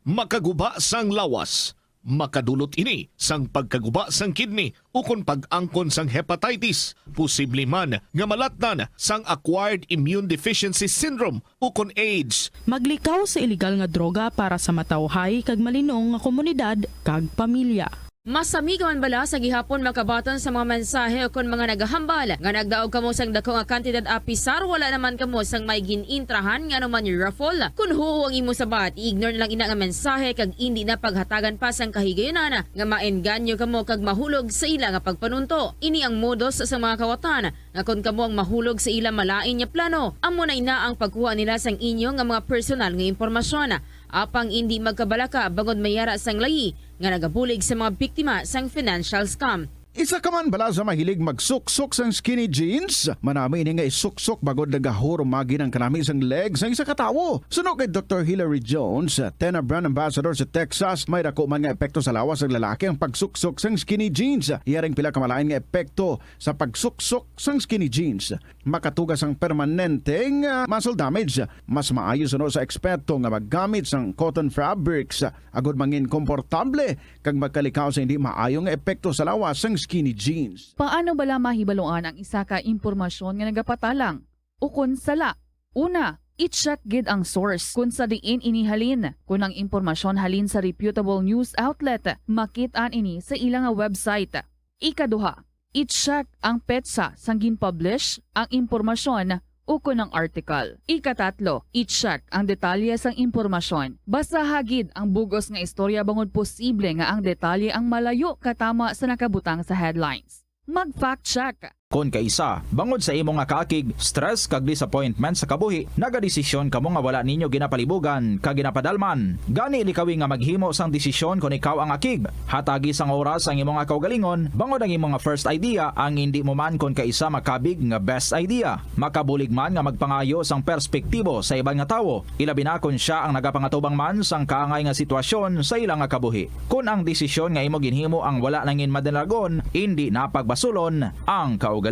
Makaguba sang lawas. Makadulot ini sang pagkaguba sang kidney o kung pag-angkon sang hepatitis. Posible man nga malatnan sang acquired immune deficiency syndrome o kung AIDS. Maglikaw sa illegal nga droga para sa matawhay kag malinong nga komunidad kag pamilya. Masami ka man bala sa gihapon makabatan sa mga mensahe o kung mga nagahambal nga nagdaog kamo sang dako nga kantidad apisar wala naman kamo sang may ginintrahan nga naman yung raffle. Kung huo ang imo sabat, ignore lang ina nga mensahe kag hindi na paghatagan pa sang kahigayonan nga maenganyo kamo kag mahulog sa ila nga pagpanunto. Ini ang modus sa mga kawatan nga kung kamo ang mahulog sa ila malain nya plano, amo na ina ang pagkuha nila sang inyo nga mga personal nga impormasyon. Apang hindi magkabalaka bangod mayara sang layi nga nagabulig sa mga biktima sang financial scam. Isa ka man bala sa mahilig magsuksok sang skinny jeans? Manami ini nga isuksok bagod nagahurumagi ng kanami sang legs sang isa katawo. Suno kay Dr. Hilary Jones, Tena brand ambassador sa Texas, may dako man nga epekto sa lawas ng lalaki ang pagsuksok sang skinny jeans. Iyaring pila kamalain nga epekto sa pagsuksok sang skinny jeans. Makatugas ang permanenteng muscle damage. Mas maayo suno sa eksperto nga maggamit sang cotton fabrics agod mangin komportable kag magkalikaw sa hindi maayo nga epekto sa lawas sang skinny jeans. Paano bala mahibaluan ang isa ka impormasyon nga nagapatalang? O kung sala? Una, i-check gid ang source kung sa diin inihalin. Kung ang impormasyon halin sa reputable news outlet, makit-an ini sa ilang website. Ikaduha, i-check ang petsa sang gin-publish ang impormasyon o kung ang article. Ikatatlo, i-check ang detalye sang impormasyon. Basta hagid ang bugos nga istorya bangod posible nga ang detalye ang malayo katama sa nakabutang sa headlines. Mag-fact check. Kung kaisa, bangod sa imo nga kaakig, stress kag disappointment sa kabuhi, nagadesisyon kamo nga wala ninyo ginapalibugan kag ginapadalman. Gani likawi nga maghimo sang desisyon kung ikaw ang akig. Hatagi sang oras ang imo nga kaugalingon, bangod ang imo nga first idea ang hindi mo man kung kaisa makabig nga best idea. Makabulig man nga magpangayo sang perspektibo sa ibang nga tawo, ilabi na kung siya ang nagapangatubang man sang kaangay nga sitwasyon sa ilang nga kabuhi. Kung ang desisyon nga imo ginhimo ang wala nangin madalagon, hindi napagbasulon ang kaugalingon.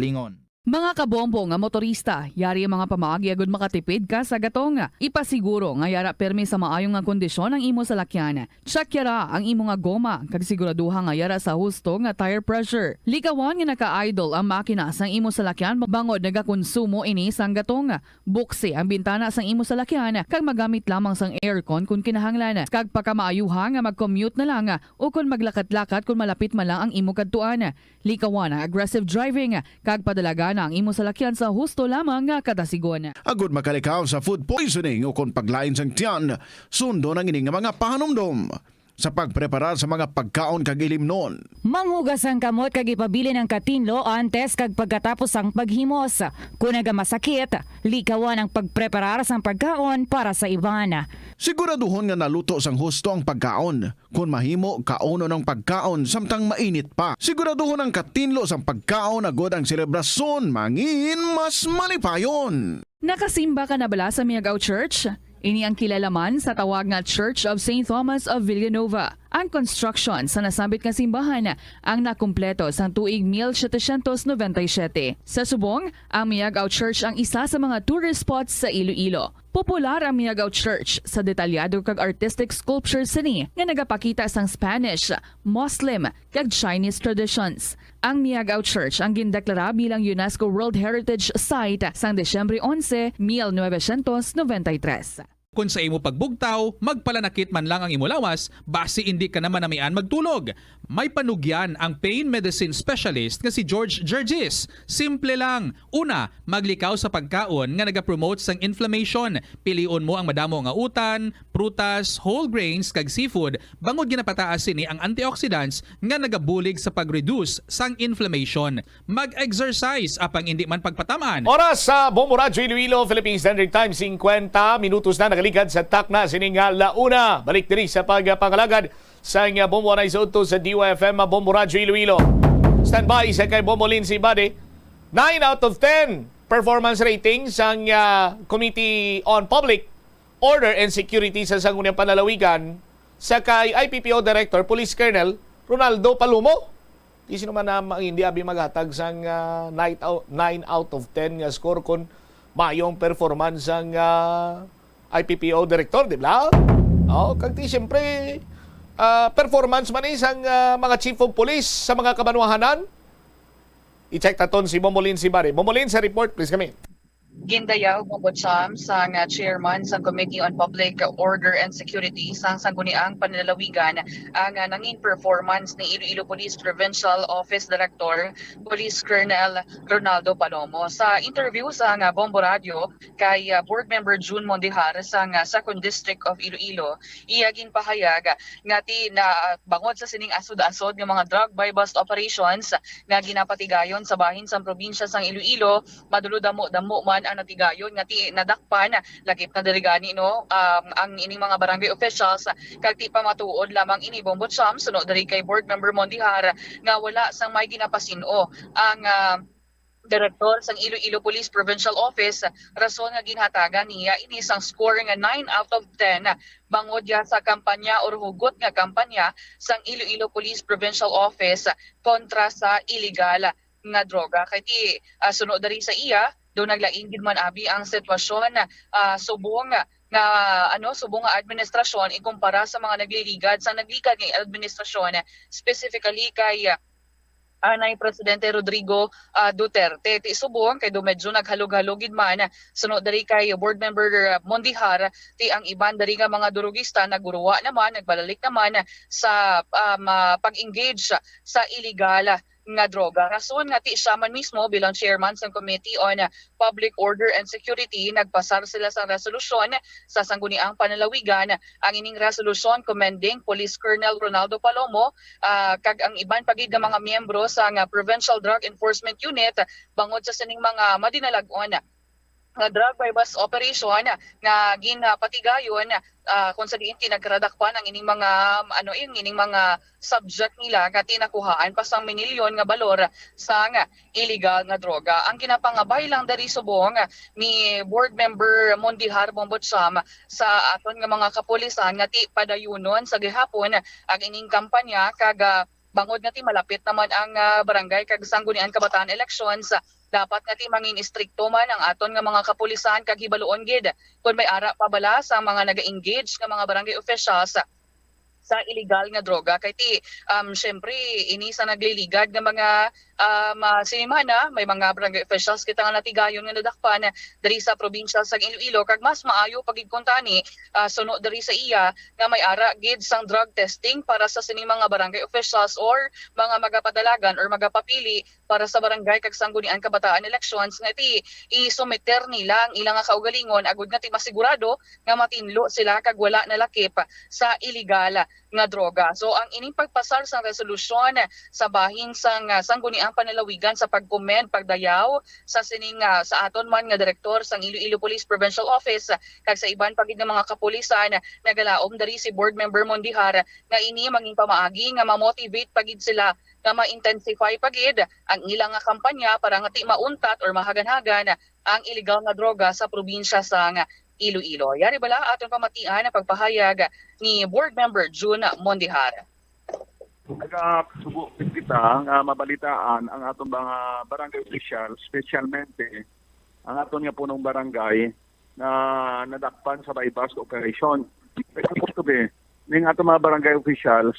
Mga kabombo nga motorista, yari ang mga pamaagi agud makatipid ka sa gatong. Ipasiguro nga yara permi sa maayong nga kondisyon ang imo salakyan. Check yara ang imo nga goma kag siguraduha nga yara sa husto nga tire pressure. Likawan nga naka-idle ang makina sang imo salakyan bangod nagakonsumo ini sang gatong. Buksi ang bintana sang imo salakyan kag magamit lamang sang aircon kung kinahanglan. Kag pagkamaayuha nga mag-commute na lang o kung maglakat-lakat kung malapit man lang ang imo kadtuan. Likawan ang aggressive driving kag padalaga na ang imo salakyan sa husto lamang nga katasigon. Agud makalikaw sa food poisoning o kung paglain sang tiyan, sundo ng ining mga pahanumdom sa pagpreparar sa mga pagkaon kag ilimnon. Manghugas ang kamot kag ipabili ng katinlo antes kag pagkatapos ang paghimos. Kung nagamasakit, likawan ang pagpreparar sang pagkaon para sa iban. Siguraduhon nga naluto sang husto ang pagkaon. Kung mahimo, kauno ng pagkaon samtang mainit pa. Siguraduhon ang katinlo sang pagkaon agod ang selebrasyon mangin mas malipayon. Nakasimba ka na bala sa Miagao Church? Ini ang kilalaman sa tawag nga Church of St. Thomas of Villanova. Ang construction sa nasabit nga simbahan ang nakumpleto sa tuig 1797. Sa subong, ang Miagao Church ang isa sa mga tourist spots sa Iloilo. Popular ang Miagao Church sa detalyado kag artistic sculpture sini nga nagapakita sang Spanish, Muslim kag Chinese traditions. Ang Miagao Church ang gindeklara bilang UNESCO World Heritage Site sang Desyembre 11, 1993. Kung sa imo pagbugtaw, magpalanakit man lang ang imo lawas, basi hindi ka naman namian magtulog. May panugyan ang pain medicine specialist nga si George Gergis. Simple lang. Una, maglikaw sa pagkaon nga nagapromote sang inflammation. Piliun mo ang madamo nga utan, prutas, whole grains kag seafood. Bangod ginapataas sini ang antioxidants nga nagabulig sa pag-reduce sang inflammation. Mag-exercise apang hindi man pagpatamaan. Oras sa Bombo Radio Iloilo, Philippine Standard Time, 50 minutos na nagaligad sa takna sining launa. Balik diri sa pagpangalagad sa Bombo na isoto sa DYFM Bombo Radio Iloilo. Standby sa kay Bombo Lindsay Bade. 9 out of 10 performance rating sa Committee on Public Order and Security sa Sangguniang Panlalawigan sa kay IPPO Director Police Colonel Ronaldo Palumo. Di sino man na hindi abi maghatag sa 9 out of 10 nga score kon mayong performance ang IPPO Director, di ba? Kag di siyempre performance man isang mga Chief of Police sa mga kabanwahanan. I-check taton si Momolin si Bari. Momolin, sa report, please kami. Gindayaw Bombotcham sang chairman sa Committee on Public Order and Security sang Sangguniang Panlalawigan ang nanging performance ni Iloilo Police Provincial Office Director Police Colonel Ronaldo Palomo. Sa interview sa Bombo Radio kay Board Member June Mondihar sa 2nd District of Iloilo, iyagin pahayag nga ti na bangod sa sining asod-asod ng mga drug buy bust operations nga ginapatigayon sa bahin sa probinsya sang Iloilo, maduludamo-damo man ang natigayon nga ti nadakpan lagip na dirigani ang ining mga barangay officials kag ti pamatuod lamang ini Bombotcham sunod diri kay Board Member Mondihar nga wala sang may ginapasino ang Direktor sang Iloilo Police Provincial Office rason nga ginhatagan niya ini sang score nga 9 out of 10 bangod ya sa kampanya or hugot nga kampanya sang Iloilo Police Provincial Office kontra sa illegal nga droga. Kay ti sunod diri sa iya do naglaing gid man abi ang sitwasyon subong nga administrasyon ikumpara sa mga nagliligad sa naglikad nga administrasyon specifically kay Anay Presidente Rodrigo Duterte. Ti subong kay do medyo naghalog-halog gid man sunod diri kay Board Member Mondihar ti ang iban diri nga mga durugista naguruwa naman nagbalalik naman sa pag-engage sa illegal nga droga. Rason nga ti siya man mismo bilang chairman sa Committee on Public Order and Security nagpasar sila sa resolusyon sa Sangguniang Panlalawigan. Ang ining resolusyon commending Police Colonel Ronaldo Palomo kag ang iban pagid nga mga miyembro sa Provincial Drug Enforcement Unit bangod sa sining mga madinalag-on nga drug buy bust operation nga ginapatigayon kung sa diin tinagradakpan ang ining mga subject nila nga tinakuhaan pa sang minilyon nga balor sa illegal nga droga. Ang ginapangabay lang dari subong ni Board Member Mondihar Bombotcham sa aton nga mga kapulisan nga ti padayunon sa gihapon ang ining kampanya kag bangod nga ti malapit naman ang barangay kag Sangguniang Kabataan elections. Dapat nga ti mangin istrikto man ang aton nga mga kapulisan kag hibaluon gid kun may ara pa bala sa mga naga-engage nga mga barangay officials sa illegal nga droga kay ti syempre ini sa nagliligad nga mga sinimana may mga barangay officials kita nga natigayon nga nadakpan diri sa probinsya sa Iloilo kag mas maayo pagigkuntani sunod diri sa iya nga may ara gid sang drug testing para sa sining mga barangay officials or mga magapadalagan or magapapili para sa barangay kag Sangguniang Kabataan elections nga ti isumiter nila ang ilang nga kaugalingon agud nga ti masigurado nga matinlo sila kag wala nalakip sa illegal nga droga. So ang ining pagpasar sa resolusyon sa bahin sang Sangguniang Panlalawigan sa pagkomend pagdayaw sa sining sa aton man nga direktor sang Iloilo Police Provincial Office kag sa iban pagid nga mga kapulisan nagalaom dari si Board Member Mondihar nga ini manging pamaagi nga ma-motivate pagid sila nga ma-intensify pagid ang ilang nga kampanya para nga ti mauntat or mahagan-hagan ang illegal nga droga sa probinsya sang Iloilo. Yari bala aton pamatian ang pagpahayag ni Board Member June Mondihar. Nagasubo kita nga mabalitaan ang atong mga barangay official, specialmente ang aton nga punong barangay na nadakpan sa bypass operation. Ito ning atong mga barangay officials,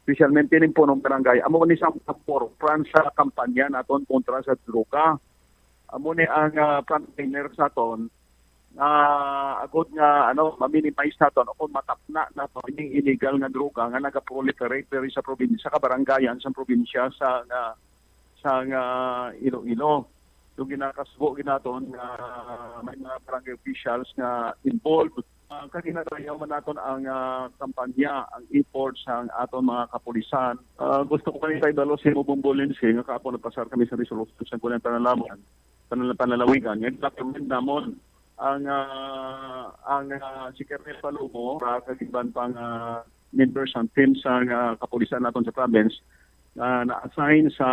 specialmente ning punong barangay, amo ni sa forefront sa kampanya naton kontra sa droga. Amo ni ang frontliner sa aton agod nga ma-minimize naton o kung matapna nato ining illegal nga droga nga nagaproliferate diri sa probinsya sa kabarangayan sa probinsya sa Iloilo. Yung ginakasbo ginaton nga may mga barangay officials nga involved. Kanina tayo man naton ang kampanya, ang efforts ang aton mga kapulisan. Gusto ko kanina tayo dalo si Mobombolin nga kapon nagpasar kami sa resolution sa kulang panalawigan. Nag-document namon ang si Colonel Palumo para kagiban pang members ng team sa kapulisan naton sa province na-assign sa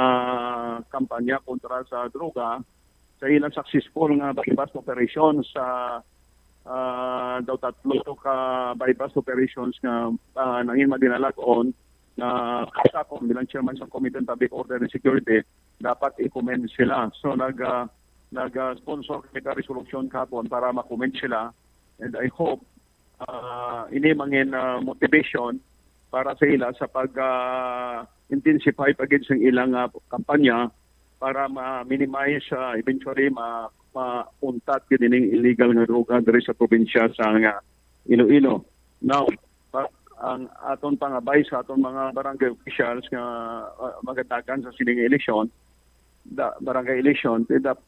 kampanya kontra sa droga sa ilang successful nga bypass operations sa daw 3 ka bypass operations nga nangin madinalag-on na kasakon bilang chairman sa Committee on Public Order and Security, dapat i-commend sila. So nag-sponsor kami ka resolution kapon para makomment sila, and I hope ini mangin motivation para sa ila sa pag-intensify pagid sa ilang kampanya para ma-minimize eventually mauntat gid ning illegal nga droga diri sa probinsya sa Iloilo. Now, ang aton pangabay sa aton mga barangay officials nga magatagan sa sining eleksyon, barangay election, dapat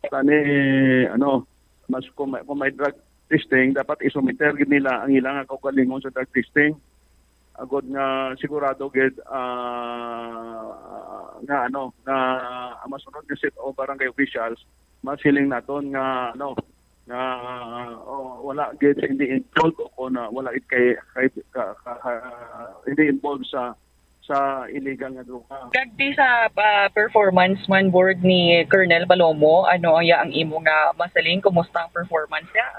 mas kung may drug testing, dapat isumiter gid nila ang ilang kaugalingon sa drug testing. Agod nga sigurado gid nga masunod nga set o barangay officials masiling naton nga wala gid hindi involved o na wala it kay hindi involved sa illegal nga droga. Gagdi sa performance man board ni Colonel Palomo, ano ang imo nga masaling, kumusta ang performance niya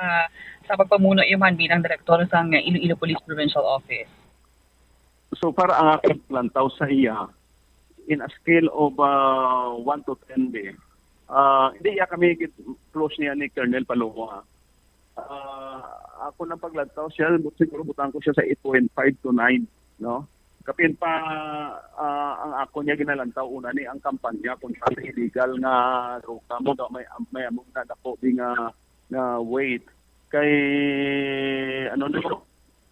sa pagpamuno man bilang direktor sa Iloilo Police Provincial Office? So para ang aking plantaw sa iya, in a scale of 1 to 10 hindi kami close niya ni Colonel Palomo. Ako nang paglantaw siya, siguro butang ko siya sa 8.5 to 9, no? Kapin pa ang ako niya ginalantaw una ni ang kampanya kung sa illegal nga droga mo daw may among na dako nga weight kay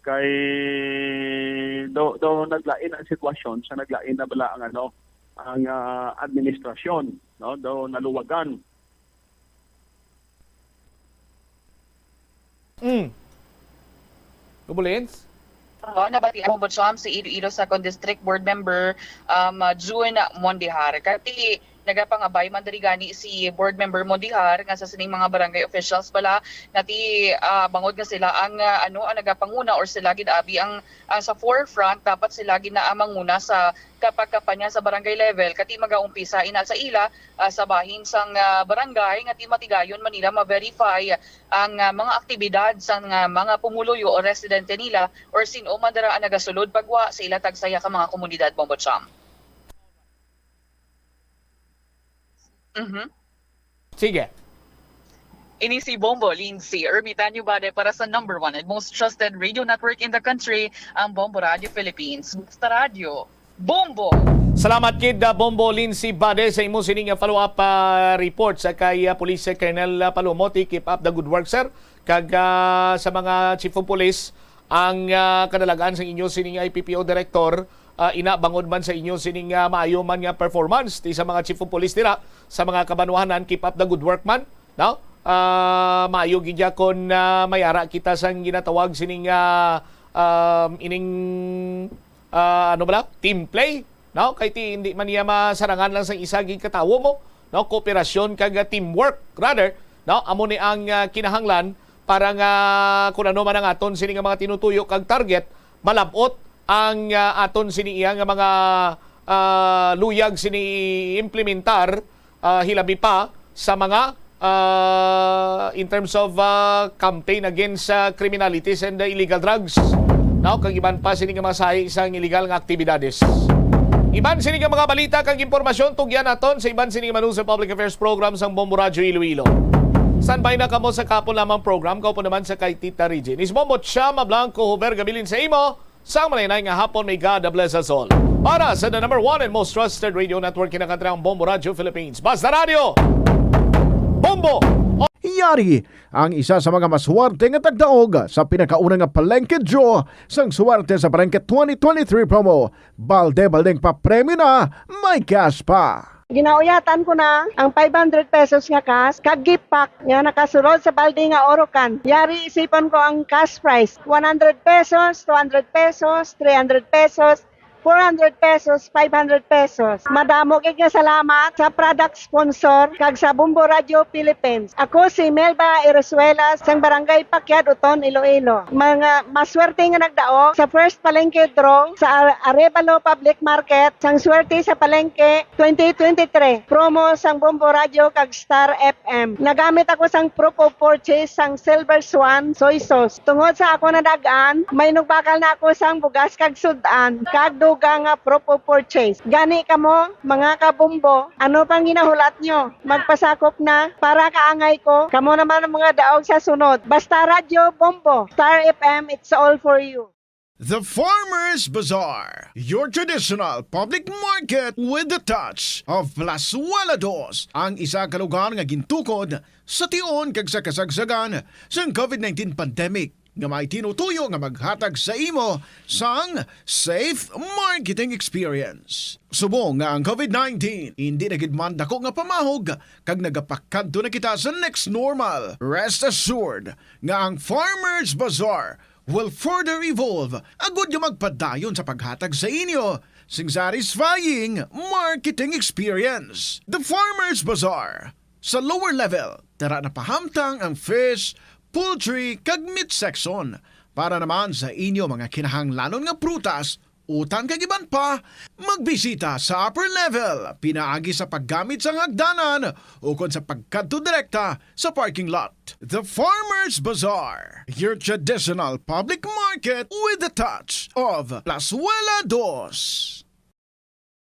kay do naglain ang sitwasyon sa naglain na bala ang ang administrasyon, no, do naluwagan. Tubulins? Nabati ang Bocham sa Iloilo 2nd District Board Member June Mondihar. Kati nagapangabay man diri gani si Board Member Mondihar nga sa sining mga barangay officials bala nati bangod nga sila ang ang nagapanguna or sila gid abi ang sa forefront, dapat sila gid na manguna sa kapag-kampanya sa barangay level kati magaumpisa ina sa ila sa bahin sang barangay nga ti matigayon Manila ma-verify ang mga aktibidad sang mga pumuluyo o residente nila or sino man dara ang nagasulod pagwa sa ila tagsaya ka mga komunidad Bombotcham. Sige. Ini si Bombo Lindsay Ermitanyo Bade para sa number 1 and most trusted radio network in the country, ang Bombo Radio Philippines. Basta Radio, Bombo! Salamat kid Bombo Lindsay Bade sa imo sining follow-up report sa kay Police Colonel Palomoti. Keep up the good work, sir. Kag sa mga Chief of Police, ang kadalagaan sa inyo sining IPPO Director, inabangod man sa inyo sining maayo man nga performance ti sa mga Chief of Police dira sa mga kabanwahanan. Keep up the good work man, no? Maayo gid kon mayara kita sang ginatawag sining ining team play, no? Kay ti hindi man niya masarangan lang sang isa gid katawo mo, no? Kooperasyon kag teamwork rather, no? Amo ni ang kinahanglan para nga kun ano man ang aton sining mga tinutuyo kag target malabot ang aton sini iya nga mga luyag sini implementar hilabi pa sa mga in terms of campaign against criminalities and illegal drugs. Now, kag iban pa sini nga masahi isang illegal nga aktibidades. Iban sini nga mga balita kag impormasyon tugyan naton sa iban sini nga sa Public Affairs Program sang Bombo Radio Iloilo. Sanbay na kamo sa kapon lamang program, kaupo naman sa kay Tita Regine. Ismomot siya, Mablanco, Huber, gabilin sa imo, sang malinay nga hapon may God bless us all. Para sa the number 1 and most trusted radio network kinakantang Bombo Radio Philippines. Basta Radio! Bombo! Yari ang isa sa mga maswerte nga tagdaog sa pinakaunang nga palengke draw sang swerte sa palengke 2023 promo. Balde-baldeng pa premyo na, may cash pa. Ginauyatan ko na ang 500 pesos nga cash kag gift pack nga nakasulod sa balde nga Orocan. Yari isipan ko ang cash prize. 100 pesos, 200 pesos, 300 pesos, 400 pesos, 500 pesos. Madamo kay nga salamat sa product sponsor kag sa Bombo Radio Philippines. Ako si Melba Iresuela sang Barangay Pakyat, Uton, Iloilo. Mga maswerte nga nagdaog sa first palengke draw sa Arevalo Public Market sang swerte sa palengke 2023. Promo sang Bombo Radio kag Star FM. Nagamit ako sang proof of purchase sang Silver Swan soy sauce. Tungod sa ako nadagaan, may nugbakal na ako sang bugas kag sudan kag nga proof of purchase. Gani kamo, mga kabumbo, ano pang ginahulat nyo? Magpasakop na para kaangay ko. Kamo naman ang mga daog sa sunod. Basta Radio Bombo, Star FM, it's all for you. The Farmers Bazaar, your traditional public market with the touch of Plazuela Dos, ang isa ka lugar nga gintukod sa tion kag sa kasagsagan sa COVID-19 pandemic nga may tinutuyo nga maghatag sa imo sang safe marketing experience. Subong nga ang COVID-19 hindi nagidman dako nga pamahog kag nagapakadto na kita sa next normal. Rest assured nga ang Farmers Bazaar will further evolve agud nga magpadayon sa paghatag sa inyo sing satisfying marketing experience. The Farmers Bazaar sa lower level tara na pahamtang ang fish, poultry kag meat section para naman sa inyo mga kinahanglanon nga prutas, utang kag iban pa, magbisita sa upper level pinaagi sa paggamit sa hagdanan o kon sa pagkadto direkta sa parking lot. The Farmers Bazaar, your traditional public market with the touch of Plazuela Dos.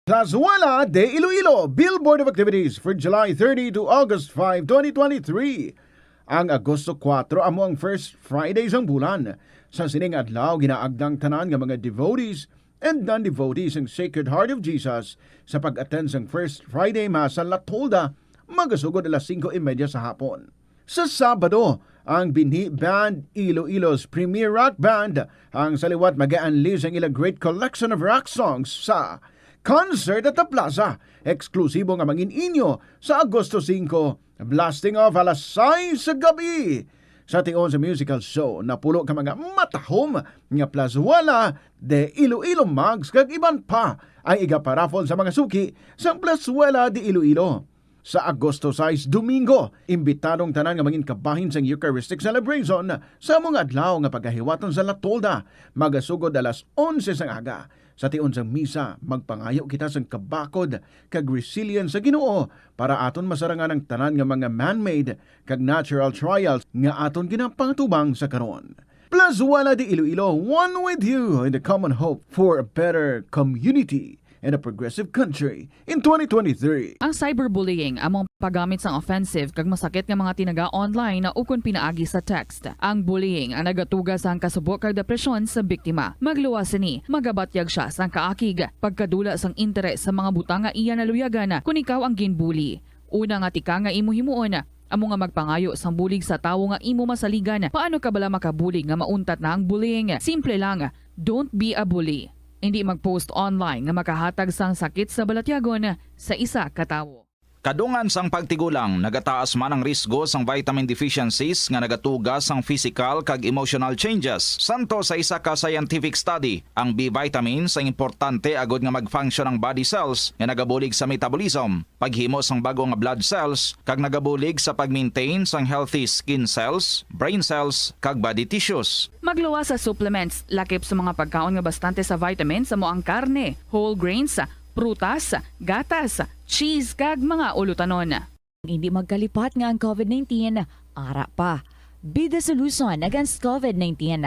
Plazuela de Iloilo Billboard of Activities for July 30 to August 5, 2023. Ang Agosto 4 amo ang first Friday sang bulan. Sa sining adlaw ginaagdang tanan nga mga devotees and non-devotees ng Sacred Heart of Jesus sa pag-attend sang first Friday Mass sa La Tolda magasugod alas 5:30 sa hapon. Sa Sabado, ang Binhi Band Iloilo's premier rock band ang saliwat mag-a-unleash ang ilang great collection of rock songs sa Concert at the Plaza. Eksklusibo nga mangin inyo sa Agosto 5, blasting off alas 6 sa gabi. Sa tion sa musical show, napulo ka mga matahom nga Plazuela de Iloilo mugs kag iban pa ay igaparafol sa mga suki sa Plazuela de Iloilo. Sa Agosto 6, Domingo, imbitadong tanan nga mangin kabahin sang Eucharistic celebration sa mga adlaw nga pagkahiwaton sa La Tolda, magasugod alas 11 sang aga. Sa tion sang misa, magpangayo kita sang kabakod kag resilience sa Ginoo para aton masarangan ang tanan nga mga man-made kag natural trials nga aton ginapangtubang sa karon. Plazuela de Iloilo, one with you in the common hope for a better community and a progressive country in 2023. Ang cyberbullying among paggamit sang offensive kag masakit nga mga tinaga online na ukon pinaagi sa text. Ang bullying ang nagatuga sang kasubok kag depresyon sa biktima. Magluwas ni, magabatyag siya sang kaakig, pagkadula sang interes sa mga butang nga iya naluyagan kung ikaw ang ginbully. Una nga tika nga imo himuon, amo nga magpangayo sang bulig sa tawo nga imo masaligan. Paano ka bala makabulig nga mauntat na ang bullying? Simple lang, don't be a bully. Hindi mag-post online nga makahatag sang sakit sa balatyagon sa isa ka tawo. Kadungan sang pagtigulang, nagataas man ang risgo sang vitamin deficiencies nga nagatuga sang physical kag emotional changes. Santo sa isa ka scientific study, ang B vitamins ang importante agod nga mag-function ang body cells nga nagabulig sa metabolism, paghimo sang bago nga blood cells kag nagabulig sa pag-maintain sang healthy skin cells, brain cells kag body tissues. Magluwas sa supplements, lakip sa mga pagkaon nga bastante sa vitamins sa moang karne, whole grains, prutas, gatas, cheese kag mga ulutanon. Hindi magkalipat nga ang COVID-19, ara pa. Be the solution against COVID-19.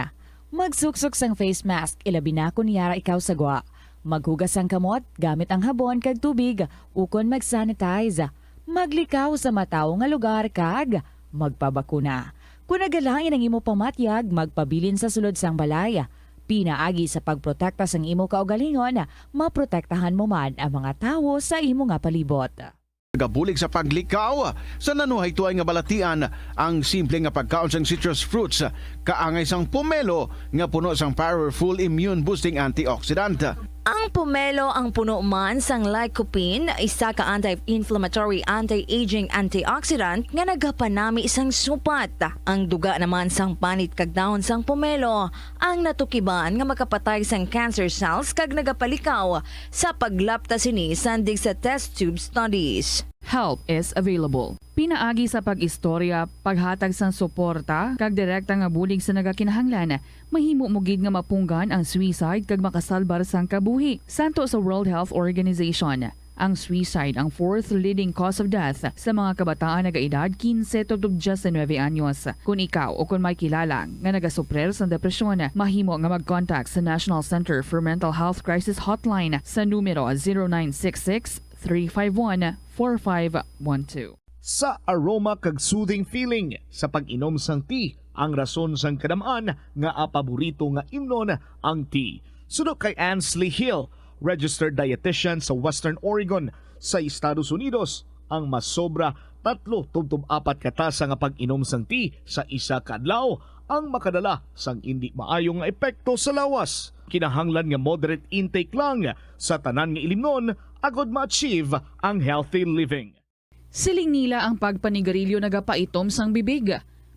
Magsuksok sang face mask, ilabi na kung niyara ikaw sagwa. Maghugas ang kamot, gamit ang habon kag tubig, ukon mag-sanitize. Maglikaw sa mataw nga lugar kag magpabakuna. Kung nagalain ang imo pamatyag, magpabilin sa sulod sang balay. Pinaagi sa pagprotekta sang imo kaugalingon, maprotektahan mo man ang mga tawo sa imo nga palibot. Gabulig sa paglikaw sa nanuhay tuay nga balatian ang simple nga pagkaon sang citrus fruits kaangay sang pomelo nga puno sang powerful immune boosting antioxidant. Ang pomelo ang puno man sang lycopene, isa ka anti-inflammatory, anti-aging antioxidant nga nagapanami isang supat. Ang duga naman sang panit kag dahon sang pomelo ang natukiban nga makapatay sang cancer cells kag nagapalikaw sa paglapta sini sandig sa test tube studies. Help is available. Pinaagi sa pag-istorya, paghatag sang suporta, kag direkta nga bulig sa nagakinahanglan, mahimo mo gid nga mapunggan ang suicide kag makasalbar sang kabuhi. Santo sa World Health Organization, ang suicide ang fourth leading cause of death sa mga kabataan nagaedad 15 to 19 anyos. Kung ikaw o kung may kilala nga nagasuprer sa depresyon, mahimo nga mag-contact sa National Center for Mental Health Crisis Hotline sa numero 0966-351-4512. Sa aroma kag soothing feeling sa pag-inom sang tea, ang rason sang kadamaan nga paborito nga imnon ang tea. Sunod kay Ansley Hill, registered dietitian sa Western Oregon sa Estados Unidos, ang masobra 3-4 katasa nga pag-inom sang tea sa isa ka adlaw ang makadala sang hindi maayong nga epekto sa lawas. Kinahanglan nga moderate intake lang sa tanan nga ilimnon agod ma-achieve ang healthy living. Siling nila ang pagpanigarilyo nagapaitom sang bibig.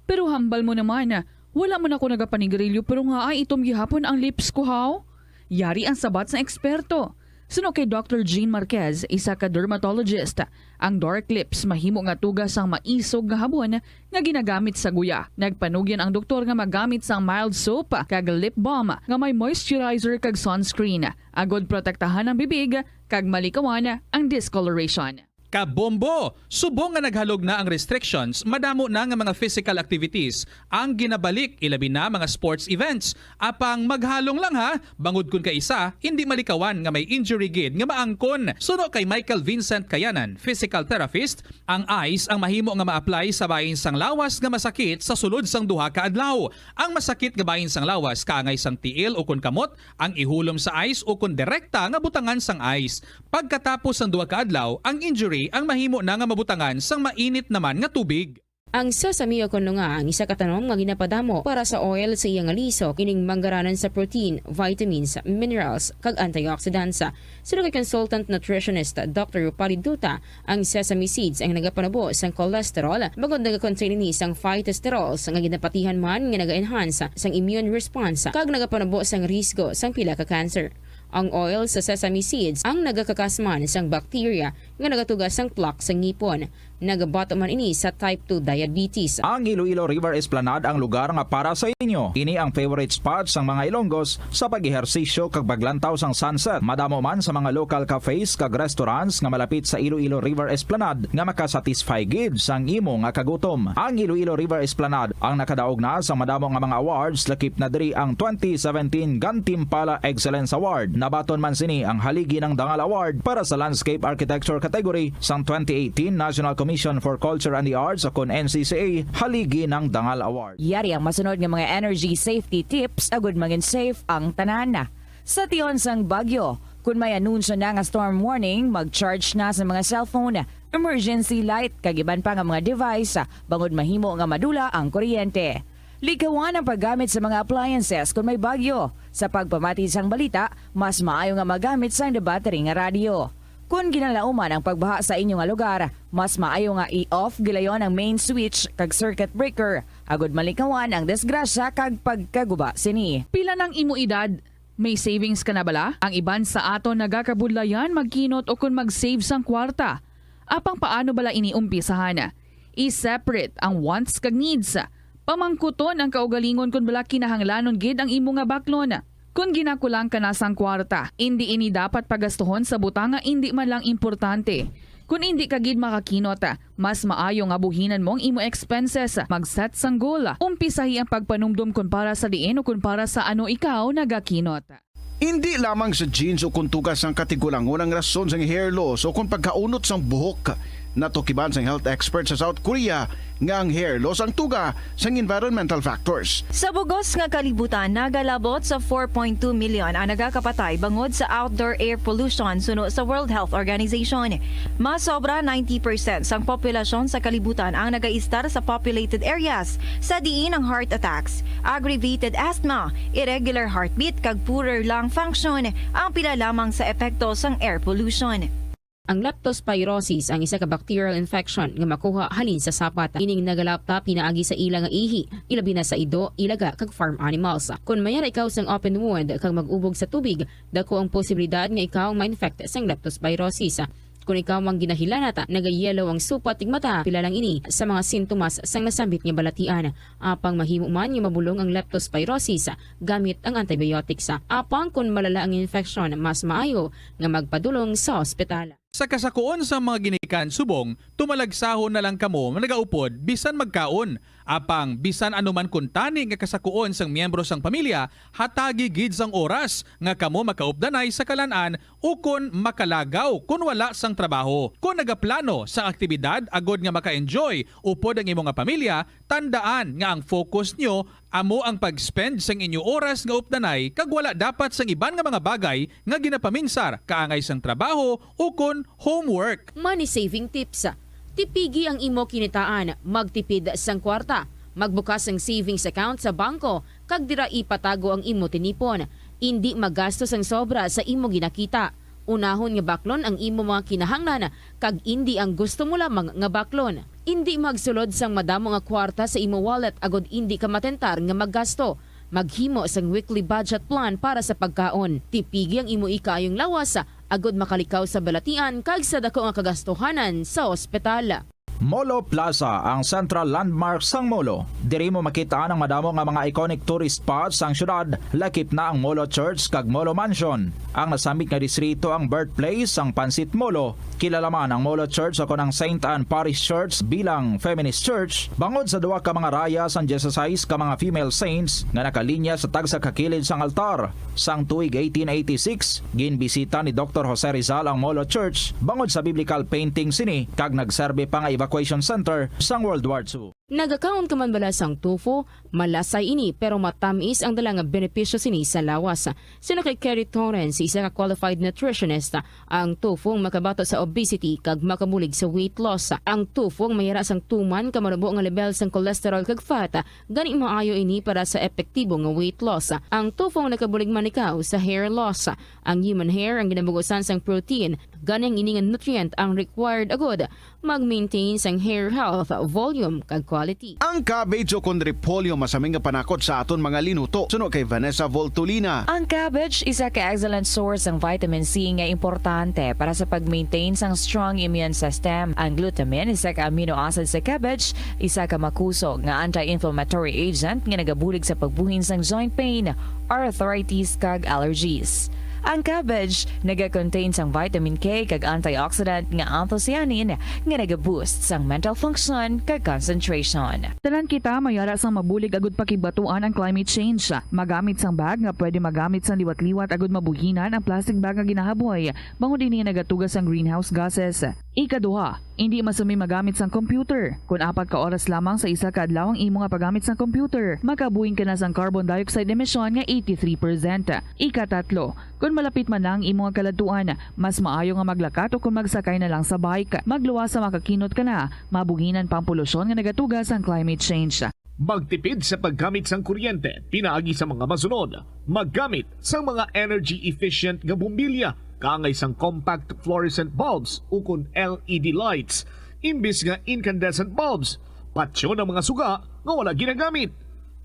Pero hambal mo naman, wala man ako nagapanigarilyo pero nga ay itom gihapon ang lips ko haw. Yari ang sabat sa eksperto. Suno kay Dr. Jean Marquez, isa ka dermatologist, ang dark lips mahimo nga tugas sang maisog nga habon nga ginagamit sa guya. Nagpanugyan ang doktor nga magamit sang mild soap kag lip balm nga may moisturizer kag sunscreen. Agod protektahan ang bibig kag malikawan ang discoloration. Kabombo! Subong nga naghalog na ang restrictions, madamo na nga mga physical activities ang ginabalik, ilabi na mga sports events. Apang maghalong lang ha, bangod kun ka isa, hindi malikawan nga may injury gid nga maangkon. Suno kay Michael Vincent Kayanan, physical therapist, ang ice ang mahimo nga ma-apply sa bahin sang lawas nga masakit sa sulod sang duha ka adlaw. Ang masakit nga bahin sang lawas kaangay sang tiil o kun kamot, ang ihulom sa ice o kun direkta nga butangan sang ice. Pagkatapos sang duha ka adlaw, ang injury ang mahimo na nga mabutangan sang mainit naman nga tubig. Ang sesame o kuno nga ang isa ka tanom nga ginapadamo para sa oil sa iyang aliso kining manggaranan sa protein, vitamins, minerals kag antioxidants. Sino kay consultant nutritionist Dr. Rupali Duta, ang sesame seeds ang nagapanabo sang cholesterol bagod nagakontain ni sang phytosterols nga ginapatihan man nga naga-enhance sang immune response kag nagapanabo sang risgo sang pila ka cancer. Ang oil sa sesame seeds ang nagakakasman sang bacteria nga nagatugas sang plaque sa ngipon. Nagabato man ini sa type 2 diabetes. Ang Iloilo River Esplanade ang lugar nga para sa inyo. Ini ang favorite spot sang mga Ilonggos sa pag-ehersisyo kag paglantaw sang sunset. Madamo man sa mga local cafes kag restaurants nga malapit sa Iloilo River Esplanade nga makasatisfy gid sang imo nga kagutom. Ang Iloilo River Esplanade ang nakadaog na sa madamo nga mga awards, lakip na diri ang 2017 Gantimpala Excellence Award. Nabaton man sini ang haligi ng Dangal Award para sa Landscape Architecture category sang 2018 National Commission for Culture and the Arts o kon NCCA haligi ng Dangal Award. Yari ang masunod nga mga energy safety tips agud maging safe ang tanan. Sa tion sang bagyo, kung may anunsyo na nga storm warning, mag-charge na sa mga cellphone, emergency light, kag iban pa nga mga device, bangod mahimo nga madula ang kuryente. Likawan ang paggamit sa mga appliances kung may bagyo. Sa pagpamati sang balita, mas maayo nga magamit sa battery nga radio. Kung ginalauman ang pagbaha sa inyong lugar, mas maayo nga i-off gilayon ang main switch kag circuit breaker. Agud malikawan ang disgrasya kag pagkaguba sini. Pila ng imo edad? May savings ka na bala? Ang iban sa ato nagakabudlayan magkinot o kung mag-save sang kwarta. Apang paano bala iniumpisahan? I-separate ang wants kag needs. Pamangkuton ang kaugalingon kung bala kinahanglanon gid ang imo nga baklon. Kung ginakulang ka na sang kwarta, hindi ini dapat pagastuhon sa butang nga hindi man lang importante. Kung hindi ka gid makakinot, mas maayo nga buhinan mo ang imo expenses. Mag-set sang goal. Umpisahi ang pagpanumdum kung para sa diin o kung para sa ano ikaw nagakinot. Hindi lamang sa jeans o kung tugas ang katigulangon ang rason sa hair loss o kung pagkaunot sang buhok. Natukiban sang health expert sa South Korea nga ang hair loss ang tuga sang environmental factors. Sa bugos nga kalibutan, nagalabot sa 4.2 million ang nagakapatay bangod sa outdoor air pollution suno sa World Health Organization. Mas sobra 90% sang populasyon sa kalibutan ang nagaistar sa populated areas, sa diin ang heart attacks, aggravated asthma, irregular heartbeat kag poorer lung function ang pila lamang sa epekto sang air pollution. Ang leptospirosis ang isa ka bacterial infection nga makuha halin sa sapat. Ining nagalapta pinaagi sa ila nga ihi, ilabi na sa ido, ilaga kag farm animals. Kung mayara ikaw sang open wound kag mag-ubog sa tubig, dako ang posibilidad nga ikaw ma-infect sang leptospirosis. Kung ikaw mang ginahilanata, nagayelo ang supat tig mata, pila lang ini sa mga sintomas sang nasambit nga balatian. Apang mahimo man nga mabulong ang leptospirosis gamit ang antibiotics. Apang kung malala ang infection, mas maayo nga magpadulong sa ospital. Sa kasakuon sa mga ginikan subong, tumalagsahon na lang kamo nagaupod bisan magkaon. Apang bisan anuman kun tani nga kasakuon sang miyembro sang pamilya, hatagi gid sang oras nga kamo makaupdanay sa kalan-an o kun makalagaw kun wala sang trabaho. Kung nagaplano sa aktibidad agod nga maka-enjoy upod ang imong nga pamilya, tandaan nga ang focus nyo amo ang pag-spend sang inyo oras nga updanay kag wala dapat sang iban nga mga bagay nga ginapaminsar kaangay sang trabaho o kun homework. Money saving tips. Tipigi ang imo kinitaan, magtipid sang kwarta, magbukas ang savings account sa bangko, kag dira ipatago ang imo tinipon. Hindi magastos ang sobra sa imo ginakita. Unahon nga baklon ang imo mga kinahanglan, kag hindi ang gusto mo lamang nga baklon. Hindi magsulod sang madamo nga kwarta sa imo wallet agod hindi ka matentar nga maggasto. Maghimo sang weekly budget plan para sa pagkaon. Tipigi ang imo ikayong lawas agod makalikaw sa balatian kag sa dako nga kagastuhanan sa ospital. Molo Plaza ang central landmark sang Molo. Diri mo makita ang madamo nga mga iconic tourist spots sang syudad, lakip na ang Molo Church kag Molo Mansion. Ang nasambit nga distrito ang birthplace sang Pansit Molo. Kilala man ang Molo Church o ang St. Anne Parish Church bilang feminist church bangod sa duwa ka mga raya sang 16 ka mga female saints nga nakalinya sa tagsa kakilid sang altar. Sang tuig 1886, ginbisita ni Dr. Jose Rizal ang Molo Church bangod sa biblical painting sini kag nagserbe pa nga evacuation center sang World War II. Nagakaon ka man bala sang tofu, malasay ini pero matamis ang dalang benepisyo sini sa lawas. Sino kay Kerry Torrens, isa ka qualified nutritionist, ang tofu makabato sa obesity kag makabulig sa weight loss. Ang tofu mayara sang tuman ka manubo nga level sang cholesterol kag fat, gani maayo ini para sa epektibo nga weight loss. Ang tofu nakabulig man ikaw sa hair loss. Ang human hair ang ginabugusan sang protein, gani ang ini nga nutrient ang required agod mag-maintain sang hair health, volume kag quality. Ang cabbage o kun repolyo masaming nga panakot sa aton mga linuto. Suno kay Vanessa Voltolina. Ang cabbage isa ka excellent source ng vitamin C nga importante para sa pag-maintain sang strong immune system. Ang glutamine isa ka amino acid sa cabbage, isa ka makusog nga anti-inflammatory agent nga nagabulig sa pagbuhin sang joint pain, arthritis kag allergies. Ang cabbage naga-contain sang vitamin K kag antioxidant nga anthocyanin nga naga-boost sang mental function kag concentration. Tanan kita mayara sang mabulig agud pakibatuan ang climate change. Magamit sang bag nga pwede magamit sang liwat-liwat agud mabuhinan ang plastic bag nga ginahaboy bangod ini nagatugas sang greenhouse gases. Ikaduha, hindi masumi magamit sang computer. Kung 4 ka oras lamang sa isa ka adlaw ang imo nga paggamit sang computer, makabuhin ka na sang carbon dioxide emission nga 83%. Ikatatlo, kung malapit man lang imo nga kaladuan, mas maayo nga maglakat o kung magsakay na lang sa bike. Magluwas sa makakinot ka na, mabuhinan pang polusyon nga nagatugas ang climate change. Magtipid sa paggamit sang kuryente, pinaagi sa mga masunod. Maggamit sa mga energy-efficient nga bumbilya, kaangay sang compact fluorescent bulbs ukon LED lights, imbis nga incandescent bulbs. Patsyo ng mga suga nga wala ginagamit.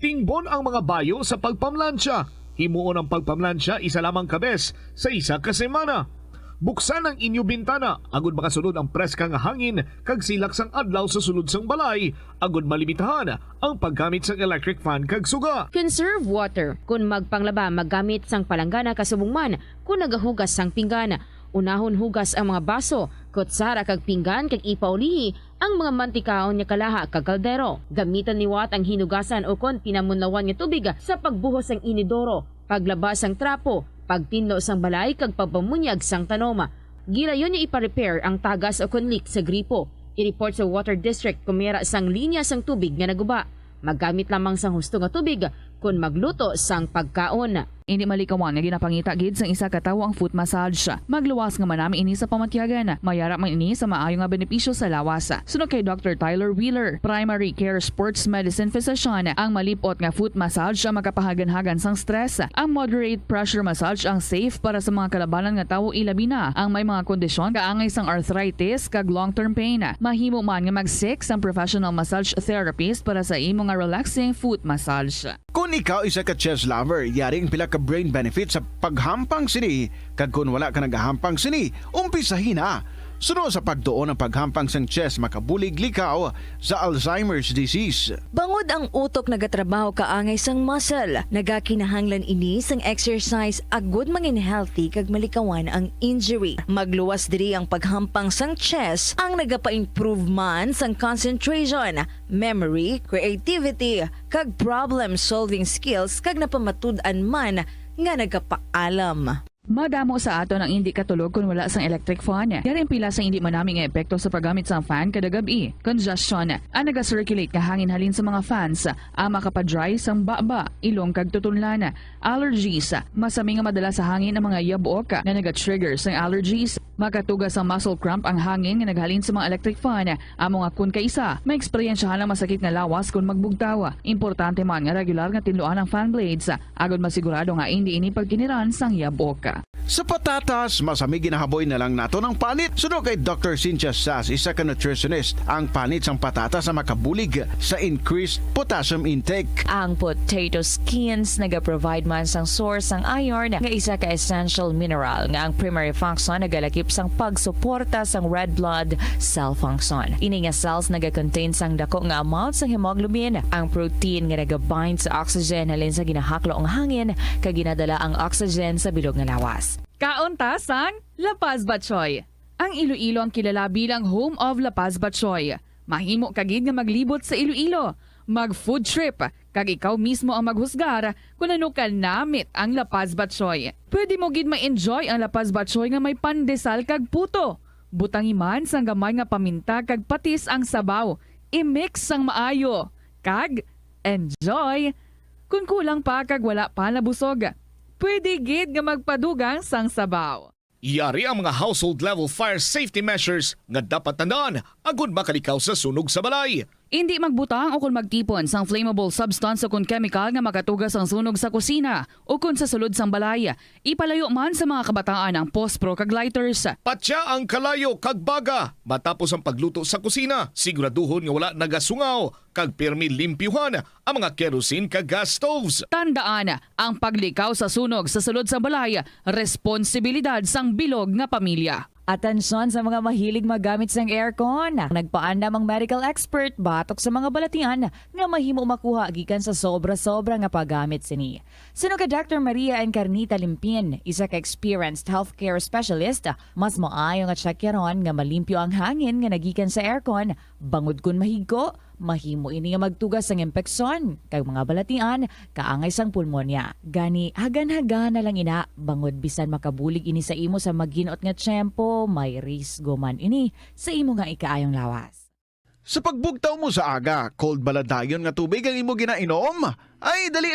Tingbon ang mga bayo sa pagpamlansya. Himuon ang pagpamlansya isa lamang kabes sa isa ka semana. Buksan ang inyo bintana agud makasunod ang preska nga hangin kag silak sang adlaw sa sulod sang balay agud malimitahan ang paggamit sang electric fan kag suga. Conserve water. Kung magpanglaba, maggamit sang palanggana kasubong man kung nagahugas sang pinggana. Unahon hugas ang mga baso kutsara kag pinggan kag ipaulihi ang mga mantikaon nga kalaha kag kaldero. Gamitan ni Watt ang hinugasan o kon pinamunlawan nga tubig sa pagbuhos sang inidoro, paglabas sang trapo, pagtinlo sang balay kag pagpamunyag sang tanoma. Gilayon niya ipa-repair ang tagas o kon leak sa gripo. I-report sa Water District kung mera sang linya sang tubig nga naguba. Maggamit lamang sang husto nga tubig kung magluto sang pagkaon. Hindi malikawan nga ginapangita gid sang isa ka tawo ang foot massage. Magluwas nga manami ini sa pamatyagan. Mayara man ini sa maayo nga benepisyo sa lawas. Sunod kay Dr. Tyler Wheeler, Primary Care Sports Medicine Physician, ang malipot nga foot massage ang makapahagan-hagan sang stress. Ang moderate pressure massage ang safe para sa mga kalabanan nga tawo ilabi na ang may mga kondisyon kaangay sang arthritis kag long-term pain. Mahimo man nga mag-seek sang professional massage therapist para sa imo nga relaxing foot massage. Kung ikaw isa ka chess lover, yaring pila ka brain benefit sa paghampang sini. Kag kung wala ka nagahampang sini, umpisahin na. Sunod sa pagduon ng paghampang sang chess, makabulig likaw sa Alzheimer's disease. Bangod ang utok nagatrabaho kaangay sang muscle, nagakinahanglan ini sang exercise agud mangin healthy kag malikawan ang injury. Magluwas diri ang paghampang sang chess ang nagapa-improve man sang concentration, memory, creativity kag problem-solving skills kag napamatud-an man nga nagapaalam. Madamo sa aton ang hindi katulog kung wala sang electric fan. Yaring pila sa hindi manami nga epekto sa paggamit sang fan kada gabi. Congestion, ang naga-circulate nga hangin halin sa mga fans, ang makapadry sang baba, ilong kag tutunlan. Allergies, masami nga madala sa hangin ang mga yabuok na naga-trigger sang allergies. Makatugas ang muscle cramp ang hangin nga naghalin sa mga electric fan. Ang mga kun kaisa, may eksperyensyahan lang masakit nga lawas kung magbugtaw. Importante man nga regular nga tinluan ang fan blades, agad masigurado nga hindi ini pagkiniran sang yabuok. Sa patatas, masami ginahaboy na lang nato ng panit. Sunod kay Dr. Cynthia Sass, isa ka nutritionist, ang panit sang patatas na makabulig sa increased potassium intake. Ang potato skins nagaprovide man sang source sang iron nga isa ka essential mineral nga ang primary function nagalakip sang pagsuporta sang red blood cell function. Ini nga cells nagakontain sang dako nga amount sang hemoglobin. Ang protein nga nagabind sa oxygen halin sa ginahaklo ang hangin kag ginadala ang oxygen sa bilog nga lawas. Kaunta sang La Paz Batchoy. Ang Iloilo ang kilala bilang home of La Paz Batchoy. Mahimo kagid nga maglibot sa Iloilo, mag-food trip, kag ikaw mismo ang maghusgar kung ano ka namit ang La Paz Batchoy. Pwede mo gid ma-enjoy ang La Paz Batchoy nga may pandesal kag puto. Butangi man sang gamay nga paminta kag patis ang sabaw. I-mix sang maayo. Kag enjoy. Kung kulang pa kag wala pa nabusog, pwede gid nga magpadugang sang sabaw. Yari ang mga household level fire safety measures nga dapat tandaan agud makalikaw sa sunog sa balay. Hindi magbutang o kung magtipon sang flammable substance o kung chemical nga makatugas ang sunog sa kusina o kung sa sulod sang balay. Ipalayo man sa mga kabataan ang pospro kag lighters. Patya ang kalayo kag baga matapos ang pagluto sa kusina. Siguraduhon nga wala nagasungaw kag pirmi limpyuhan ang mga kerosene kag gas stoves. Tandaan, ang paglikaw sa sunog sa sulod sa balay, responsibilidad sang bilog nga pamilya. Atensyon sa mga mahilig magamit sang aircon. Nagpaandam ang medical expert batok sa mga balatian nga mahimo makuha gikan sa sobra-sobra nga paggamit sini. Sino ka Dr. Maria Encarnita Limpin, isa ka experienced healthcare specialist, mas maayo nga tsakyaron nga malimpyo ang hangin nga nagikan sa aircon, bangod kun mahigko, mahimo ini nga magtugas sang impeksyon kag mga balatian kaangay sang pulmonya. Gani hagan-hagan na lang ina bangod bisan makabulig ini sa imo sa maginot nga tiyempo, may risgo man ini sa imo nga ikaayong lawas. Sa pagbugtaw mo sa aga, cold baladayon nga tubig ang imo ginainom? Ay, dali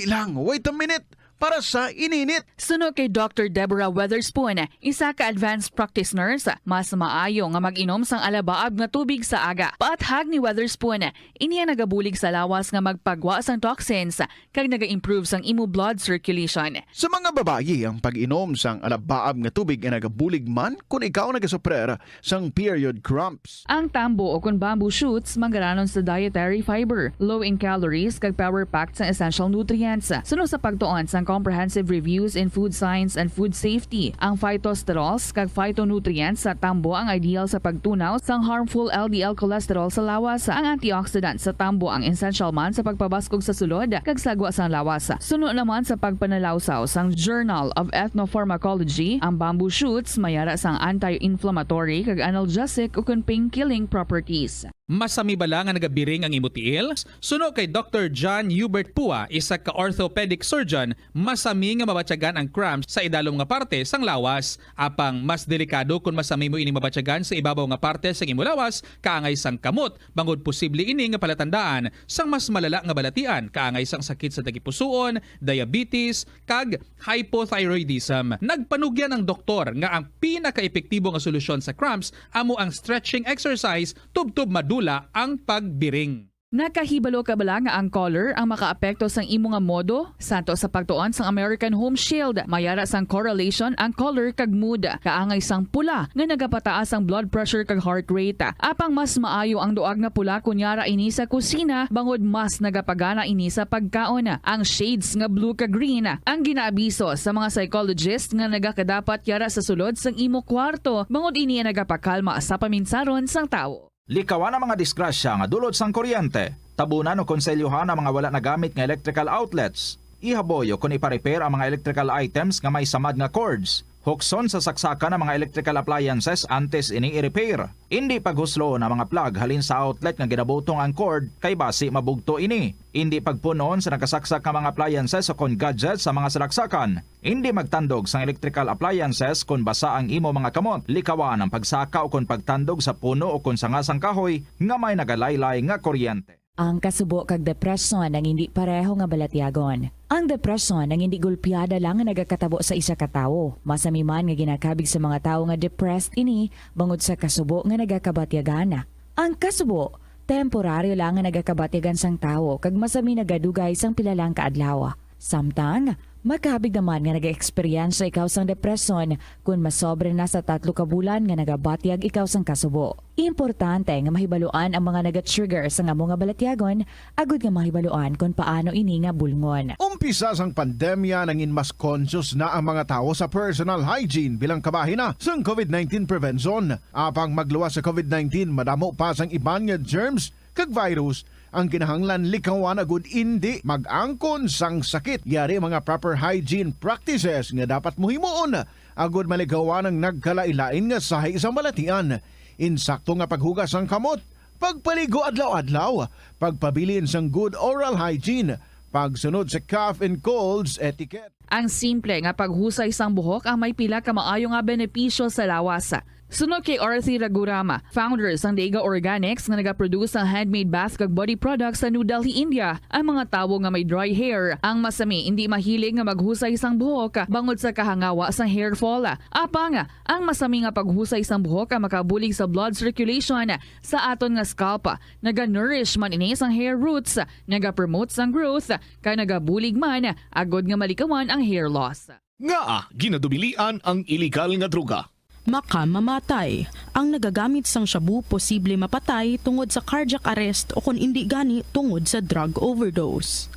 lang, wait a minute. Para sa ininit. Sunod kay Dr. Deborah Weatherspoon, isa ka advanced practice nurse, mas maayo nga mag-inom sang alabaab nga tubig sa aga. Paathag ni Weatherspoon, iniya nagabulig sa lawas nga magpagwa sang toxins kag naga-improve sang imo blood circulation. Sa mga babayi, ang pag-inom sang alabaab nga tubig ay nagabulig man kung ikaw nagasuprer sang period cramps. Ang tambo o kung bamboo shoots manggaranon sa dietary fiber, low in calories kag power-packed sang essential nutrients. Sunod sa pagtuon sang sang comprehensive reviews in food science and food safety. Ang phytosterols kag phytonutrients sa tambo ang ideal sa pagtunaw sang harmful LDL cholesterol sa lawas. Ang antioxidant sa tambo ang essential man sa pagpabaskog sa sulod kag sagwa sang lawas. Suno naman sa pagpanalawsaw sang Journal of Ethnopharmacology, ang bamboo shoots mayara sang anti-inflammatory kag analgesic ug pain-killing properties. Masami bala nga nagabiring ang imutiil? Suno kay Dr. John Hubert Pua, isa ka orthopedic surgeon, masami nga mabatyagan ang cramps sa idalom nga parte sang lawas. Apang mas delikado kung masami mo ini mabatyagan sa ibabaw nga parte sang imo lawas, kaangay sang kamot, bangod posible ini nga palatandaan sang mas malala nga balatian, kaangay sang sakit sa tagipusoon, diabetes, kag hypothyroidism. Nagpanugyan ang doktor nga ang pinaka-epektibo nga solusyon sa cramps amo ang stretching exercise tubtub madula ang pagbiring. Nakahibalo ka bala nga ang color ang makaapekto sang imo nga modo? Santo sa pagtuon sang American Home Shield, mayara sang correlation ang color kag mood. Kaangay sang pula nga nagapataas ang blood pressure kag heart rate. Apang mas maayo ang duag na pula kunyara ini sa kusina, bangod mas nagapagana ini sa pagkaon. Ang shades nga blue kag green ang ginaabiso sa mga psychologist nga nagakadapat yara sa sulod sang imo kwarto, bangod ini nagapakalma sa paminsaron sang tawo. Likawan ang mga disgrasya nga dulot sang kuryente. Tabunan o konselyuhan ang mga wala nagamit nga electrical outlets. Ihaboyo kung iparepair ang mga electrical items nga may samad nga cords. Hukson sa saksakan ng mga electrical appliances antes ini i-repair. Hindi paghuslo na mga plug halin sa outlet nga ginabutong ang cord kay basi mabugto ini. Hindi pagpunon sa nakasaksak nga mga appliances o kon gadgets sa mga salaksakan. Hindi magtandog sa electrical appliances kung basa ang imo mga kamot. Likawan ang pagsaka o kung pagtandog sa puno o kung sangasang kahoy nga may nagalaylay nga kuryente. Ang kasubo kag depresyon ang hindi pareho nga balatyagon. Ang depresyon ang hindi gulpiyada lang nga nagakatabo sa isa ka tawo. Masami man nga ginakabig sa mga tawo nga depressed ini bangod sa kasubo nga nagakabatyagan. Ang kasubo temporaryo lang nga nagakabatyagan sang tawo kag masami nagadugay sang pilalang kaadlaw. Samtang makabig naman nga nag-experience ikaw sang depresyon kung masobre na sa 3 ka bulan nga nagabatyag ikaw sang kasubo. Importante nga mahibaluan ang mga naga-trigger sa nga mga balatyagon, agud nga mahibaluan kung paano ini nga bulngon. Umpisa sang pandemya nangin mas conscious na ang mga tao sa personal hygiene bilang kabahina sang COVID-19 prevention. Apang magluwas sa COVID-19, madamo pa sang iban nga germs kag virus ang kinahanglan likawan agud hindi mag-angkon sang sakit. Yari mga proper hygiene practices nga dapat muhimuon agud maligawan ang nagkalailain nga sahi sa balatian. Insakto nga paghugas sang kamot, pagpaligo adlaw-adlaw, pagpabilin sang good oral hygiene, pagsunod sa cough and colds etiquette. Ang simple nga paghusay sang buhok ang may pila ka maayo nga benepisyo sa lawas. Sunod kay Arthi Ragurama, founder sang Dega Organics nga nagaproduce ng handmade bath kag body products sa New Delhi, India. Ang mga tawo nga may dry hair, ang masami hindi mahilig nga maghusay sang buhok bangod sa kahangawa sang hair fall. Apang ang masami nga paghusay sang buhok ang makabulig sa blood circulation sa aton nga scalp. Naga-nourish man ini sang hair roots, naga-promote sang growth, kay nagabulig man agod nga malikawan ang hair loss. Nga ginadubilian ang illegal nga droga. Makamamatay. Ang nagagamit sang shabu posible mapatay tungod sa cardiac arrest o kung hindi gani tungod sa drug overdose.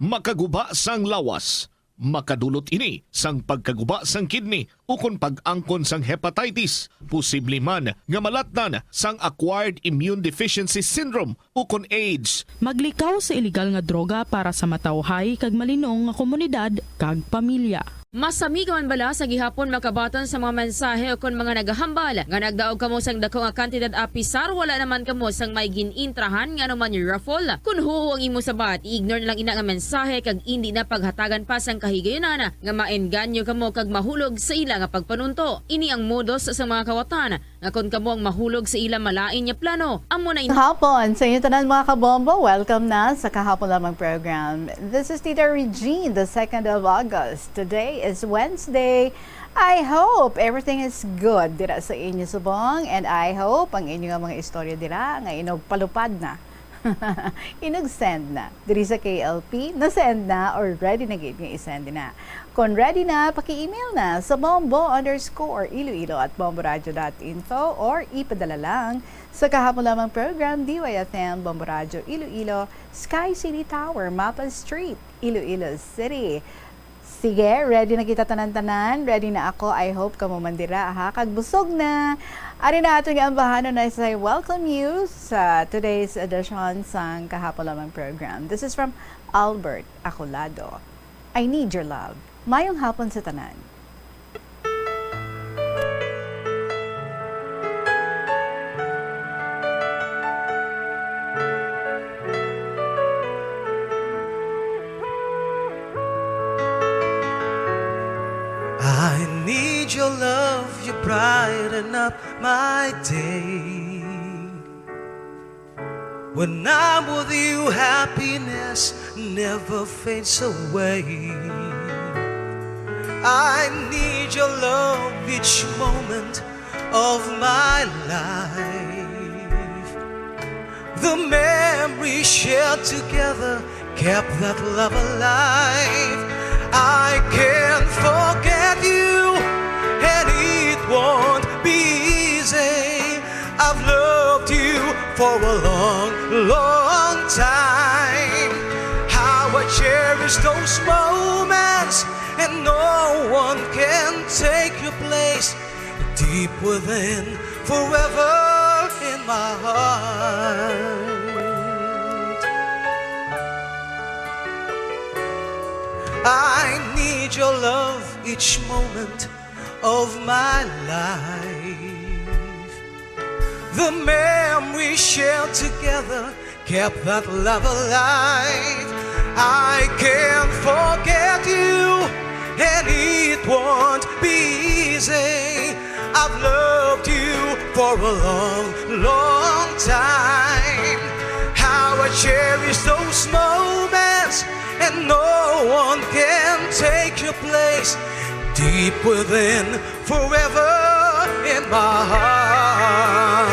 Makaguba sang lawas. Makadulot ini sang pagkaguba sang kidney o kung pag-angkon sang hepatitis. Posible man nga malatnan sang acquired immune deficiency syndrome o kung AIDS. Maglikaw sa illegal nga droga para sa matawhay kag malinong nga komunidad kag pamilya. Masami ka man bala sa gihapon makabaton sa mga mensahe o kon mga nagahambal nga nagdaog kamo sang dako nga kantidad apisar wala naman kamo sang may ginintrahan nga naman yung raffle. Kun huo ang imo sabat, ignore na lang ina nga mensahe kag hindi na paghatagan pa sang kahigayonan nga maengganyo kamo kag mahulog sa ila nga pagpanunto. Ini ang modus sa mga kawatan nga kun kamo ang mahulog sa ila malain nya plano. Amo na Hapon sa inyo tanan mga kabombo, welcome na sa kahapon lamang program. This is Tita Regine, the 2nd of August. Today is Wednesday. I hope everything is good dira sa inyo subong, and I hope ang inyo nga mga istorya dira nga inog palupad na. Inog send na. Diri sa KLP, na-send na or ready na gid nga i-send na. Kung ready na, paki-email na sa bombo_iloilo@bomboradio.info or ipadala lang sa kahapon lamang program DYFM Bombo Radio Iloilo, Sky City Tower, Mapa Street, Iloilo City. Sige, ready na kita tanan-tanan. Ready na ako. I hope ka mo mandira ha. Kagbusog na. Ari na ato nga ambahan na say welcome you sa today's edition sang Kahapon Lamang program. This is from Albert Acolado. I need your love. Mayong hapon sa tanan. I need your love, you brighten up my day. When I'm with you, happiness never fades away. I need your love each moment of my life. The memories shared together kept that love alive. I can't forget you, and it won't be easy. I've loved you for a long, long time. How I cherish those moments, and no one can take your place. Deep within, forever in my heart. I need your love each moment of my life. The memories shared together kept that love alive. I can't forget you, and it won't be easy. I've loved you for a long, long time. How I cherish those moments, and no one can take your place. Deep within, forever in my heart.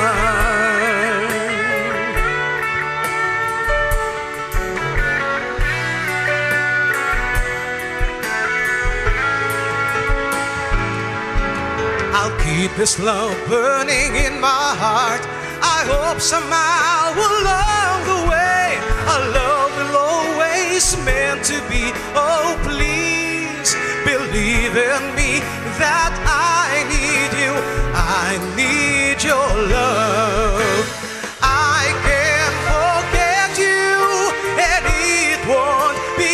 I'll keep this love burning in my heart. I hope somehow along the way our love will always meant to be. Oh, please believe in me that I need you. I need your love. I can't forget you, and it won't be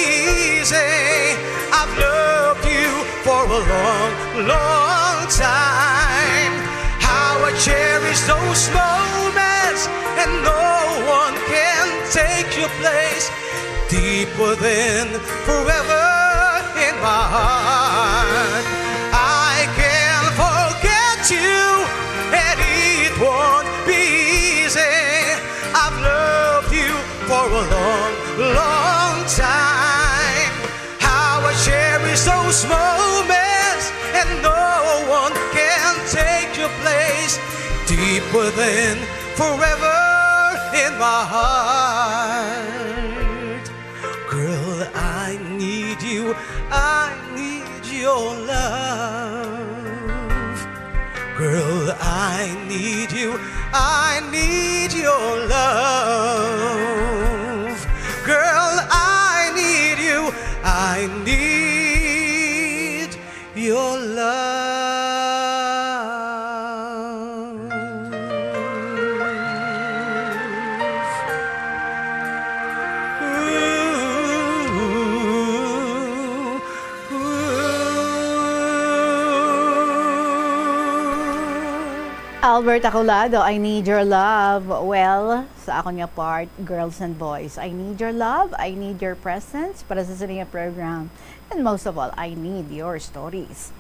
easy. I've loved you for a long, long time. How I cherish those moments, and no one can take your place. Deep within, forever in my heart. I can't forget you, and it won't be easy. I've loved you for a long, long time. How I cherish those moments, and no one can take your place. Deep within, forever in my heart. Girl, I need you, I need your love. Girl, I need you, I need your love. Girl, I need you, I need your love. Albert Acolado, I need your love. Well, sa akong nga part, girls and boys, I need your love, I need your presence para sa sininga program. And most of all, I need your stories.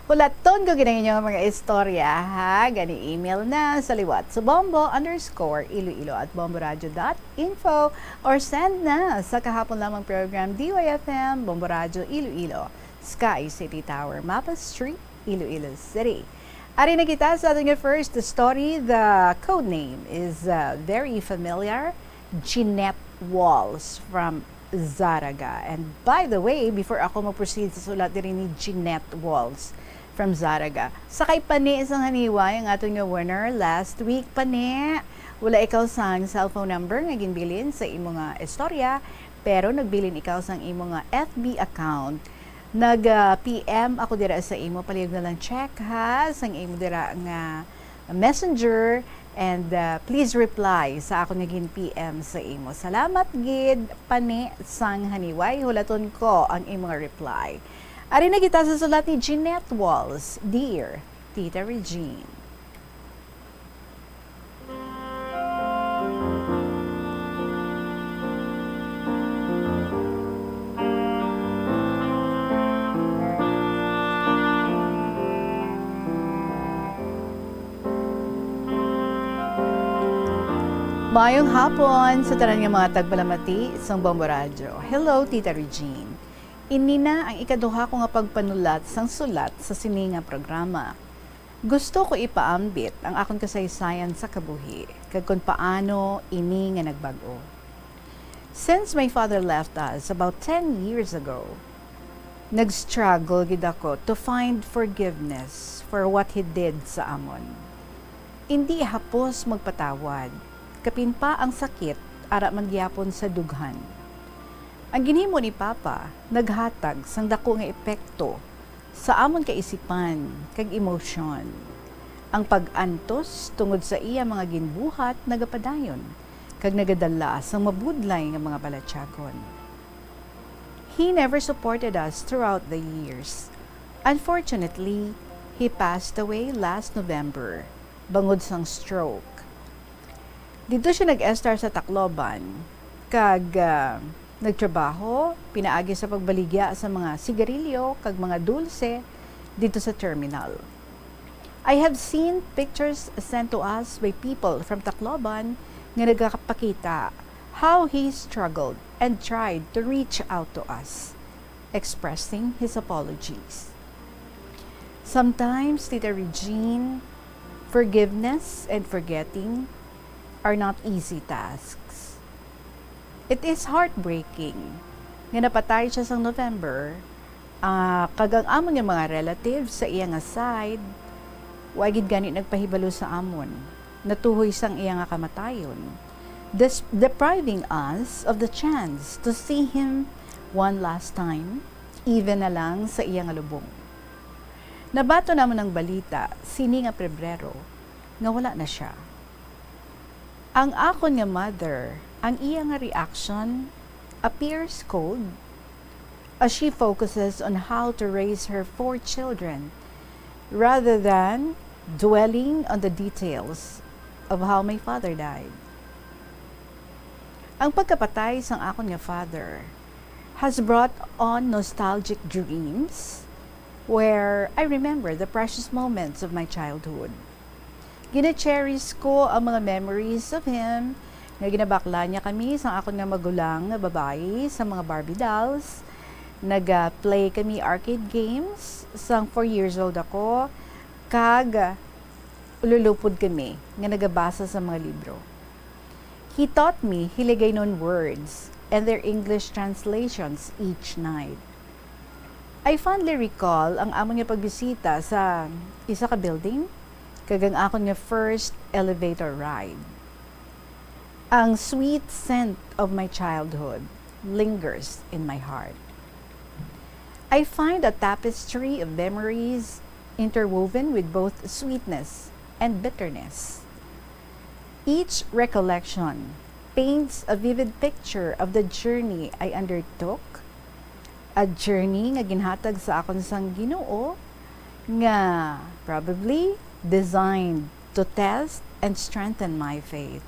Hulaton ko ginayon yung mga istorya, ha? Gani email na sa liwat sa bombo_iloilo@bomboradio.info or send na sa Kahapon Lamang program DYFM, Bombo Radio Iloilo, Sky City Tower, Mapa Street, Iloilo City. Ari na kita sa ating first story. The code name is very familiar. Jeanette Walls from Zaraga. And by the way, before ako mag-proceed sa sulat din ni Jeanette Walls from Zaraga, sakay pa ni isang haniway ang atong winner last week pa ni. Wala ikaw sang cellphone number nga ginbilin sa imo nga istorya, Pero nagbilin ikaw sang imo nga FB account, PM ako dira sa imo, palihog na lang check ha, sang imo dira nga messenger, and please reply sa ako naging PM sa imo. Salamat gid pani sang haniway, hulaton ko ang imong reply. Ari na kita sa sulat ni Jeanette Walls. Dear Tita Regine. Mayong hapon sa tanan nga mga tagbalamati sa Bombo Radio. Hello, Tita Regine. Inina ang ikaduha ko nga pagpanulat sang sulat sa sininga programa. Gusto ko ipaambit ang akong kasaysayan sa kabuhi, kag kung paano ini nga nagbago. Since my father left us about 10 years ago, nag-struggle gid ako to find forgiveness for what he did sa amon. Hindi hapos magpatawad, kapin pa ang sakit ara magyapon sa dughan. Ang ginhimo ni Papa, naghatag sang dako nga epekto sa amon kaisipan kag emosyon. Ang pag-antos tungod sa iya mga ginbuhat nagapadayon kag nagadala sa mabudlay nga mga balatyagon. He never supported us throughout the years. Unfortunately, he passed away last November bangod sang stroke. Dito siya nag-estar sa Tacloban, kag nagtrabaho, pinaagi sa pagbaligya sa mga sigarilyo, kag mga dulce, dito sa terminal. I have seen pictures sent to us by people from Tacloban nga nagkakapakita how he struggled and tried to reach out to us, expressing his apologies. Sometimes, Tita Regine, forgiveness and forgetting are not easy tasks. It is heartbreaking nga napatay siya sa November, kagang amon yung mga relatives sa iya nga side, wagid gani nagpahibalo sa amon, natuhoy sang iya nga kamatayon, depriving us of the chance to see him one last time, even na lang sa iya nga lubong. Nabato naman ang balita, sini nga Pebrero, nga wala na siya. Ang akon nga mother, ang iya nga reaction appears cold as she focuses on how to raise her 4 children rather than dwelling on the details of how my father died. Ang pagkapatay sang akon nga father has brought on nostalgic dreams where I remember the precious moments of my childhood. Gina-cherish ko ang mga memories of him nga ginabakla niya kami sa akon nga magulang nga babae sa mga Barbie dolls. Nag-play kami arcade games sang 4 years old ako, kag ululupod kami nga nagabasa sa mga libro. He taught me Hiligaynon words and their English translations each night. I fondly recall ang amon nga pagbisita sa isa ka building, kagang akon nga first elevator ride. Ang sweet scent of my childhood lingers in my heart. I find a tapestry of memories interwoven with both sweetness and bitterness. Each recollection paints a vivid picture of the journey I undertook, a journey nga ginhatag sa akon sang Ginoo nga probably designed to test and strengthen my faith.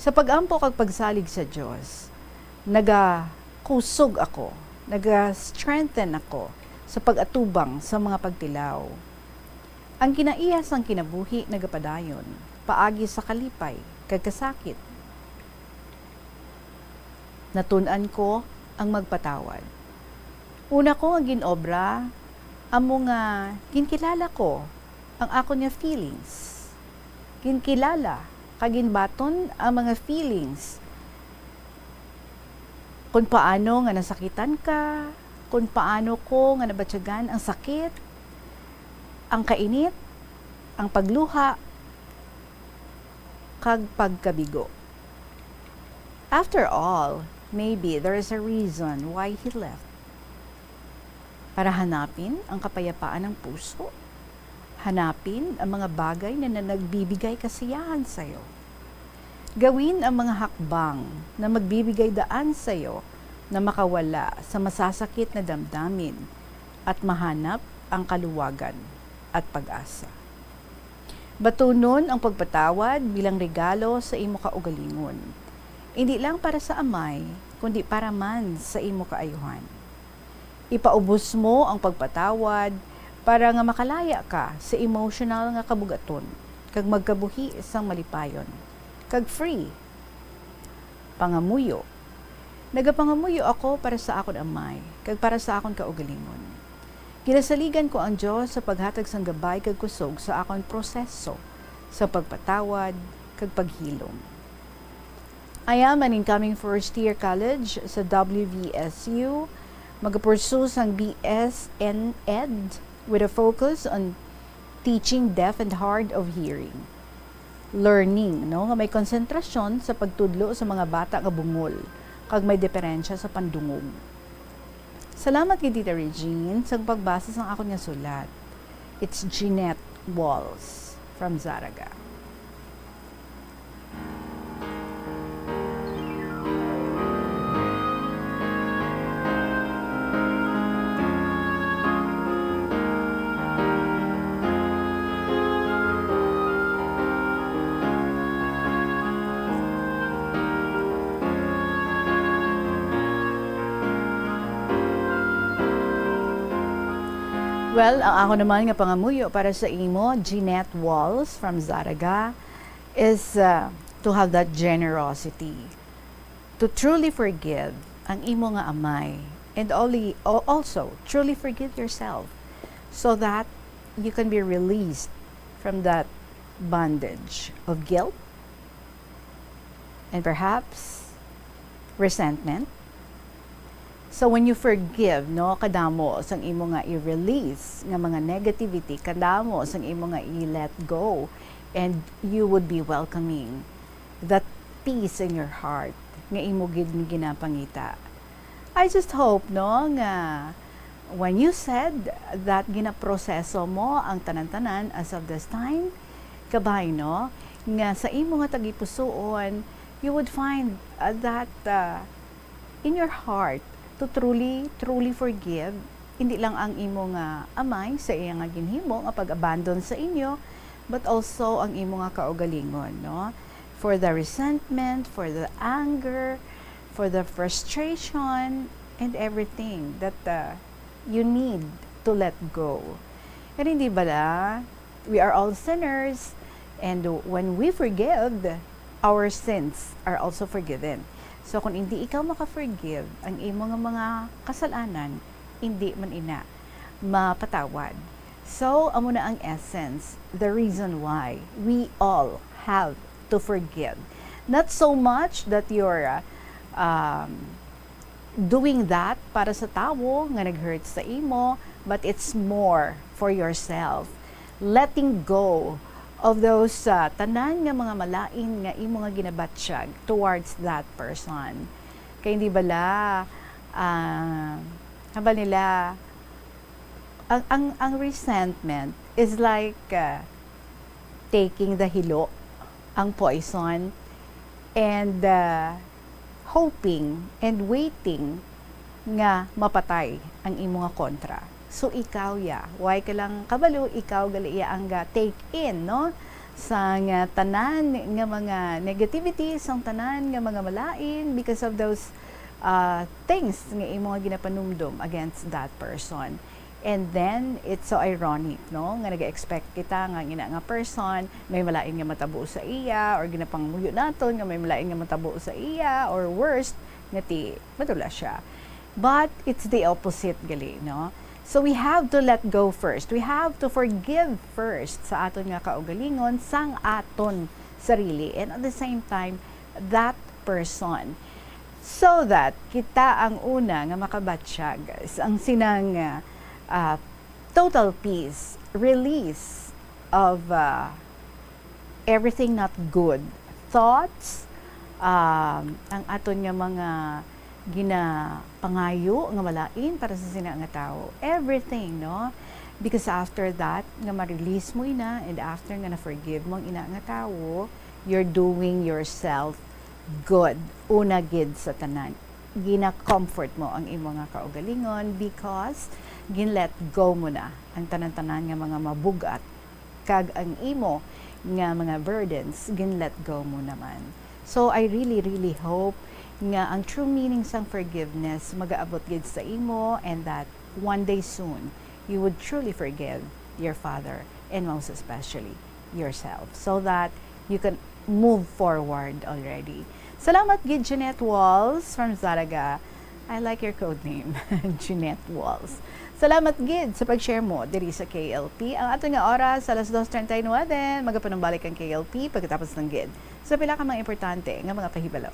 Sa pag-ampo kag pagsalig sa Dios, nagakusog ako, naga-strengthen ako sa pag-atubang sa mga pagtilaw. Ang kinaiyas ang kinabuhi nagapadayon, paagi sa kalipay kag kasakit. Natun-an ko ang magpatawad. Una ko nga ginobra, amo nga ginkilala ko ang ako nga feelings. Ginkilala, kaginbaton ang mga feelings. Kung paano nga nasakitan ka, kung paano ko nga nabatyagan ang sakit, ang kainit, ang pagluha, kag pagkabigo. After all, maybe there is a reason why he left. Para hanapin ang kapayapaan ng puso. Hanapin ang mga bagay na nagbibigay kasiyahan sa'yo. Gawin ang mga hakbang na magbibigay daan sa'yo na makawala sa masasakit na damdamin at mahanap ang kaluwagan at pag-asa. Batunon ang pagpatawad bilang regalo sa imo kaugalingon. Hindi lang para sa amay, kundi para man sa imo kaayuhan. Ipaubos mo ang pagpatawad para nga makalaya ka sa emotional nga kabugaton, kag magkabuhi isang malipayon, kag free. Pangamuyo. Nagapangamuyo ako para sa akon amay, kag para sa akon kaugalingon. Ginasaligan ko ang Diyos sa paghatag sang gabay kag kusog sa akon proseso sa pagpatawad kag paghilom. I am an incoming first year college sa WVSU. Mag-pursue sang BS in Ed with a focus on teaching deaf and hard of hearing. Learning, no, nga may konsentrasyon sa pagtudlo sa mga bata nga bungol kag may diferensya sa pandungog. Salamat kay Tita Regine sa pagbasa sa akon nga sulat. It's Jeanette Walls from Zaraga. Well, ang ako naman nga pangamuyo para sa imo, Jeanette Walls from Zaraga, is to have that generosity. To truly forgive ang imo nga amay. And also, truly forgive yourself so that you can be released from that bondage of guilt and perhaps resentment. So when you forgive, no, kadamo sang imo nga i-release nga mga negativity, kadamo sang imo nga i-let go, and you would be welcoming that peace in your heart nga imo gid ginapangita. I just hope, no, nga when you said that ginaproseso mo ang tanan-tanan as of this time, kabay, no, nga sa imo nga tagipusoon, you would find that in your heart to truly forgive, hindi lang ang imo nga amay sa iya nga ginhimo nga pag-abandon sa inyo, but also ang imo nga kaugalingon, no? For the resentment, for the anger, for the frustration, and everything that you need to let go. And hindi bala, we are all sinners, and when we forgive, our sins are also forgiven. So kung hindi ikaw maka-forgive ang imo nga mga kasalanan, hindi man ina mapatawad. So amo na ang essence, the reason why we all have to forgive. Not so much that you're doing that para sa tawo nga nag-hurt sa imo, but it's more for yourself. Letting go of those tanan nga mga malain nga imo nga ginabatsyag towards that person. Kaya hindi bala habal nila ang resentment is like taking the hilo, ang poison, and hoping and waiting nga mapatay ang imo nga kontra. So ikaw why ka lang kabalo, ikaw gali ang take in, no, sa nga tanan nga mga negativity, sang tanan nga mga malain because of those things nga imo nga ginapanumdum against that person. And then it's so ironic, no, nga nag-expect kita nga ina nga person may malain nga matabo sa iya, or ginapangmuyo naton nga may malain nga matabo sa iya, or worst nga ti madula siya. But it's the opposite gali, no. So we have to let go first. We have to forgive first sa aton nga kaugalingon, sang aton sarili, and at the same time that person, so that kita ang una nga makabatsyag ang sinang total peace, release of everything not good thoughts, ang aton nga mga ginapangayo nga malain para sa sina nga tao. Everything, no? Because after that, nga ma-release mo ina, and after nga na-forgive mo ang ina nga tao, you're doing yourself good. Una gid sa tanan. Gina-comfort mo ang imo nga kaugalingon because gin-let go mo na ang tanan-tanan nga mga mabugat kag ang imo nga mga burdens gin-let go mo naman. So I really hope nga ang true meaning sang forgiveness magaabot gid sa imo, and that one day soon you would truly forgive your father and most especially yourself, so that you can move forward already. Salamat gid Jeanette Walls from Zaraga. I like your code name, Jeanette Walls. Salamat gid sa pag-share mo diri sa KLP. Ang ato nga oras alas 2:39 magapanumbalik ang KLP pagkatapos ng gid. So pila ka mga importante nga mga pahibalo.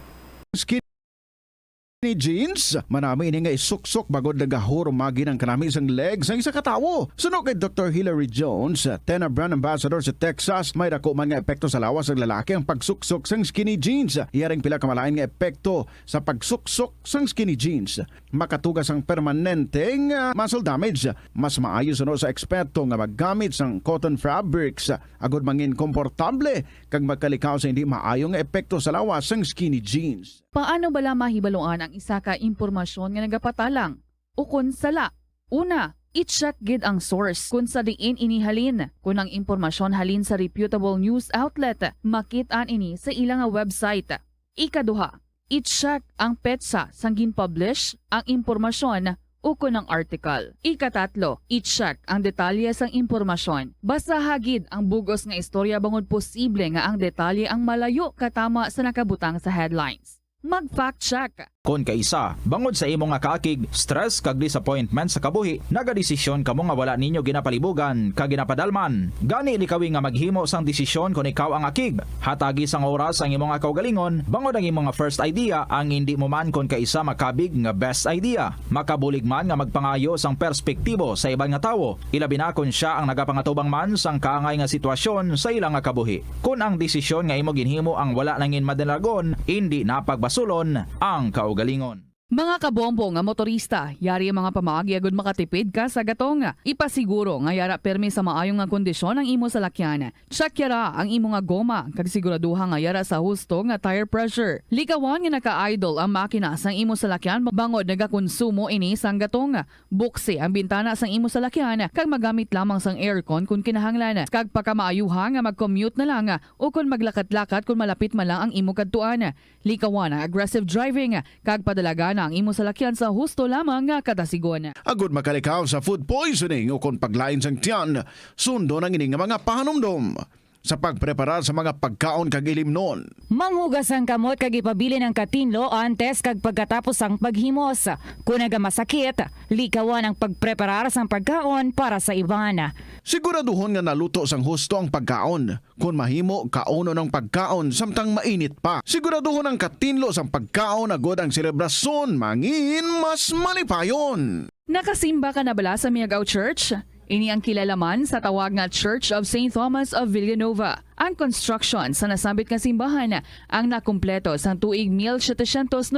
Ni jeans, manami ini nga isuksok bagod nagahuro magi ng kanami isang legs ang isa katawo. Suno kay Dr. Hilary Jones, 10 brand ambassador sa Texas, may dako man nga epekto sa lawas ng lalaki ang pagsuksok sang skinny jeans. Iyaring pila kamalain nga epekto sa pagsuksok sang skinny jeans. Makatugas ang permanenteng muscle damage. Mas maayo suno sa eksperto nga maggamit sang cotton fabrics agud mangin komportable kag magkalikaw sa hindi maayo nga epekto sa lawas sang skinny jeans. Paano bala mahibaluan ang isa ka impormasyon nga nagapatalang? O kun sala? Una, i-check gid ang source kung sa diin inihalin. Kung ang impormasyon halin sa reputable news outlet, makit-an ini sa ilang website. Ikaduha, i-check ang petsa sang gin-publish ang impormasyon o kun ang article. Ikatatlo, i-check ang detalye sang impormasyon. Basta hagid ang bugos nga istorya bangod posible nga ang detalye ang malayo katama sa nakabutang sa headlines. Mag-fact check. Kung kaisa, bangod sa imo nga kaakig, stress kag disappointment sa kabuhi, nagadesisyon kamo nga wala ninyo ginapalibugan kag ginapadalman. Gani likawi nga maghimo sang desisyon kung ikaw ang akig. Hatagi sang oras ang imo nga kaugalingon, bangod ang imo nga first idea ang hindi mo man kung kaisa makabig nga best idea. Makabulig man nga magpangayo sang perspektibo sa ibang nga tawo, ilabi na kung siya ang nagapangatubang man sang kaangay nga sitwasyon sa ilang nga kabuhi. Kung ang desisyon nga imo ginhimo ang wala nangin madalagon, hindi napagbasulon ang kaugalingon. Mga kabombo nga motorista, yari ang mga pamaagi agud makatipid ka sa gatong. Ipasiguro nga yara permi sa maayong nga kondisyon ang imo salakyan. Check yara ang imo nga goma kag siguraduha nga yara sa husto nga tire pressure. Likawan nga naka-idle ang makina sang imo salakyan bangod nagakonsumo ini sang gatong. Buksi ang bintana sang imo salakyan kag magamit lamang sang aircon kung kinahanglan. Kag pagkamaayuha nga mag-commute na lang o kung maglakat-lakat kung malapit man lang ang imo kadtuan. Likawan ang aggressive driving kag padalaga ang imo salakyan sa husto lamang nga katasigon. Agud makalikaw sa food poisoning o kung paglain sang tiyan, sundo ng ining mga pahanumdom sa pagpreparar sa mga pagkaon kag ilimnon. Manghugas ang kamot kag ipabili ng katinlo antes kag pagkatapos ang paghimos. Kung nagamasakit, likawan ang pagpreparar sang pagkaon para sa iban. Siguraduhon nga naluto sang husto ang pagkaon. Kung mahimo, kauno ng pagkaon samtang mainit pa. Siguraduhon ang katinlo sang pagkaon agod ang selebrasyon mangin mas malipayon. Nakasimba ka na bala sa Miagaw Church? Ini ang kilalaman sa tawag nga Church of St. Thomas of Villanova. Ang construction sa nasambit nga simbahan ang nakumpleto sa tuig 1797.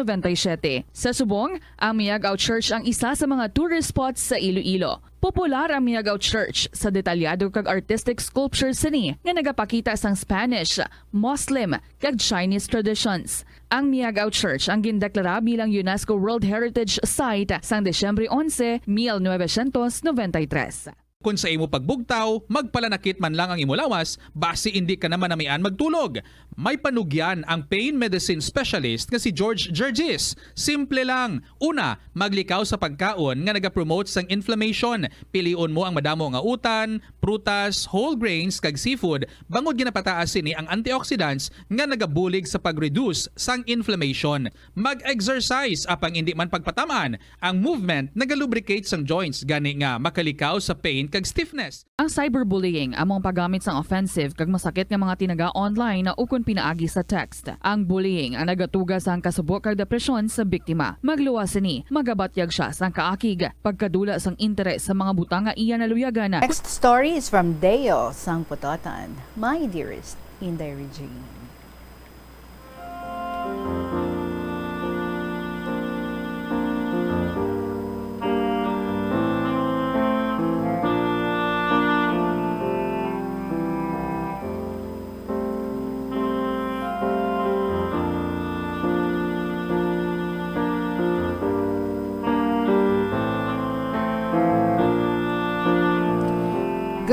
Sa subong, ang Miagaw Church ang isa sa mga tourist spots sa Iloilo. Popular ang Miagaw Church sa detalyado kag artistic sculptures sini nga nagapakita sang Spanish, Muslim kag Chinese traditions. Ang Miagaw Church ang gindeklara bilang UNESCO World Heritage Site sang Desyembre 11, 1993. Kung sa imo pagbugtaw, magpalanakit man lang ang imo lawas, base hindi ka naman namian magtulog. May panugyan ang pain medicine specialist nga si George Gergis. Simple lang. Una, maglikaw sa pagkaon nga nagapromote sang inflammation. Pilion mo ang madamo nga utan, prutas, whole grains kag seafood bangod ginapataas sini ang antioxidants nga nagabulig sa pag-reduce sang inflammation. Mag-exercise apang hindi man pagpatamaan. Ang movement nagalubricate sang joints gani nga makalikaw sa pain kag stiffness. Ang cyberbullying among paggamit sang offensive kag masakit nga mga tinaga online na ukon pinaagi sa text. Ang bullying ang nagatuga sang kasubok kag depresyon sa biktima. Magluwas ni, magabatyag siya sang kaakig, pagkadula sang interes sa mga butang nga iya naluyagan. Next story is from Deo sang Putotan. My dearest Inday Regine.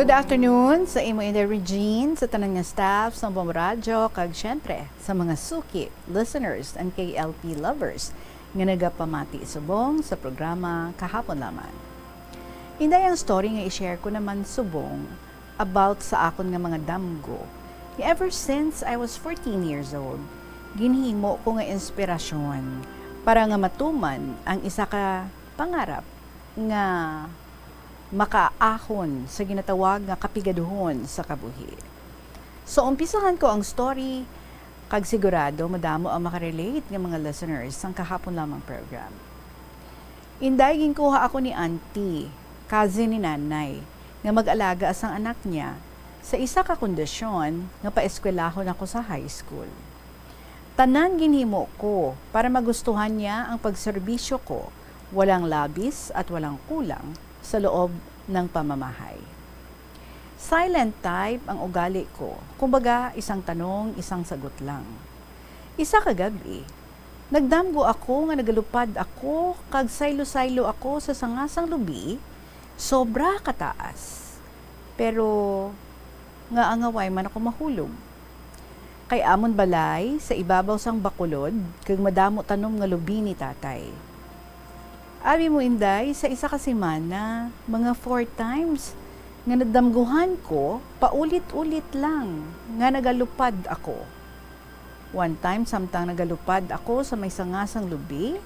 Good afternoon sa imo in the Regine, sa tanan nga staff sa Bombo Radyo, kag syempre sa mga suki, listeners, and KLP lovers nga nagapamati subong sa programa Kahapon Lamang. Inday ang story nga i-share ko naman subong about sa akon nga mga damgo. Ever since I was 14 years old, ginhimo ko nga inspirasyon para nga matuman ang isa ka pangarap nga makaahon sa ginatawag nga kapigaduhon sa kabuhi. So, umpisahan ko ang story, kag sigurado madamo ang makarelate ng mga listeners sang Kahapon Lamang program. Inday, ginkuha ako ni auntie, cousin ni nanay, nga mag-alaga asang anak niya sa isa ka kondisyon nga paeskwelahon ako sa high school. Tanan ginhimo ko para magustuhan niya ang pagserbisyo ko, walang labis at walang kulang sa loob ng pamamahay. Silent type ang ugali ko. Kumbaga, isang tanong, isang sagot lang. Isa kagabi, nagdamgo ako nga nagalupad ako, kag saylo-saylo ako sa sangasang lubi, sobra kataas. Pero, nga angaway man ako mahulog. Kay amon balay, sa ibabaw sang bakulod, kag madamo tanom nga lubi ni tatay. Abi mo inday, sa isa ka semana, mga 4 times, nga nadamguhan ko, paulit-ulit lang, nga nagalupad ako. 1 time, samtang nagalupad ako sa may sangasang lubi,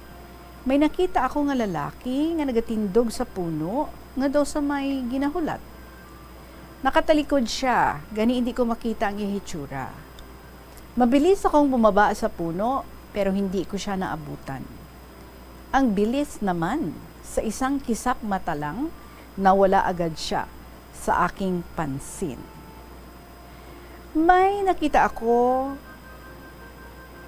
may nakita ako nga lalaki nga nagatindog sa puno, nga daw sa may ginahulat. Nakatalikod siya, gani hindi ko makita ang ihitsura. Mabilis akong bumaba sa puno, pero hindi ko siya naabutan. Ang bilis naman, sa isang kisap mata lang, nawala agad siya sa aking pansin. May nakita ako,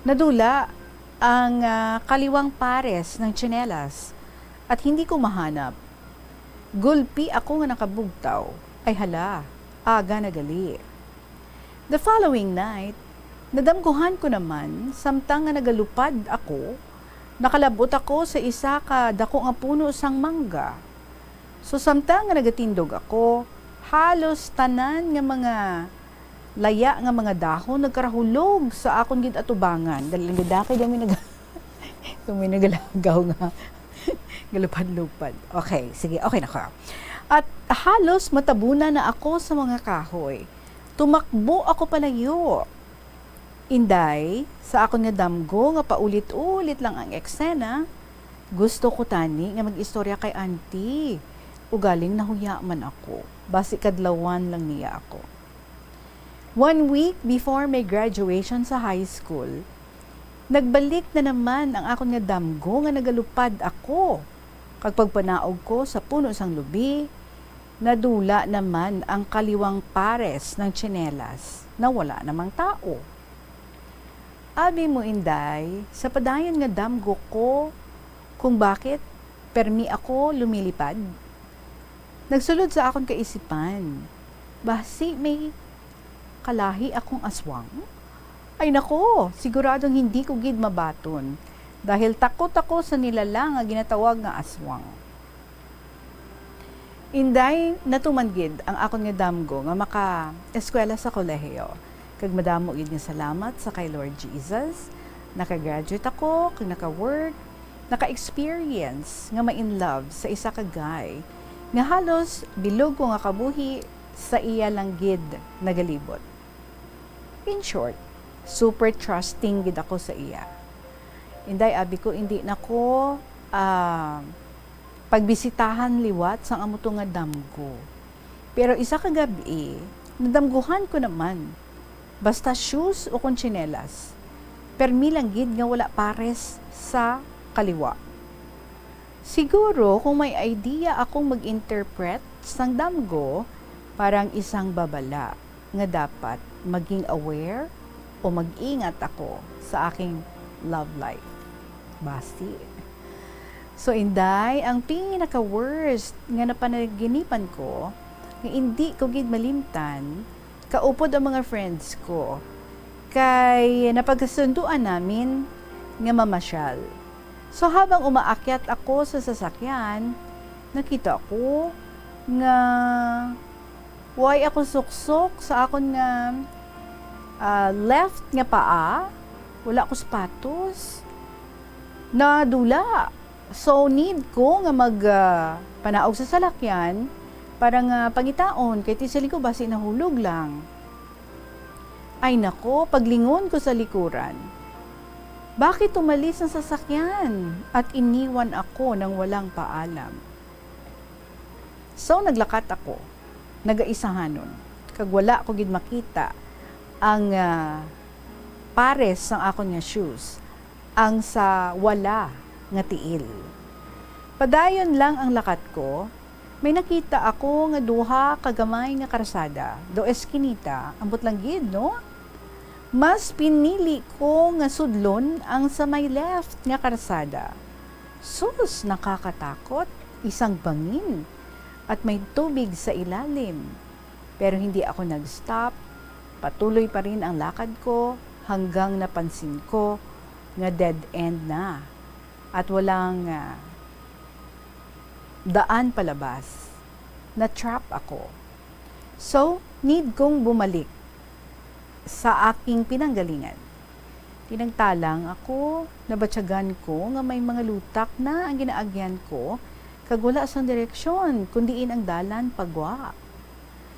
nadula ang kaliwang pares ng tsinelas at hindi ko mahanap. Gulpi ako nga nakabugtaw, ay hala, aga na gali. The following night, nadamguhan ko naman, samtang nga nagalupad ako, nakalabot ako sa isa ka dako nga puno sang mangga. So samtang nga nagatindog ako, halos tanan nga mga laya nga mga dahon nagkarahulog sa akon gid atubangan. Dali ngadakay kami nagalagaw nga galupad-lupad. Okay, sige, okay na ko. At halos matabunan na ako sa mga kahoy. Tumakbo ako palayo. Inday, sa akon nga damgo nga paulit-ulit lang ang eksena, gusto ko tani nga mag-istorya kay auntie. Ugaling nahuya man ako. Basi kadlawan lang niya ako. 1 week before my graduation sa high school, nagbalik na naman ang akon nga damgo nga nagalupad ako. Kag pagpanaog ko sa puno sang lubi, nadula naman ang kaliwang pares ng tsinelas na wala namang tao. Abi mo inday, sa padayon nga damgo ko kung bakit permi ako lumilipad. Nagsulod sa akong kaisipan, basi may kalahi akong aswang? Ay nako, siguradong hindi ko gid mabaton dahil takot ako sa nilalang nga ginatawag nga aswang. Inday, natuman gid ang akong nga damgo nga maka-eskwela sa kolehiyo. Kag madamo gid nga salamat sa kay Lord Jesus. Naka-graduate ako, kag naka-work, naka-experience nga ma-in love sa isa ka guy nga halos bilog ko nga kabuhi sa iya lang gid nagalibot. In short, super trusting gid ako sa iya. Inday, abi ko hindi nako pagbisitahan liwat sang amuto nga damgo. Pero isa ka gabi, nadamguhan ko naman. Basta shoes o kung tsinelas. Permi lang gid nga wala pares sa kaliwa. Siguro kung may idea akong mag-interpret sang damgo, parang isang babala nga dapat maging aware o mag-ingat ako sa aking love life. Basti. So inday, ang pinaka-worst nga napanaginipan ko, nga hindi ko gid malimtan, kaupod ang mga friends ko. Kay napagkasunduan namin nga mamasyal. So habang umaakyat ako sa sasakyan, nakita ko nga Why ako suksok sa akon nga left nga paa. Wala ko sapatos. Nadula. So need ko nga panaog sa salakyan para nga pangitaon kay tisali ko basi nahulog lang. Ay nako, paglingon ko sa likuran. Bakit umalis ang sasakyan at iniwan ako ng walang paalam? So naglakat ako. Nagaisahanon. Kag wala ko gid makita ang pares ng akon nga shoes. Ang sa wala nga tiil. Padayon lang ang lakat ko, may nakita ako nga duha kagamay nga karsada, do eskinita, ambot lang gid, no? Mas pinili ko nga sudlon ang sa may left nga karsada. Sus, nakakatakot, isang bangin, at may tubig sa ilalim. Pero hindi ako nag-stop, patuloy pa rin ang lakad ko hanggang napansin ko nga dead end na at walang daan palabas. Na-trap ako. So, need kong bumalik sa aking pinanggalingan. Tinagtalang ako, nabatyagan ko nga may mga lutak na ang ginaagyan ko kag wala sang direksyon kundiin ang dalan pagwa.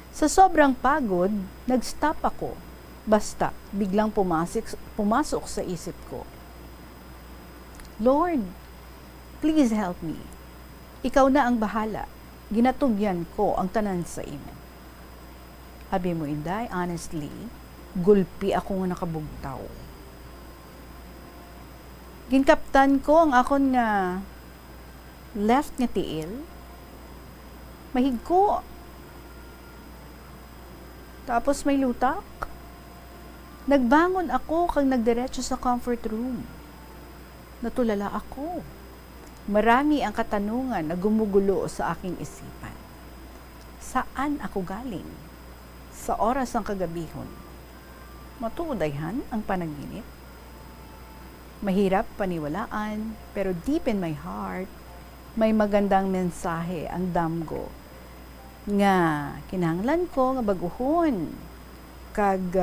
Sa sobrang pagod, nag-stop ako. Basta, biglang pumasok sa isip ko. Lord, please help me. Ikaw na ang bahala. Ginatugyan ko ang tanan sa imo. Abi mo, Inday, honestly, gulpi ako nga nakabugtaw. Ginkaptan ko ang akon nga left nga tiil. Mahigko. Tapos may lutak. Nagbangon ako kang nagdiretso sa comfort room. Natulala ako. Marami ang katanungan na gumugulo sa aking isipan. Saan ako galing? Sa oras ng kagabihon. Matuudayhan ang panaginip. Mahirap paniwalaan, pero deep in my heart, may magandang mensahe ang damgo nga kinahanglan ko nga baguhon kag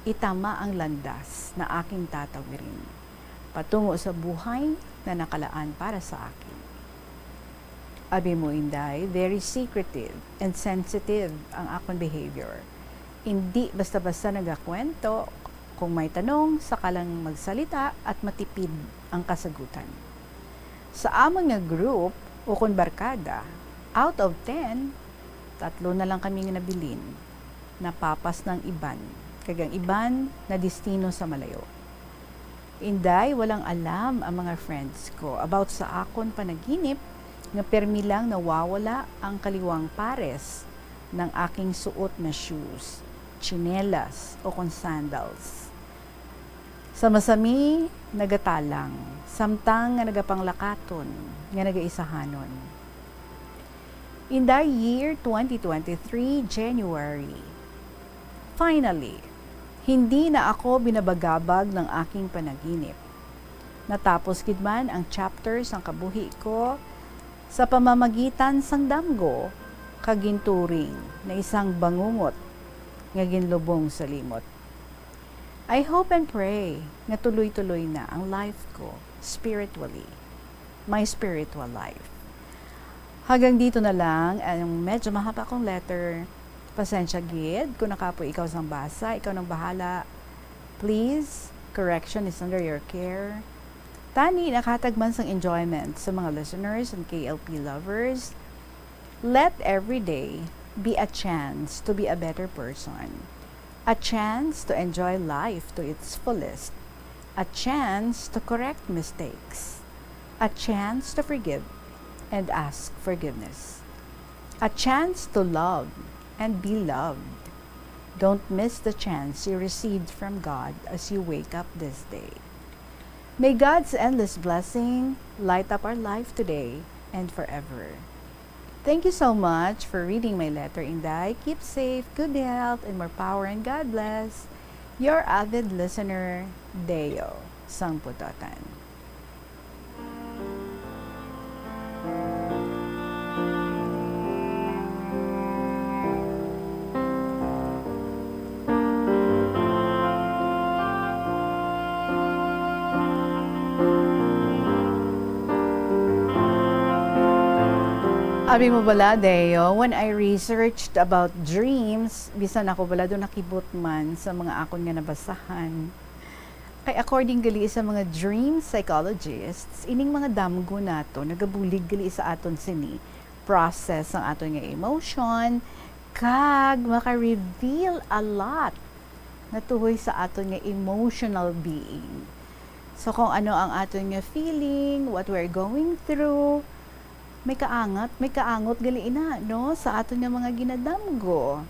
itama ang landas na aking tatawirin patungo sa buhay na nakalaan para sa akin. Abi mo, Inday, very secretive and sensitive ang akong behavior. Hindi basta-basta nagakwento. Kung may tanong, saka lang magsalita at matipid ang kasagutan. Sa among nga group o kung barkada, out of 10, 3 na lang kami nga nabilin. Napapas ng iban. Kagang iban na destino sa malayo. Inday, walang alam ang mga friends ko about sa akon panaginip nga permi lang nawawala ang kaliwang pares ng aking suot na shoes, tsinelas o kon sandals. Sa masami, nagatalang, samtang nga nagapanglakaton, nga nagaisahanon. In the year 2023, January, finally, hindi na ako binabagabag ng aking panaginip. Natapos gidman ang chapters ng kabuhi ko sa pamamagitan sang damgo kaginturing na isang bangungot nga ginlubong sa limot. I hope and pray na tuloy-tuloy na ang life ko spiritually, my spiritual life. Hanggang dito na lang ang medyo mahaba kong letter. Pasensya gid kung nakapoy ikaw sang basa, ikaw nang bahala. Please, correction is under your care. Tani, nakatagman sang enjoyment sa mga listeners and KLP lovers. Let every day be a chance to be a better person. A chance to enjoy life to its fullest. A chance to correct mistakes. A chance to forgive and ask forgiveness. A chance to love and be loved. Don't miss the chance you received from God as you wake up this day. May God's endless blessing light up our life today and forever. Thank you so much for reading my letter, Inday. Keep safe, good health, and more power, and God bless. Your avid listener, Deo Sangputotan. Sabi mo bala, Deo, when I researched about dreams, bisan ako bala doon nakibot man sa mga akon nga nabasahan. Kay according gali sa mga dream psychologists, ining mga damgo nato nagabulig gali sa aton sini process ang aton nga emotion kag maka-reveal a lot natuhoy sa aton nga emotional being. So kung ano ang aton nga feeling, what we're going through, may kaangot gali ina no sa aton nga mga ginadamgo.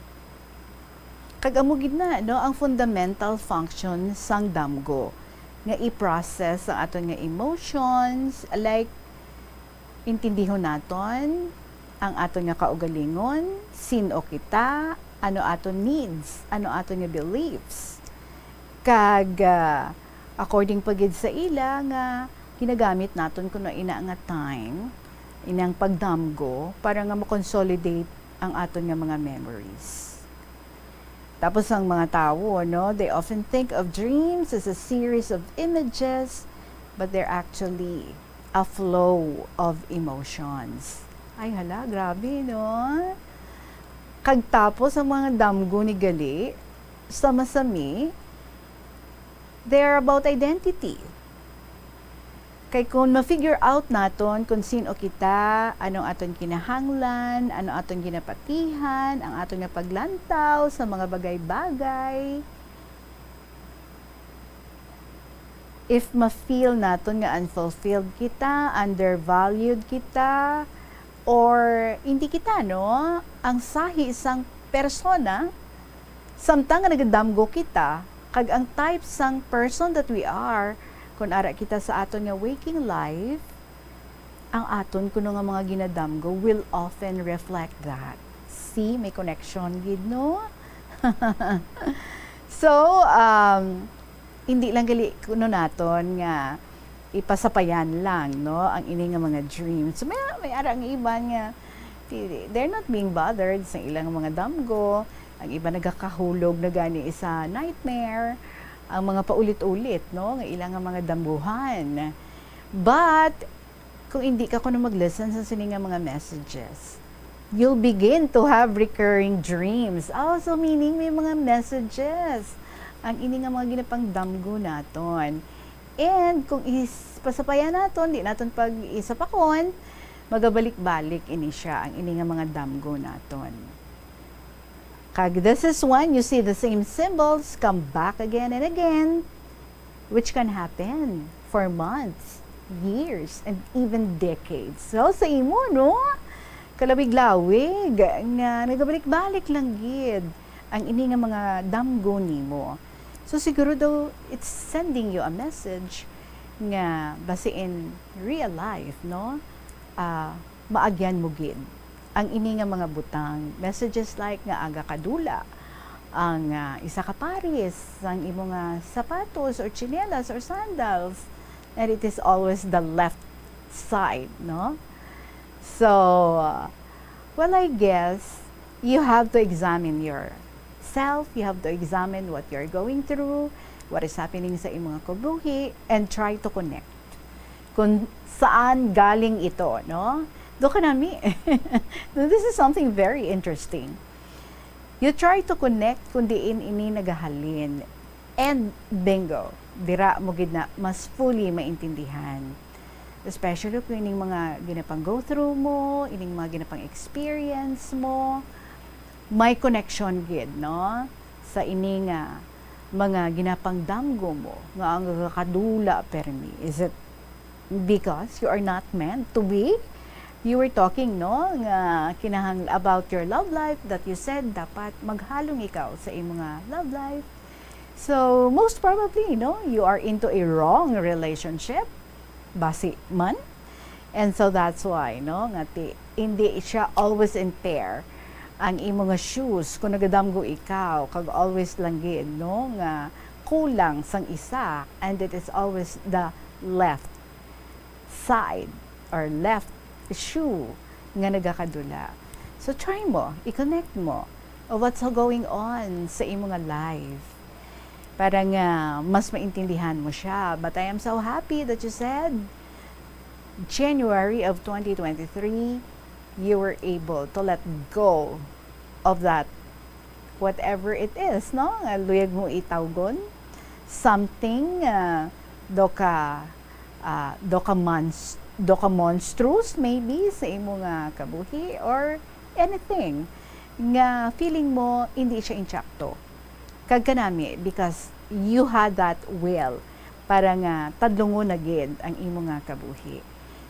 Kag amo gid na no ang fundamental function sang damgo nga i-process ang aton nga emotions, like intindihon naton ang aton nga kaugalingon, sino kita, ano aton needs, ano aton nga beliefs. Kag according pagid sa ila nga ginagamit naton kuno ina nga time inang pagdamgo para nga ma-consolidate ang aton nga mga memories. Tapos ang mga tao, no, they often think of dreams as a series of images, but they're actually a flow of emotions. Ay hala, grabe, no? Kagtapos ang mga damgo ni gali, sama-sami, they're about identity. Kay kung ma-figure out naton kung sino kita, anong aton kinahanglan, ano aton ginapatihan, ang aton nga paglantaw sa mga bagay-bagay. If ma-feel naton nga unfulfilled kita, undervalued kita, or hindi kita, no? Ang sahi isang persona, samtang nga nagadamgo kita, kag ang type sang person that we are, kung ara kita sa aton nga waking life, ang aton kuno nga mga ginadamgo will often reflect that. See, may connection gid no? So, hindi lang gali kuno naton nga ipasapayan lang no ang ini nga mga dreams. So, may ara nga iba nga they're not being bothered sa ilang mga damgo. Ang iba nagakahulog na gani isa nightmare. Ang mga paulit-ulit, no? Nga ilang mga dambuhan. But, kung hindi ka kuno mag-listen sa sininga mga messages, you'll begin to have recurring dreams. So meaning may mga messages. Ang ini nga mga ginapang damgo naton. And, kung pasapayan naton, di naton pag-isapakon, magabalik-balik ini siya, ang ini nga mga damgo naton. Kag this is when you see the same symbols come back again and again, which can happen for months, years, and even decades. So, sa imo, no? Kalawig-lawig, nga nagabalik-balik lang gid ang ini nga mga damgo nimo. So, siguro daw, it's sending you a message nga base in real life, no? Maagyan mo gid ang ini nga mga butang, messages like nga aga kadula, ang isa ka pares, ang imo nga sapatos or chinelas or sandals, and it is always the left side, no? So, well, I guess you have to examine yourself, you have to examine what you're going through, what is happening sa imong kabuhi, and try to connect. Kung saan galing ito, no? Doon ka nami. This is something very interesting. You try to connect kung diin ini nagahalin. And bingo, dira mo gid na mas fully maintindihan. Especially kung ining mga ginapang go through mo, ining mga ginapang experience mo, may connection gid, no? Sa ining mga ginapang damgo mo, nga ang kadula permi. Is it because you are not meant to be? You were talking, no, nga kinahang about your love life that you said dapat maghalong ikaw sa imong love life. So, most probably, no, you are into a wrong relationship, basi man. And so that's why, no, nga hindi siya always in pair ang imong shoes kung nagadamgo ikaw, kag always lang gid, no, nga kulang sang isa, and it is always the left side or left shoe nga nagakadula. So try mo, i-connect mo of what's going on sa imong life. Para nga mas maintindihan mo siya. But I am so happy that you said January of 2023 you were able to let go of that whatever it is, no? Nga luyag mo itawgon something do ka monstrous maybe sa imo nga kabuhi or anything nga feeling mo hindi siya inchakto kag kanami because you had that will para nga tadlungon na gid ang imo nga kabuhi.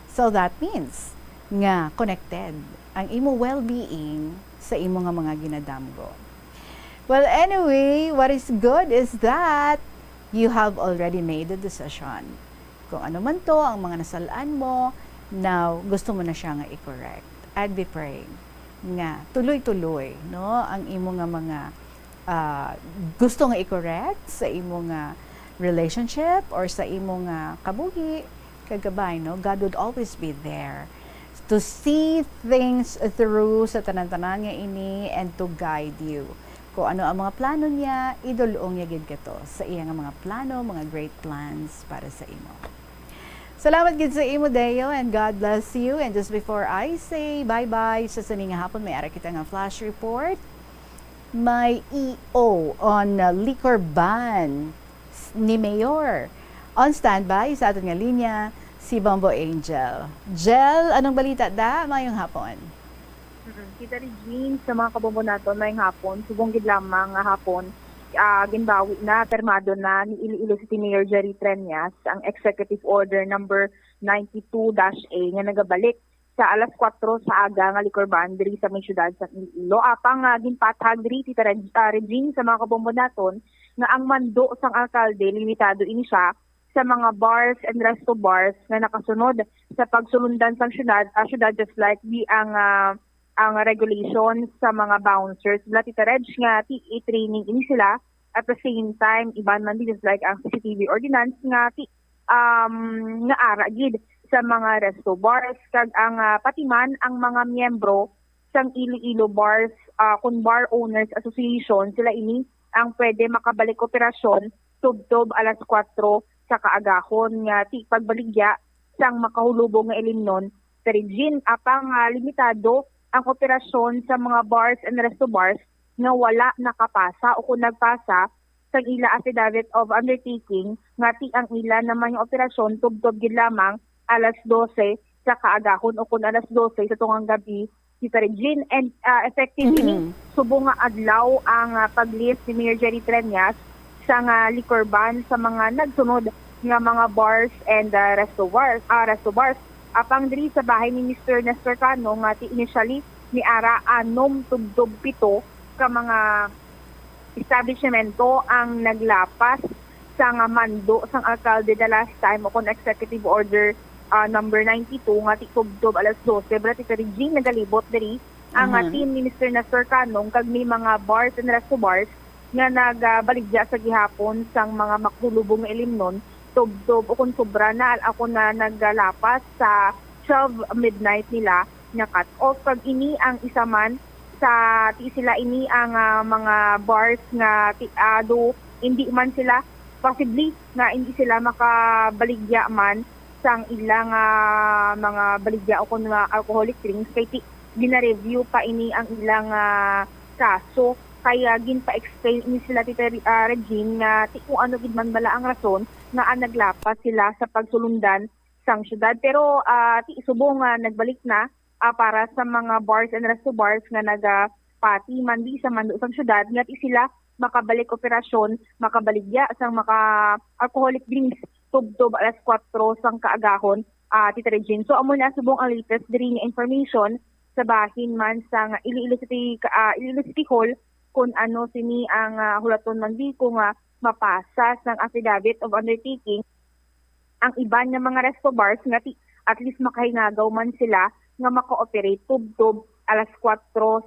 So that means nga connected ang imo well-being sa imo nga mga ginadamgo. Well, anyway, what is good is that you have already made the decision. Kung ano man to, ang mga nasalaan mo, now gusto mo na siya nga i-correct. I'd be praying nga tuloy-tuloy, no, ang imo nga mga gusto nga i-correct sa imo nga relationship or sa imo nga kabuhi, kagabay, no, God would always be there to see things through sa tanan-tanan nga ini and to guide you. Kung ano ang mga plano niya, idulong niya gid kato sa iya nga mga plano, mga great plans para sa imo. Salamat gid sa imo Deo and God bless you. And just before I say bye-bye sa saning nga hapon, may ara kita nga flash report. May EO on liquor ban ni Mayor. On standby sa aton nga linya, si Bombo Angel. Jel, anong balita da? Mayong hapon. Kita Regine, sa mga kabombo naton mayong hapon, subong gid lamang nga hapon, ginbawi na, permado na ni Iloilo City Mayor Jerry Treñas ang Executive Order number 92-A nga nagabalik sa alas 4 sa aga nga liquor ban diri sa may syudad sa Iloilo. Apang ginpatag diri Tita Regine sa mga kabombo naton nga ang mando sang alkalde limitado ini siya sa mga bars and resto bars na nakasunod sa pagsulundan sang syudad, just like ang regulation sa mga bouncers. Tita Reg nga i-training ini sila at the same time iban man din just like ang CCTV ordinance nga nga ara gid sa mga resto bars kag ang patiman ang mga miyembro sang Iloilo Bars kun Bar Owners Association sila ini ang pwede makabalik operasyon tubtob alas 4 sa kaagahon nga pagbaligya sang makahulubong nga ilimnon sa Regine apang limitado ang operasyon sa mga bars and resto bars nga wala nakapasa o kung nagpasa sa ila affidavit of undertaking nga ang ila naman yung operasyon tubtob gid lamang alas 12 sa kaagahon o kung alas 12 sa tungang gabi si Regine and effective ini subong nga adlaw ang pag-lift ni Mayor Jerry Treñas sa liquor ban sa mga nagsunod nga mga bars and resto bars apang diri sa bahay ni Mr. Nestor Cano nga initially ni ara 6 tubtob 7 ka mga establishmento ang naglapas sa nga mando sang alkalde the last time o kon executive order number 92 nga tubtob alas 12 Tita Regine nagalibot diri ang team ni Mr. Nestor Cano kag may mga bars and resto bars nga nagbaligya sa gihapon sang mga makulubong nga ilimnon tubtob o kung sobra na ako na naggalapas sa 12 midnight nila na cut off pag ini ang isa man sa sila ini ang mga bars nga hindi man sila possibly na hindi sila makabaligya man sang ilang mga baligya o kung alcoholic drinks kay gina-review pa ini ang ilang kaso kaya ginpa-explain ini sila Tita Regine nga kung ano gid man bala ang rason nga naglapas sila sa pagsulundan sang syudad pero subong nagbalik na para sa mga bars and resto bars nga nagapati mandi sa mando sang syudad nga sila makabalik operasyon makabaligya sang maka alcoholic drinks tubtob alas 4 sang kaagahon Tita Regine. So amo na subong ang latest diri nga information sa bahin man sang Iloilo City Hall kung ano sini ang hulaton man di ko nga mapasa ng affidavit of undertaking ang iban nga mga resto bars nga at least makahinagaw man sila nga maka-operate tubtob alas 4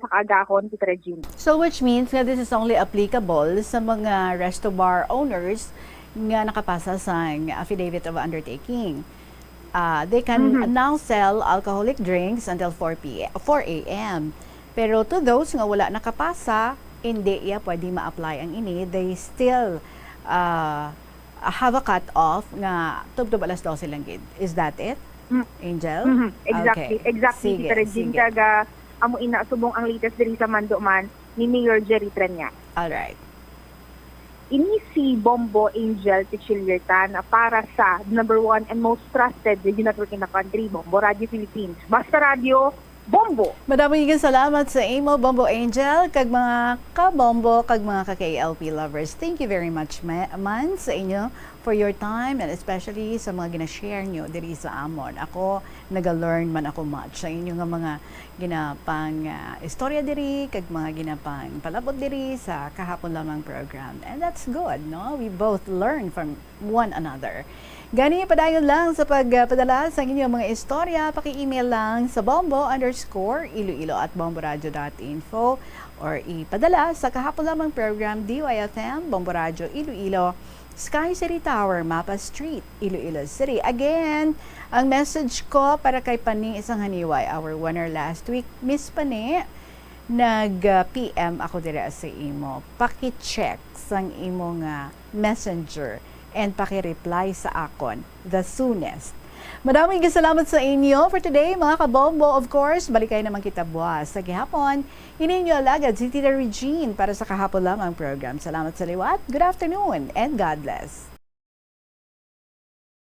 sa kaagahon Tita Regine. So which means that this is only applicable sa mga resto bar owners nga nakapasa sa affidavit of undertaking. They can now sell alcoholic drinks until 4 a.m. Pero to those nga wala nakapasa, hindi pwede ma-apply ang ini. They still have a cut-off nga tubtob alas 12 lang gid. Is that it? Angel? Exactly. Okay. Exactly. Sige, Tita Regine, sige. kaga amo ina subong ang latest diri sa Manduman ni Mayor Jerry Trenya. Alright. Ini si Bombo Angel Tichiliertan para sa number 1 and most trusted radio network in the country, Bombo Radio Philippines. Basta Radio, Bombo! Madaming higing salamat sa imo, Bombo Angel, kag mga ka-Bombo, kag mga ka-KLP lovers. Thank you very much, man, sa inyo for your time and especially sa mga gina-share nyo diri sa amon. Ako, nag-learn man ako much sa inyo nga mga ginapang istorya diri, kag mga ginapang palabot diri sa kahapon lamang program. And that's good, no? We both learn from one another. Gani, padayon lang sa pagpadala sa inyong mga istorya, paki-email lang sa bombo_iloilo@bomboradio.info or ipadala sa kahapon lamang program DYFM, Bombo Radio Iloilo, Sky City Tower, Mapa Street, Iloilo City. Again, ang message ko para kay Pani Isang Haniway, our winner last week, Miss Pani, nag-PM ako dira sa imo. Paki-check sang imong messenger and paki-reply sa akon the soonest. Maraming salamat sa inyo for today, mga kabombo. Of course, balikay naman kita buwas sa gihapon. Hininyo alagad si Tita Regine para sa kahapon lamang program. Salamat sa liwat. Good afternoon and God bless.